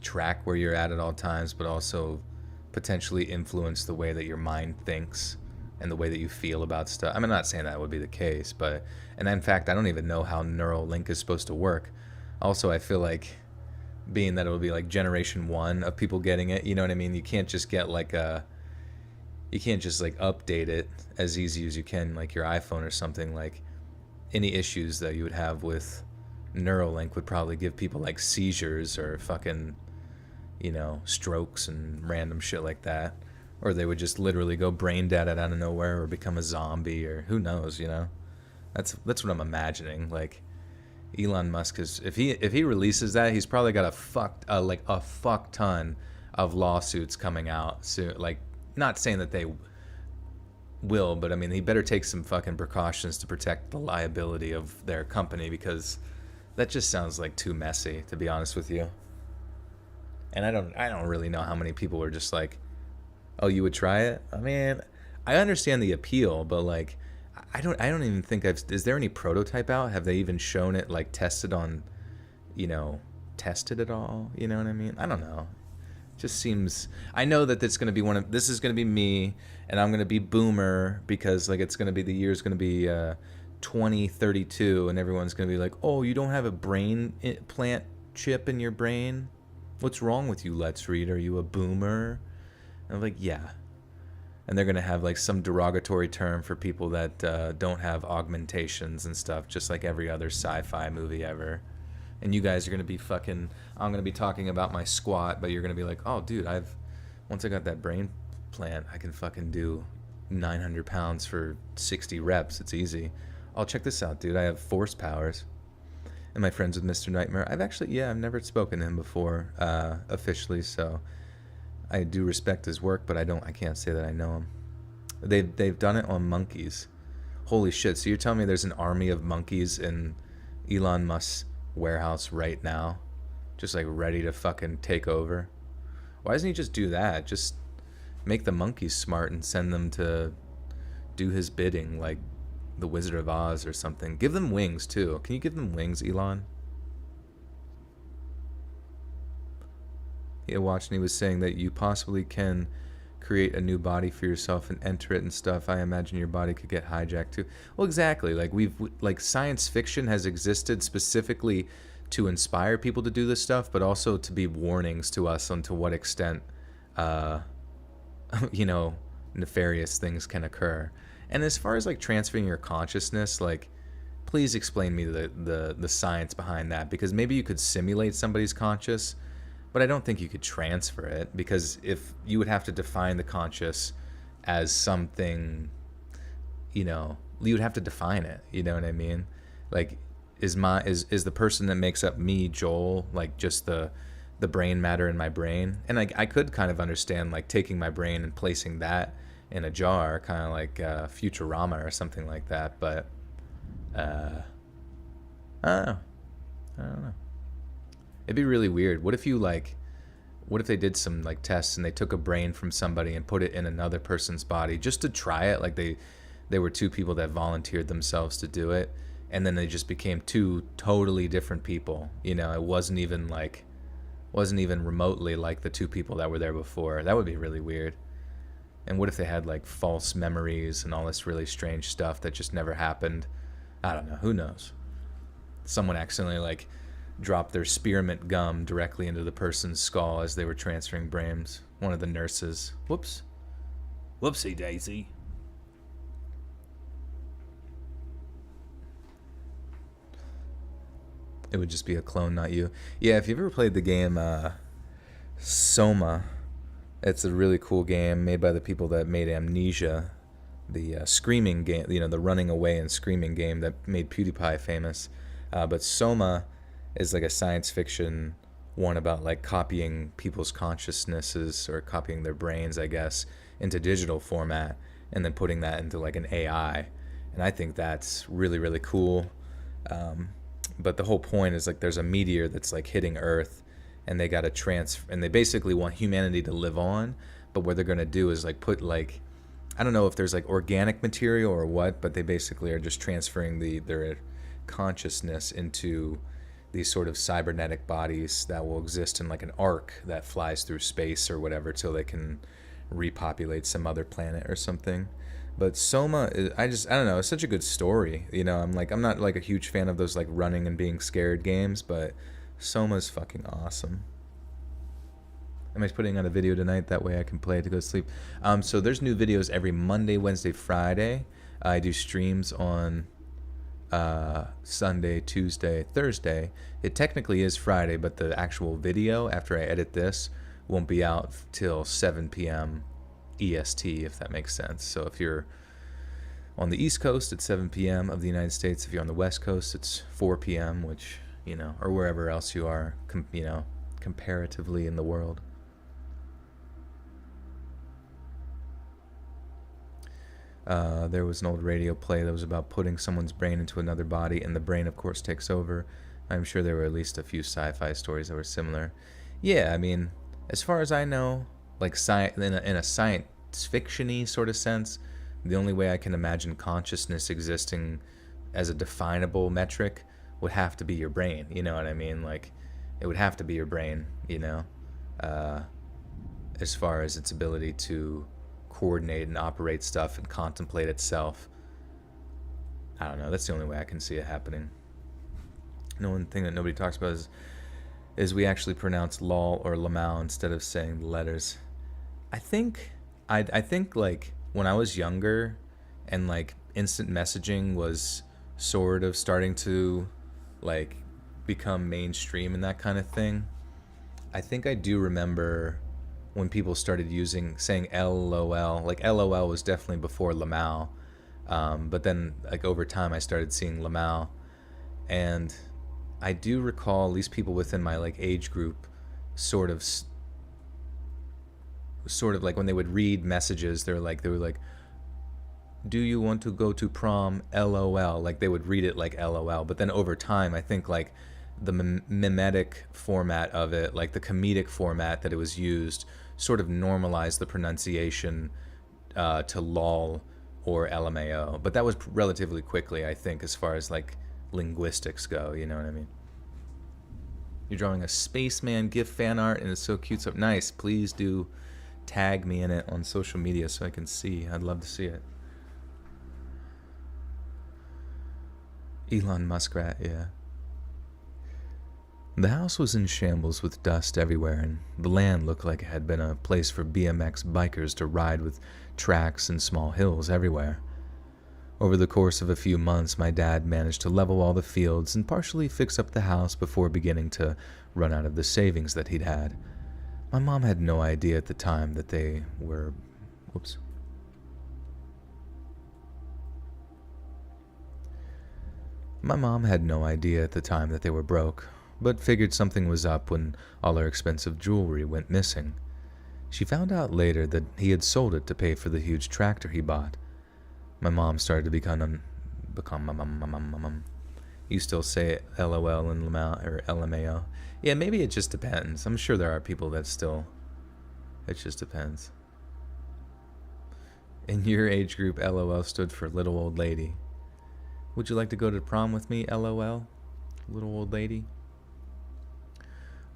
track where you're at all times, but also potentially influence the way that your mind thinks and the way that you feel about stuff? I'm not saying that would be the case, but, and in fact, I don't even know how Neuralink is supposed to work. Also, I feel like, being that it will be like generation 1 of people getting it, you know what I mean? You can't just get like you can't just like update it as easy as you can like your iPhone or something. Like, any issues that you would have with Neuralink would probably give people like seizures or fucking, you know, strokes and random shit like that. Or they would just literally go brain dead out of nowhere or become a zombie, or who knows, you know? That's what I'm imagining. Like, Elon Musk is, if he releases that, he's probably got a fuck ton of lawsuits coming out soon. Like, not saying that they will, but I mean, he better take some fucking precautions to protect the liability of their company, because that just sounds like too messy, to be honest with you. And I don't really know how many people are just like, oh, you would try it? I mean, I understand the appeal, but like, I don't even think is there any prototype out? Have they even shown it, like, tested on, you know, tested at all? You know what I mean? I don't know. Just seems, I know that this is going to be me, and I'm going to be boomer, because like it's going to be, the year's going to be 2032, and everyone's going to be like, oh, you don't have a brain plant chip in your brain? What's wrong with you, Let's Read? Are you a boomer? And I'm like, yeah. And they're going to have like some derogatory term for people that don't have augmentations and stuff, just like every other sci-fi movie ever. And you guys are going to be fucking, I'm going to be talking about my squat, but you're going to be like, oh, dude, once I got that brain plant, I can fucking do 900 pounds for 60 reps. It's easy. Oh, check this out, dude. I have force powers. Am I friends with Mr. Nightmare? I've never spoken to him before, officially, so I do respect his work, but I can't say that I know him. They've done it on monkeys. Holy shit. So you're telling me there's an army of monkeys in Elon Musk's warehouse right now, just like ready to fucking take over? Why doesn't he just do that? Just make the monkeys smart and send them to do his bidding, like the Wizard of Oz or something. Give them wings too. Can you give them wings, Elon? He watched and he was saying that you possibly can create a new body for yourself and enter it and stuff. I imagine your body could get hijacked too. Well, exactly. Like science fiction has existed specifically to inspire people to do this stuff, but also to be warnings to us on to what extent, you know, nefarious things can occur. And as far as like transferring your consciousness, like, please explain me the science behind that, because maybe you could simulate somebody's conscious, but I don't think you could transfer it, because if you would have to define the conscious as something, you know, you would have to define it. You know what I mean? Like, is the person that makes up me, Joel, like just the brain matter in my brain? And I could kind of understand like taking my brain and placing that in a jar, kind of like Futurama or something like that. But I don't know. It'd be really weird. What if they did some like tests and they took a brain from somebody and put it in another person's body just to try it? Like they were two people that volunteered themselves to do it, and then they just became two totally different people. You know, it wasn't even remotely like the two people that were there before. That would be really weird. And what if they had like false memories and all this really strange stuff that just never happened? I don't know. Who knows? Someone accidentally like dropped their spearmint gum directly into the person's skull as they were transferring brains. One of the nurses. Whoops. Whoopsie daisy. It would just be a clone, not you. Yeah, if you've ever played the game Soma, it's a really cool game made by the people that made Amnesia, the screaming game, you know, the running away and screaming game that made PewDiePie famous. But Soma is like a science fiction one about like copying people's consciousnesses, or copying their brains, I guess, into digital format, and then putting that into like an AI. And I think that's really, really cool. But the whole point is like there's a meteor that's like hitting Earth, and they got to transfer, and they basically want humanity to live on. But what they're going to do is like put like, I don't know if there's like organic material or what, but they basically are just transferring their consciousness into these sort of cybernetic bodies that will exist in like an arc that flies through space or whatever till they can repopulate some other planet or something. But Soma, I don't know, it's such a good story. You know, I'm not like a huge fan of those like running and being scared games, but Soma's fucking awesome. Am I putting on a video tonight? That way I can play it to go to sleep. So there's new videos every Monday, Wednesday, Friday. I do streams on Sunday, Tuesday, Thursday. It technically is Friday, but the actual video, after I edit this, won't be out till 7 p.m. EST, if that makes sense. So if you're on the East Coast, it's 7 p.m. of the United States. If you're on the West Coast, it's 4 p.m., which, or wherever else you are, comparatively in the world. There was an old radio play that was about putting someone's brain into another body, and the brain, of course, takes over. I'm sure there were at least a few sci-fi stories that were similar. Yeah, I mean, as far as I know, like in a science fiction-y sort of sense, the only way I can imagine consciousness existing as a definable metric would have to be your brain. You know what I mean? Like, it would have to be your brain, as far as its ability to coordinate and operate stuff and contemplate itself. I don't know. That's the only way I can see it happening. One thing that nobody talks about is we actually pronounce lol or lamau instead of saying the letters. I think like when I was younger and like instant messaging was sort of starting to like become mainstream and that kind of thing, I think I do remember when people started saying LOL. Like LOL was definitely before lamau, but then like over time I started seeing lamau, and I do recall at least people within my like age group sort of like when they would read messages, they were like, do you want to go to prom? LOL. Like they would read it like LOL, but then over time I think like the mimetic format of it, like the comedic format that it was used, sort of normalized the pronunciation to lol or LMAO. But that was relatively quickly, I think, as far as like linguistics go, you know what I mean? You're drawing a spaceman GIF fan art and it's so cute. So nice. Please do tag me in it on social media so I can see. I'd love to see it. Elon Muskrat, yeah. The house was in shambles with dust everywhere, and the land looked like it had been a place for BMX bikers to ride, with tracks and small hills everywhere. Over the course of a few months, my dad managed to level all the fields and partially fix up the house before beginning to run out of the savings that he'd had. My mom had no idea at the time that they were... My mom had no idea at the time that they were broke, but figured something was up when all her expensive jewelry went missing. She found out later that he had sold it to pay for the huge tractor he bought. My mom started to become You still say LOL and LMAO. Yeah, maybe it just depends. I'm sure there are people that still... It just depends. In your age group, LOL stood for little old lady. Would you like to go to prom with me, LOL? Little old lady?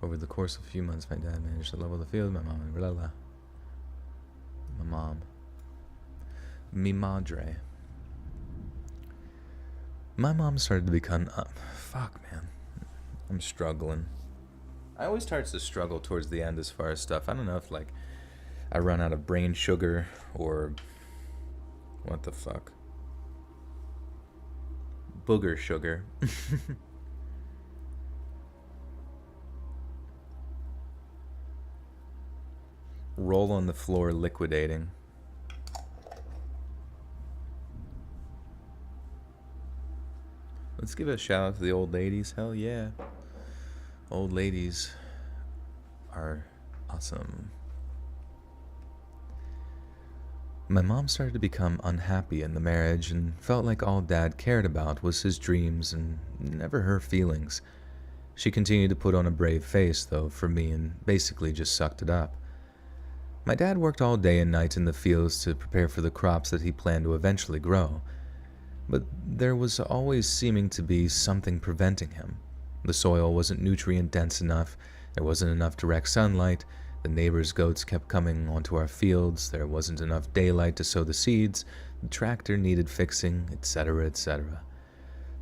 Over the course of a few months, my dad managed to level the field. My mom. Mi madre. My mom started to become... fuck, man. I'm struggling. I always start to struggle towards the end as far as stuff. I don't know if, like, I run out of brain sugar or... What the fuck? Booger sugar. Roll on the floor, liquidating. Let's give a shout out to the old ladies. Hell yeah. Old ladies are awesome. My mom started to become unhappy in the marriage and felt like all Dad cared about was his dreams and never her feelings. She continued to put on a brave face, though, for me, and basically just sucked it up. My dad worked all day and night in the fields to prepare for the crops that he planned to eventually grow. But there was always seeming to be something preventing him. The soil wasn't nutrient-dense enough, there wasn't enough direct sunlight, the neighbors' goats kept coming onto our fields, there wasn't enough daylight to sow the seeds, the tractor needed fixing, etc., etc.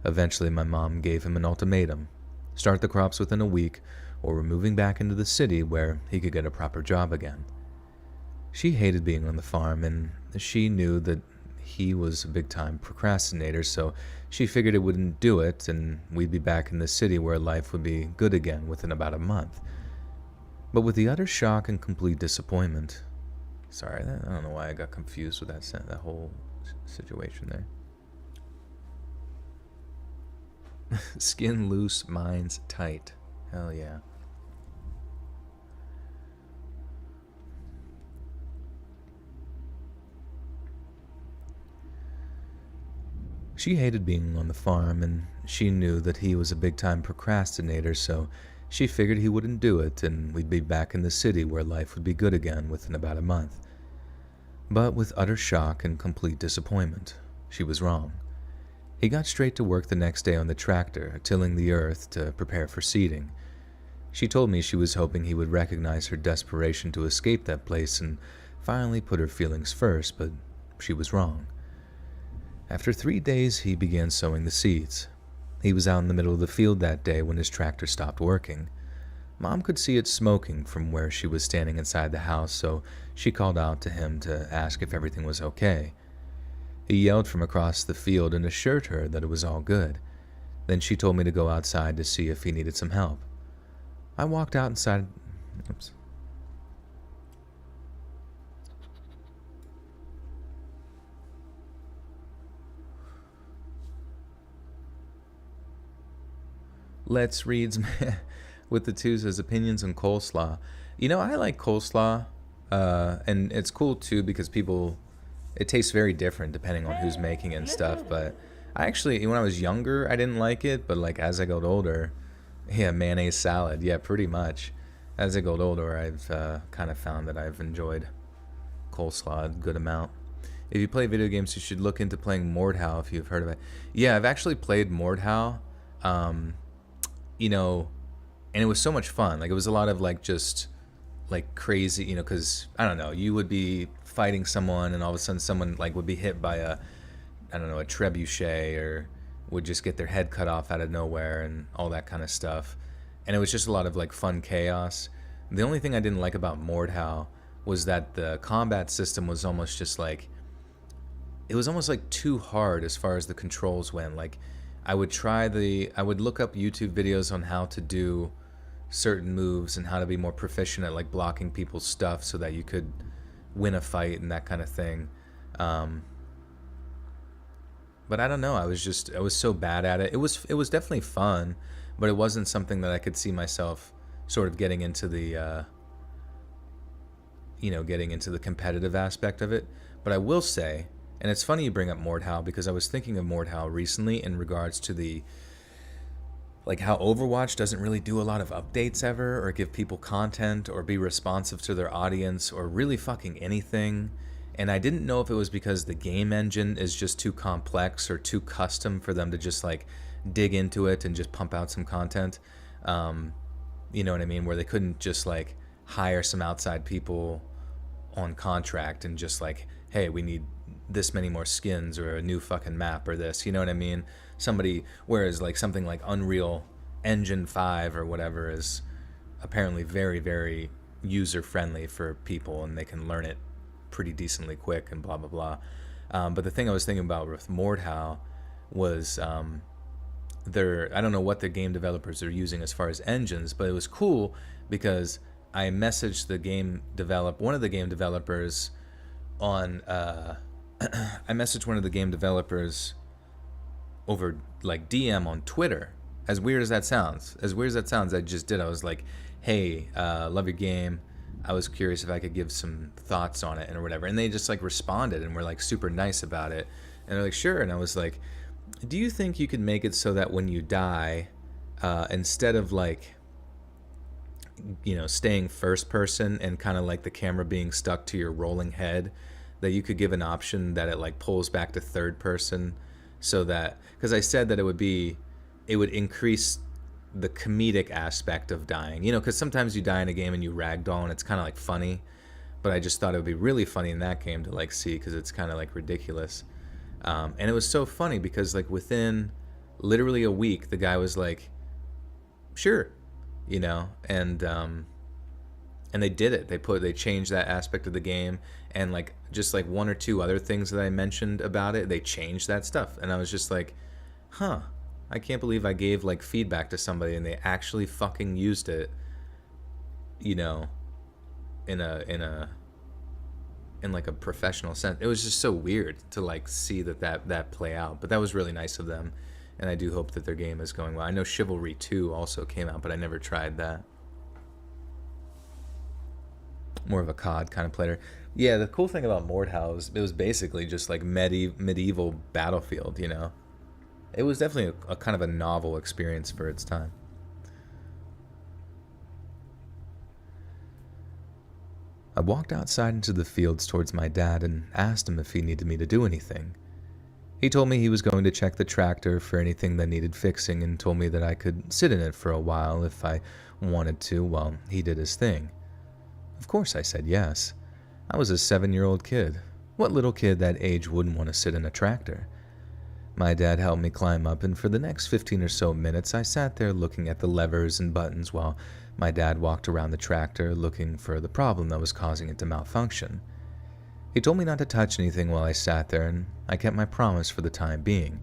Eventually, my mom gave him an ultimatum. Start the crops within a week, or we're moving back into the city where he could get a proper job again. She hated being on the farm, and she knew that he was a big time procrastinator, so she figured it wouldn't do it and we'd be back in the city where life would be good again within about a month. But with the utter shock and complete disappointment. Sorry, I don't know why I got confused with that whole situation there. Skin loose, minds tight. Hell yeah. She hated being on the farm, and she knew that he was a big-time procrastinator, so she figured he wouldn't do it, and we'd be back in the city where life would be good again within about a month. But with utter shock and complete disappointment, she was wrong. He got straight to work the next day on the tractor, tilling the earth to prepare for seeding. She told me she was hoping he would recognize her desperation to escape that place and finally put her feelings first, but she was wrong. After 3 days, he began sowing the seeds. He was out in the middle of the field that day when his tractor stopped working. Mom could see it smoking from where she was standing inside the house, so she called out to him to ask if everything was okay. He yelled from across the field and assured her that it was all good. Then she told me to go outside to see if he needed some help. I walked out inside. Oops. Let's reads with the twos as opinions on coleslaw. You know, I like coleslaw, and it's cool too because it tastes very different depending on who's making it and stuff. But I actually, when I was younger, I didn't like it, but like as I got older, yeah, mayonnaise salad, yeah, pretty much. As I got older, I've kind of found that I've enjoyed coleslaw a good amount. If you play video games, you should look into playing Mordhau if you've heard of it. Yeah, I've actually played Mordhau. You know, and it was so much fun. Like, it was a lot of, like, just, like, crazy, you know, because, I don't know, you would be fighting someone, and all of a sudden someone, like, would be hit by a trebuchet, or would just get their head cut off out of nowhere, and all that kind of stuff. And it was just a lot of, like, fun chaos. The only thing I didn't like about Mordhau was that the combat system was almost just, like, it was almost, like, too hard as far as the controls went. Like, I would look up YouTube videos on how to do certain moves and how to be more proficient at like blocking people's stuff so that you could win a fight and that kind of thing. But I don't know. I was so bad at it. It was definitely fun, but it wasn't something that I could see myself sort of getting into the, getting into the competitive aspect of it. But I will say, and it's funny you bring up Mordhau because I was thinking of Mordhau recently in regards to the, like, how Overwatch doesn't really do a lot of updates ever or give people content or be responsive to their audience or really fucking anything. And I didn't know if it was because the game engine is just too complex or too custom for them to just like dig into it and just pump out some content. You know what I mean? Where they couldn't just like hire some outside people on contract and just like, hey, we need this many more skins or a new fucking map or this, you know what I mean? Whereas like something like Unreal Engine 5 or whatever is apparently very, very user friendly for people and they can learn it pretty decently quick and blah, blah, blah. But the thing I was thinking about with Mordhau was I don't know what the game developers are using as far as engines, but it was cool because I messaged one of the game developers on I messaged one of the game developers over like DM on Twitter. As weird as that sounds, I just did. I was like, hey, love your game. I was curious if I could give some thoughts on it and or whatever. And they just like responded and were like super nice about it. And they're like, sure. And I was like, do you think you could make it so that when you die, instead of like, staying first person and kind of like the camera being stuck to your rolling head, that you could give an option that it like pulls back to third person, so that, because I said that it would increase the comedic aspect of dying, because sometimes you die in a game and you ragdoll and it's kind of like funny, but I just thought it would be really funny in that game to like see, because it's kind of like ridiculous. And it was so funny because like within literally a week the guy was like, sure, and And they did it. They changed that aspect of the game, and like just like one or two other things that I mentioned about it, they changed that stuff. And I was just like, huh, I can't believe I gave like feedback to somebody and they actually fucking used it, you know, in like a professional sense. It was just so weird to like see that play out. But that was really nice of them, and I do hope that their game is going well. I know Chivalry 2 also came out, but I never tried that. More of a COD kind of player. Yeah, the cool thing about Mordhau, it was basically just like medieval Battlefield, you know. It was definitely a kind of a novel experience for its time. I walked outside into the fields towards my dad and asked him if he needed me to do anything. He told me he was going to check the tractor for anything that needed fixing and told me that I could sit in it for a while if I wanted to while he did his thing. Of course I said yes. I was a 7-year-old kid. What little kid that age wouldn't want to sit in a tractor? My dad helped me climb up, and for the next 15 or so minutes I sat there looking at the levers and buttons while my dad walked around the tractor looking for the problem that was causing it to malfunction. He told me not to touch anything while I sat there, and I kept my promise for the time being,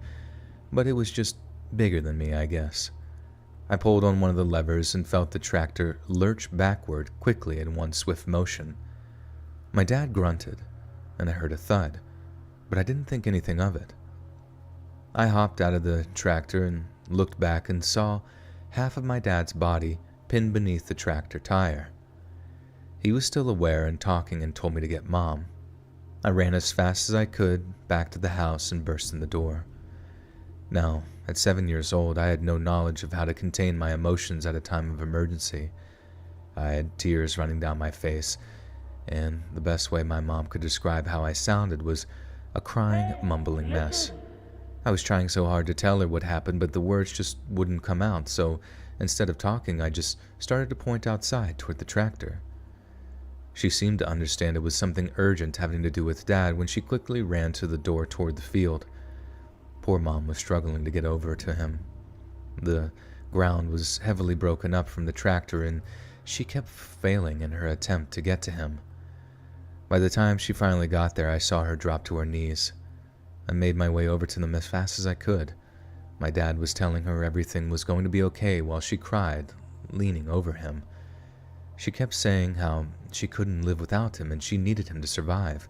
but it was just bigger than me, I guess. I pulled on one of the levers and felt the tractor lurch backward quickly in one swift motion. My dad grunted, and I heard a thud, but I didn't think anything of it. I hopped out of the tractor and looked back and saw half of my dad's body pinned beneath the tractor tire. He was still aware and talking and told me to get Mom. I ran as fast as I could back to the house and burst in the door. Now, at 7 years old, I had no knowledge of how to contain my emotions at a time of emergency. I had tears running down my face, and the best way my mom could describe how I sounded was a crying, mumbling mess. I was trying so hard to tell her what happened, but the words just wouldn't come out, so instead of talking, I just started to point outside toward the tractor. She seemed to understand it was something urgent having to do with Dad when she quickly ran to the door toward the field. Poor Mom was struggling to get over to him. The ground was heavily broken up from the tractor, and she kept failing in her attempt to get to him. By the time she finally got there, I saw her drop to her knees. I made my way over to them as fast as I could. My dad was telling her everything was going to be okay while she cried, leaning over him. She kept saying how she couldn't live without him and she needed him to survive.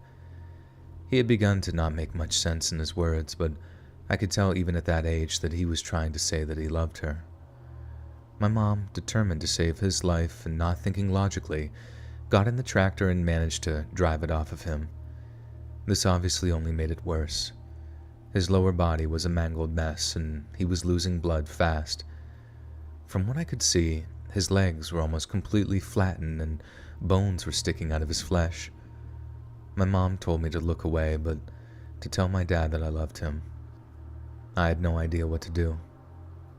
He had begun to not make much sense in his words, but I could tell even at that age that he was trying to say that he loved her. My mom, determined to save his life and not thinking logically, got in the tractor and managed to drive it off of him. This obviously only made it worse. His lower body was a mangled mess, and he was losing blood fast. From what I could see, his legs were almost completely flattened and bones were sticking out of his flesh. My mom told me to look away, but to tell my dad that I loved him. I had no idea what to do.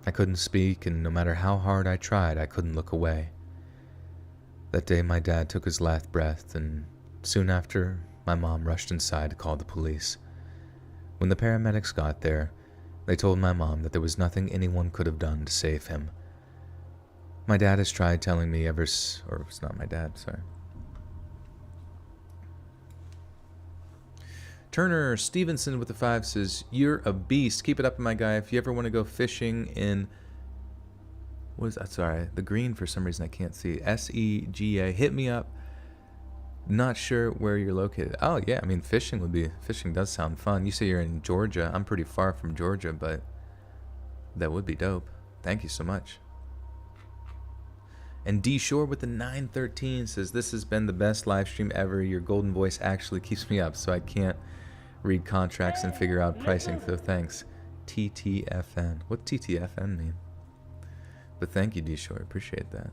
I couldn't speak, and no matter how hard I tried, I couldn't look away. That day my dad took his last breath, and soon after, my mom rushed inside to call the police. When the paramedics got there, they told my mom that there was nothing anyone could have done to save him. My dad has tried telling me or it's not my dad, sorry. Turner Stevenson with the 5 says, "You're a beast. Keep it up, my guy. If you ever want to go fishing in..." What is that? Sorry, the green for some reason I can't see. SEGA. Hit me up. Not sure where you're located. Oh yeah, I mean fishing does sound fun. You say you're in Georgia. I'm pretty far from Georgia, but that would be dope. Thank you so much. And D Shore with the 913 says, "This has been the best live stream ever. Your golden voice actually keeps me up, so I can't read contracts and figure out pricing, so thanks." TTFN. What TTFN mean? But thank you, D Shore. Appreciate that.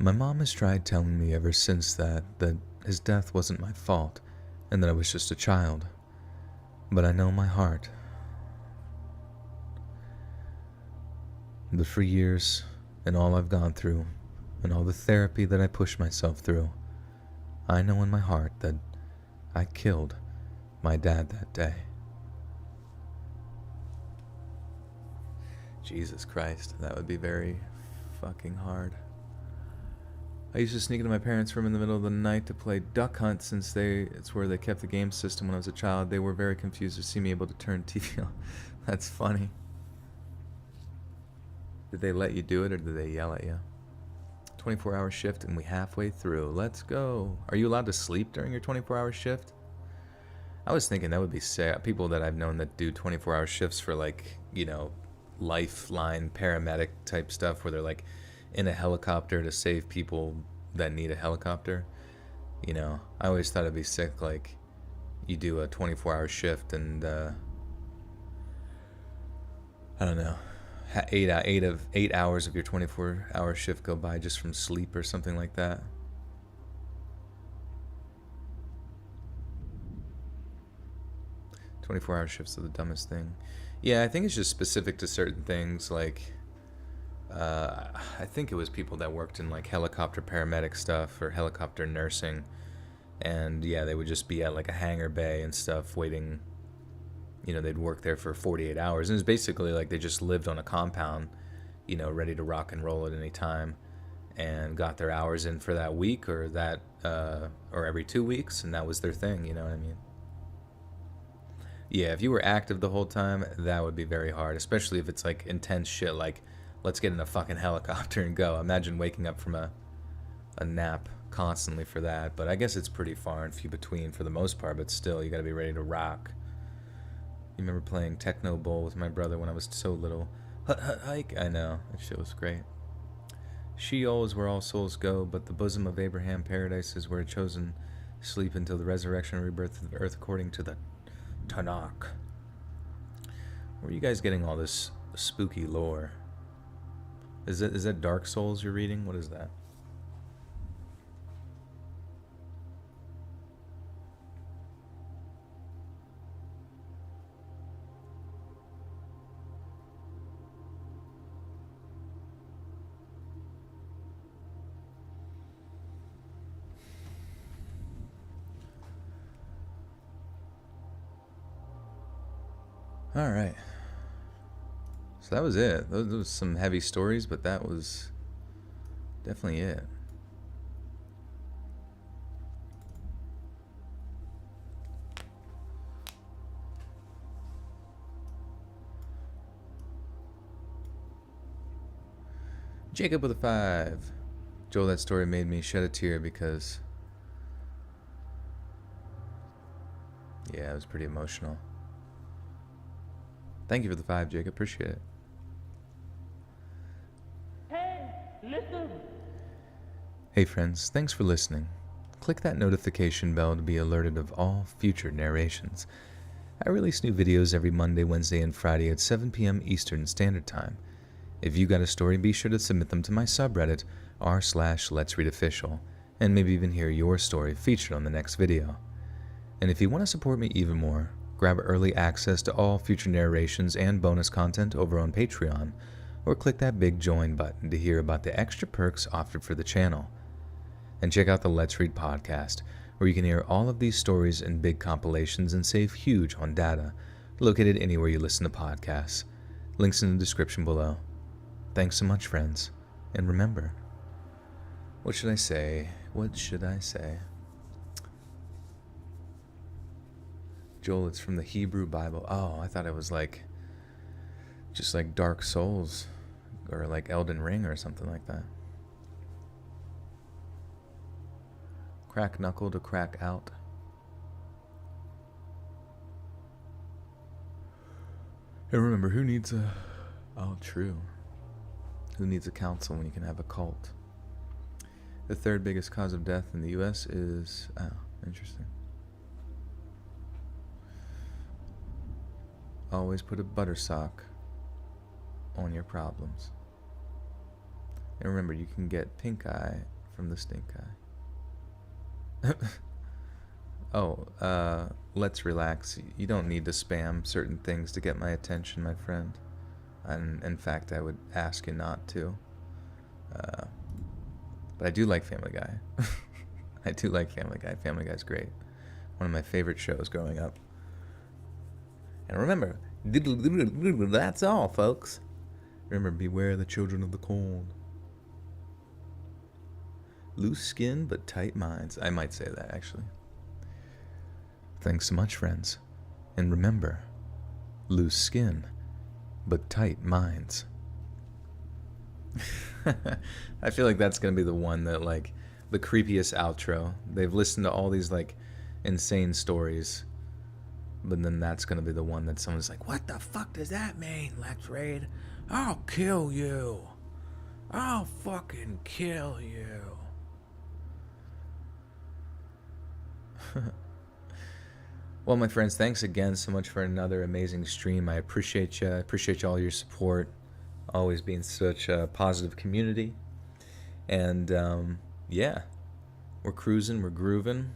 My mom has tried telling me ever since that his death wasn't my fault and that I was just a child. But I know my heart. But for years, and all I've gone through, and all the therapy that I pushed myself through, I know in my heart that I killed my dad that day. Jesus Christ, that would be very fucking hard. I used to sneak into my parents' room in the middle of the night to play Duck Hunt since it's where they kept the game system when I was a child. They were very confused to see me able to turn TV on. That's funny. Did they let you do it or did they yell at you? 24-hour shift and we halfway through. Let's go. Are you allowed to sleep during your 24-hour shift? I was thinking that would be sick. People that I've known that do 24-hour shifts for like, lifeline paramedic type stuff where they're like in a helicopter to save people that need a helicopter. I always thought it'd be sick, like you do a 24-hour shift and I don't know, 8 hours of your 24-hour shift go by just from sleep or something like that. "24-hour shifts are the dumbest thing." Yeah, I think it's just specific to certain things. Like, I think it was people that worked in like helicopter paramedic stuff or helicopter nursing, and yeah, they would just be at like a hangar bay and stuff waiting. They'd work there for 48 hours, and it's basically like they just lived on a compound, ready to rock and roll at any time, and got their hours in for that week or that or every 2 weeks, and that was their thing. You know what I mean? Yeah, if you were active the whole time, that would be very hard, especially if it's like intense shit, like let's get in a fucking helicopter and go. Imagine waking up from a nap constantly for that. But I guess it's pretty far and few between for the most part, but still, you gotta be ready to rock. You remember playing Techno Bowl with my brother when I was so little. Hut hut hike. I know, that shit was great. Sheol is where all souls go, but the bosom of Abraham paradise is where a chosen sleep until the resurrection and rebirth of the earth according to the Tanakh. Where are you guys getting all this spooky lore? Is that Dark Souls you're reading? What is that? All right. So that was it. Those was some heavy stories, but that was definitely it. Jacob with a 5. Joel, that story made me shed a tear because, yeah, it was pretty emotional. Thank you for the 5, Jacob. Appreciate it. Hey, listen. Hey friends, thanks for listening. Click that notification bell to be alerted of all future narrations. I release new videos every Monday, Wednesday, and Friday at 7 p.m. Eastern Standard Time. If you got a story, be sure to submit them to my subreddit r/Let'sReadOfficial, and maybe even hear your story featured on the next video. And if you want to support me even more, grab early access to all future narrations and bonus content over on Patreon, or click that big join button to hear about the extra perks offered for the channel. And check out the Let's Read podcast, where you can hear all of these stories in big compilations and save huge on data, located anywhere you listen to podcasts. Links in the description below. Thanks so much, friends, and remember, what should I say? What should I say? Joel, it's from the Hebrew Bible. Oh, I thought it was like, just like Dark Souls, or like Elden Ring or something like that. Crack knuckle to crack out. And remember, who needs a... Oh, true. Who needs a council when you can have a cult? The third biggest cause of death in the U.S. is... Oh, interesting. Always put a butter sock on your problems. And remember, you can get pink eye from the stink eye. Oh, let's relax. You don't need to spam certain things to get my attention, my friend. And in fact, I would ask you not to. But I do like Family Guy. I do like Family Guy. Family Guy's great. One of my favorite shows growing up. And remember, that's all, folks. Remember, beware the children of the corn. Loose skin, but tight minds. I might say that, actually. Thanks so much, friends. And remember, loose skin, but tight minds. I feel like that's going to be the one that, like, the creepiest outro. They've listened to all these, like, insane stories. But then that's going to be the one that someone's like, what the fuck does that mean, Lex Reed? I'll kill you. I'll fucking kill you. Well, my friends, thanks again so much for another amazing stream. I appreciate you. I appreciate all your support. Always being such a positive community. And, yeah, we're cruising, we're grooving.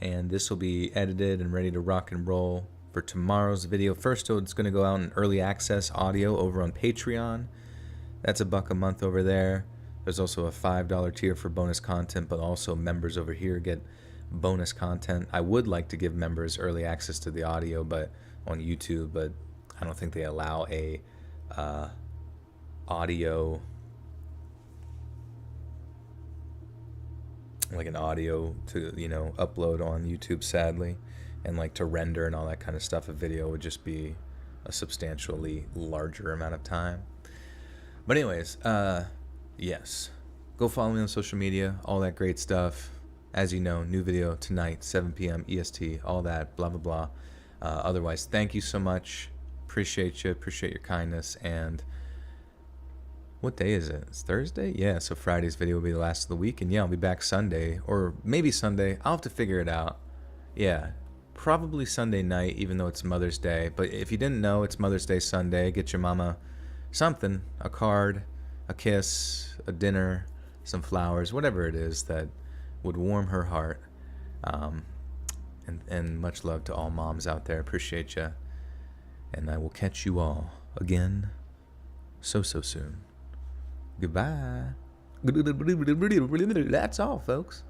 And this will be edited and ready to rock and roll for tomorrow's video. First, it's going to go out in early access audio over on Patreon. That's $1 a month over there. There's also a $5 tier for bonus content, but also members over here get bonus content. I would like to give members early access to the audio, but on YouTube, but I don't think they allow a audio, like an audio to, you know, upload on YouTube, sadly, and like to render and all that kind of stuff. A video would just be a substantially larger amount of time. But anyways, yes, go follow me on social media, all that great stuff. As you know, new video tonight, 7 p.m. EST, all that, blah, blah, blah. Otherwise, thank you so much. Appreciate you. Appreciate your kindness. And what day is it? It's Thursday? Yeah, so Friday's video will be the last of the week. And yeah, I'll be back Sunday, or maybe Sunday. I'll have to figure it out. Yeah, probably Sunday night, even though it's Mother's Day. But if you didn't know, it's Mother's Day Sunday. Get your mama something, a card, a kiss, a dinner, some flowers, whatever it is that would warm her heart. And much love to all moms out there. Appreciate you. And I will catch you all again so soon. Goodbye. That's all, folks.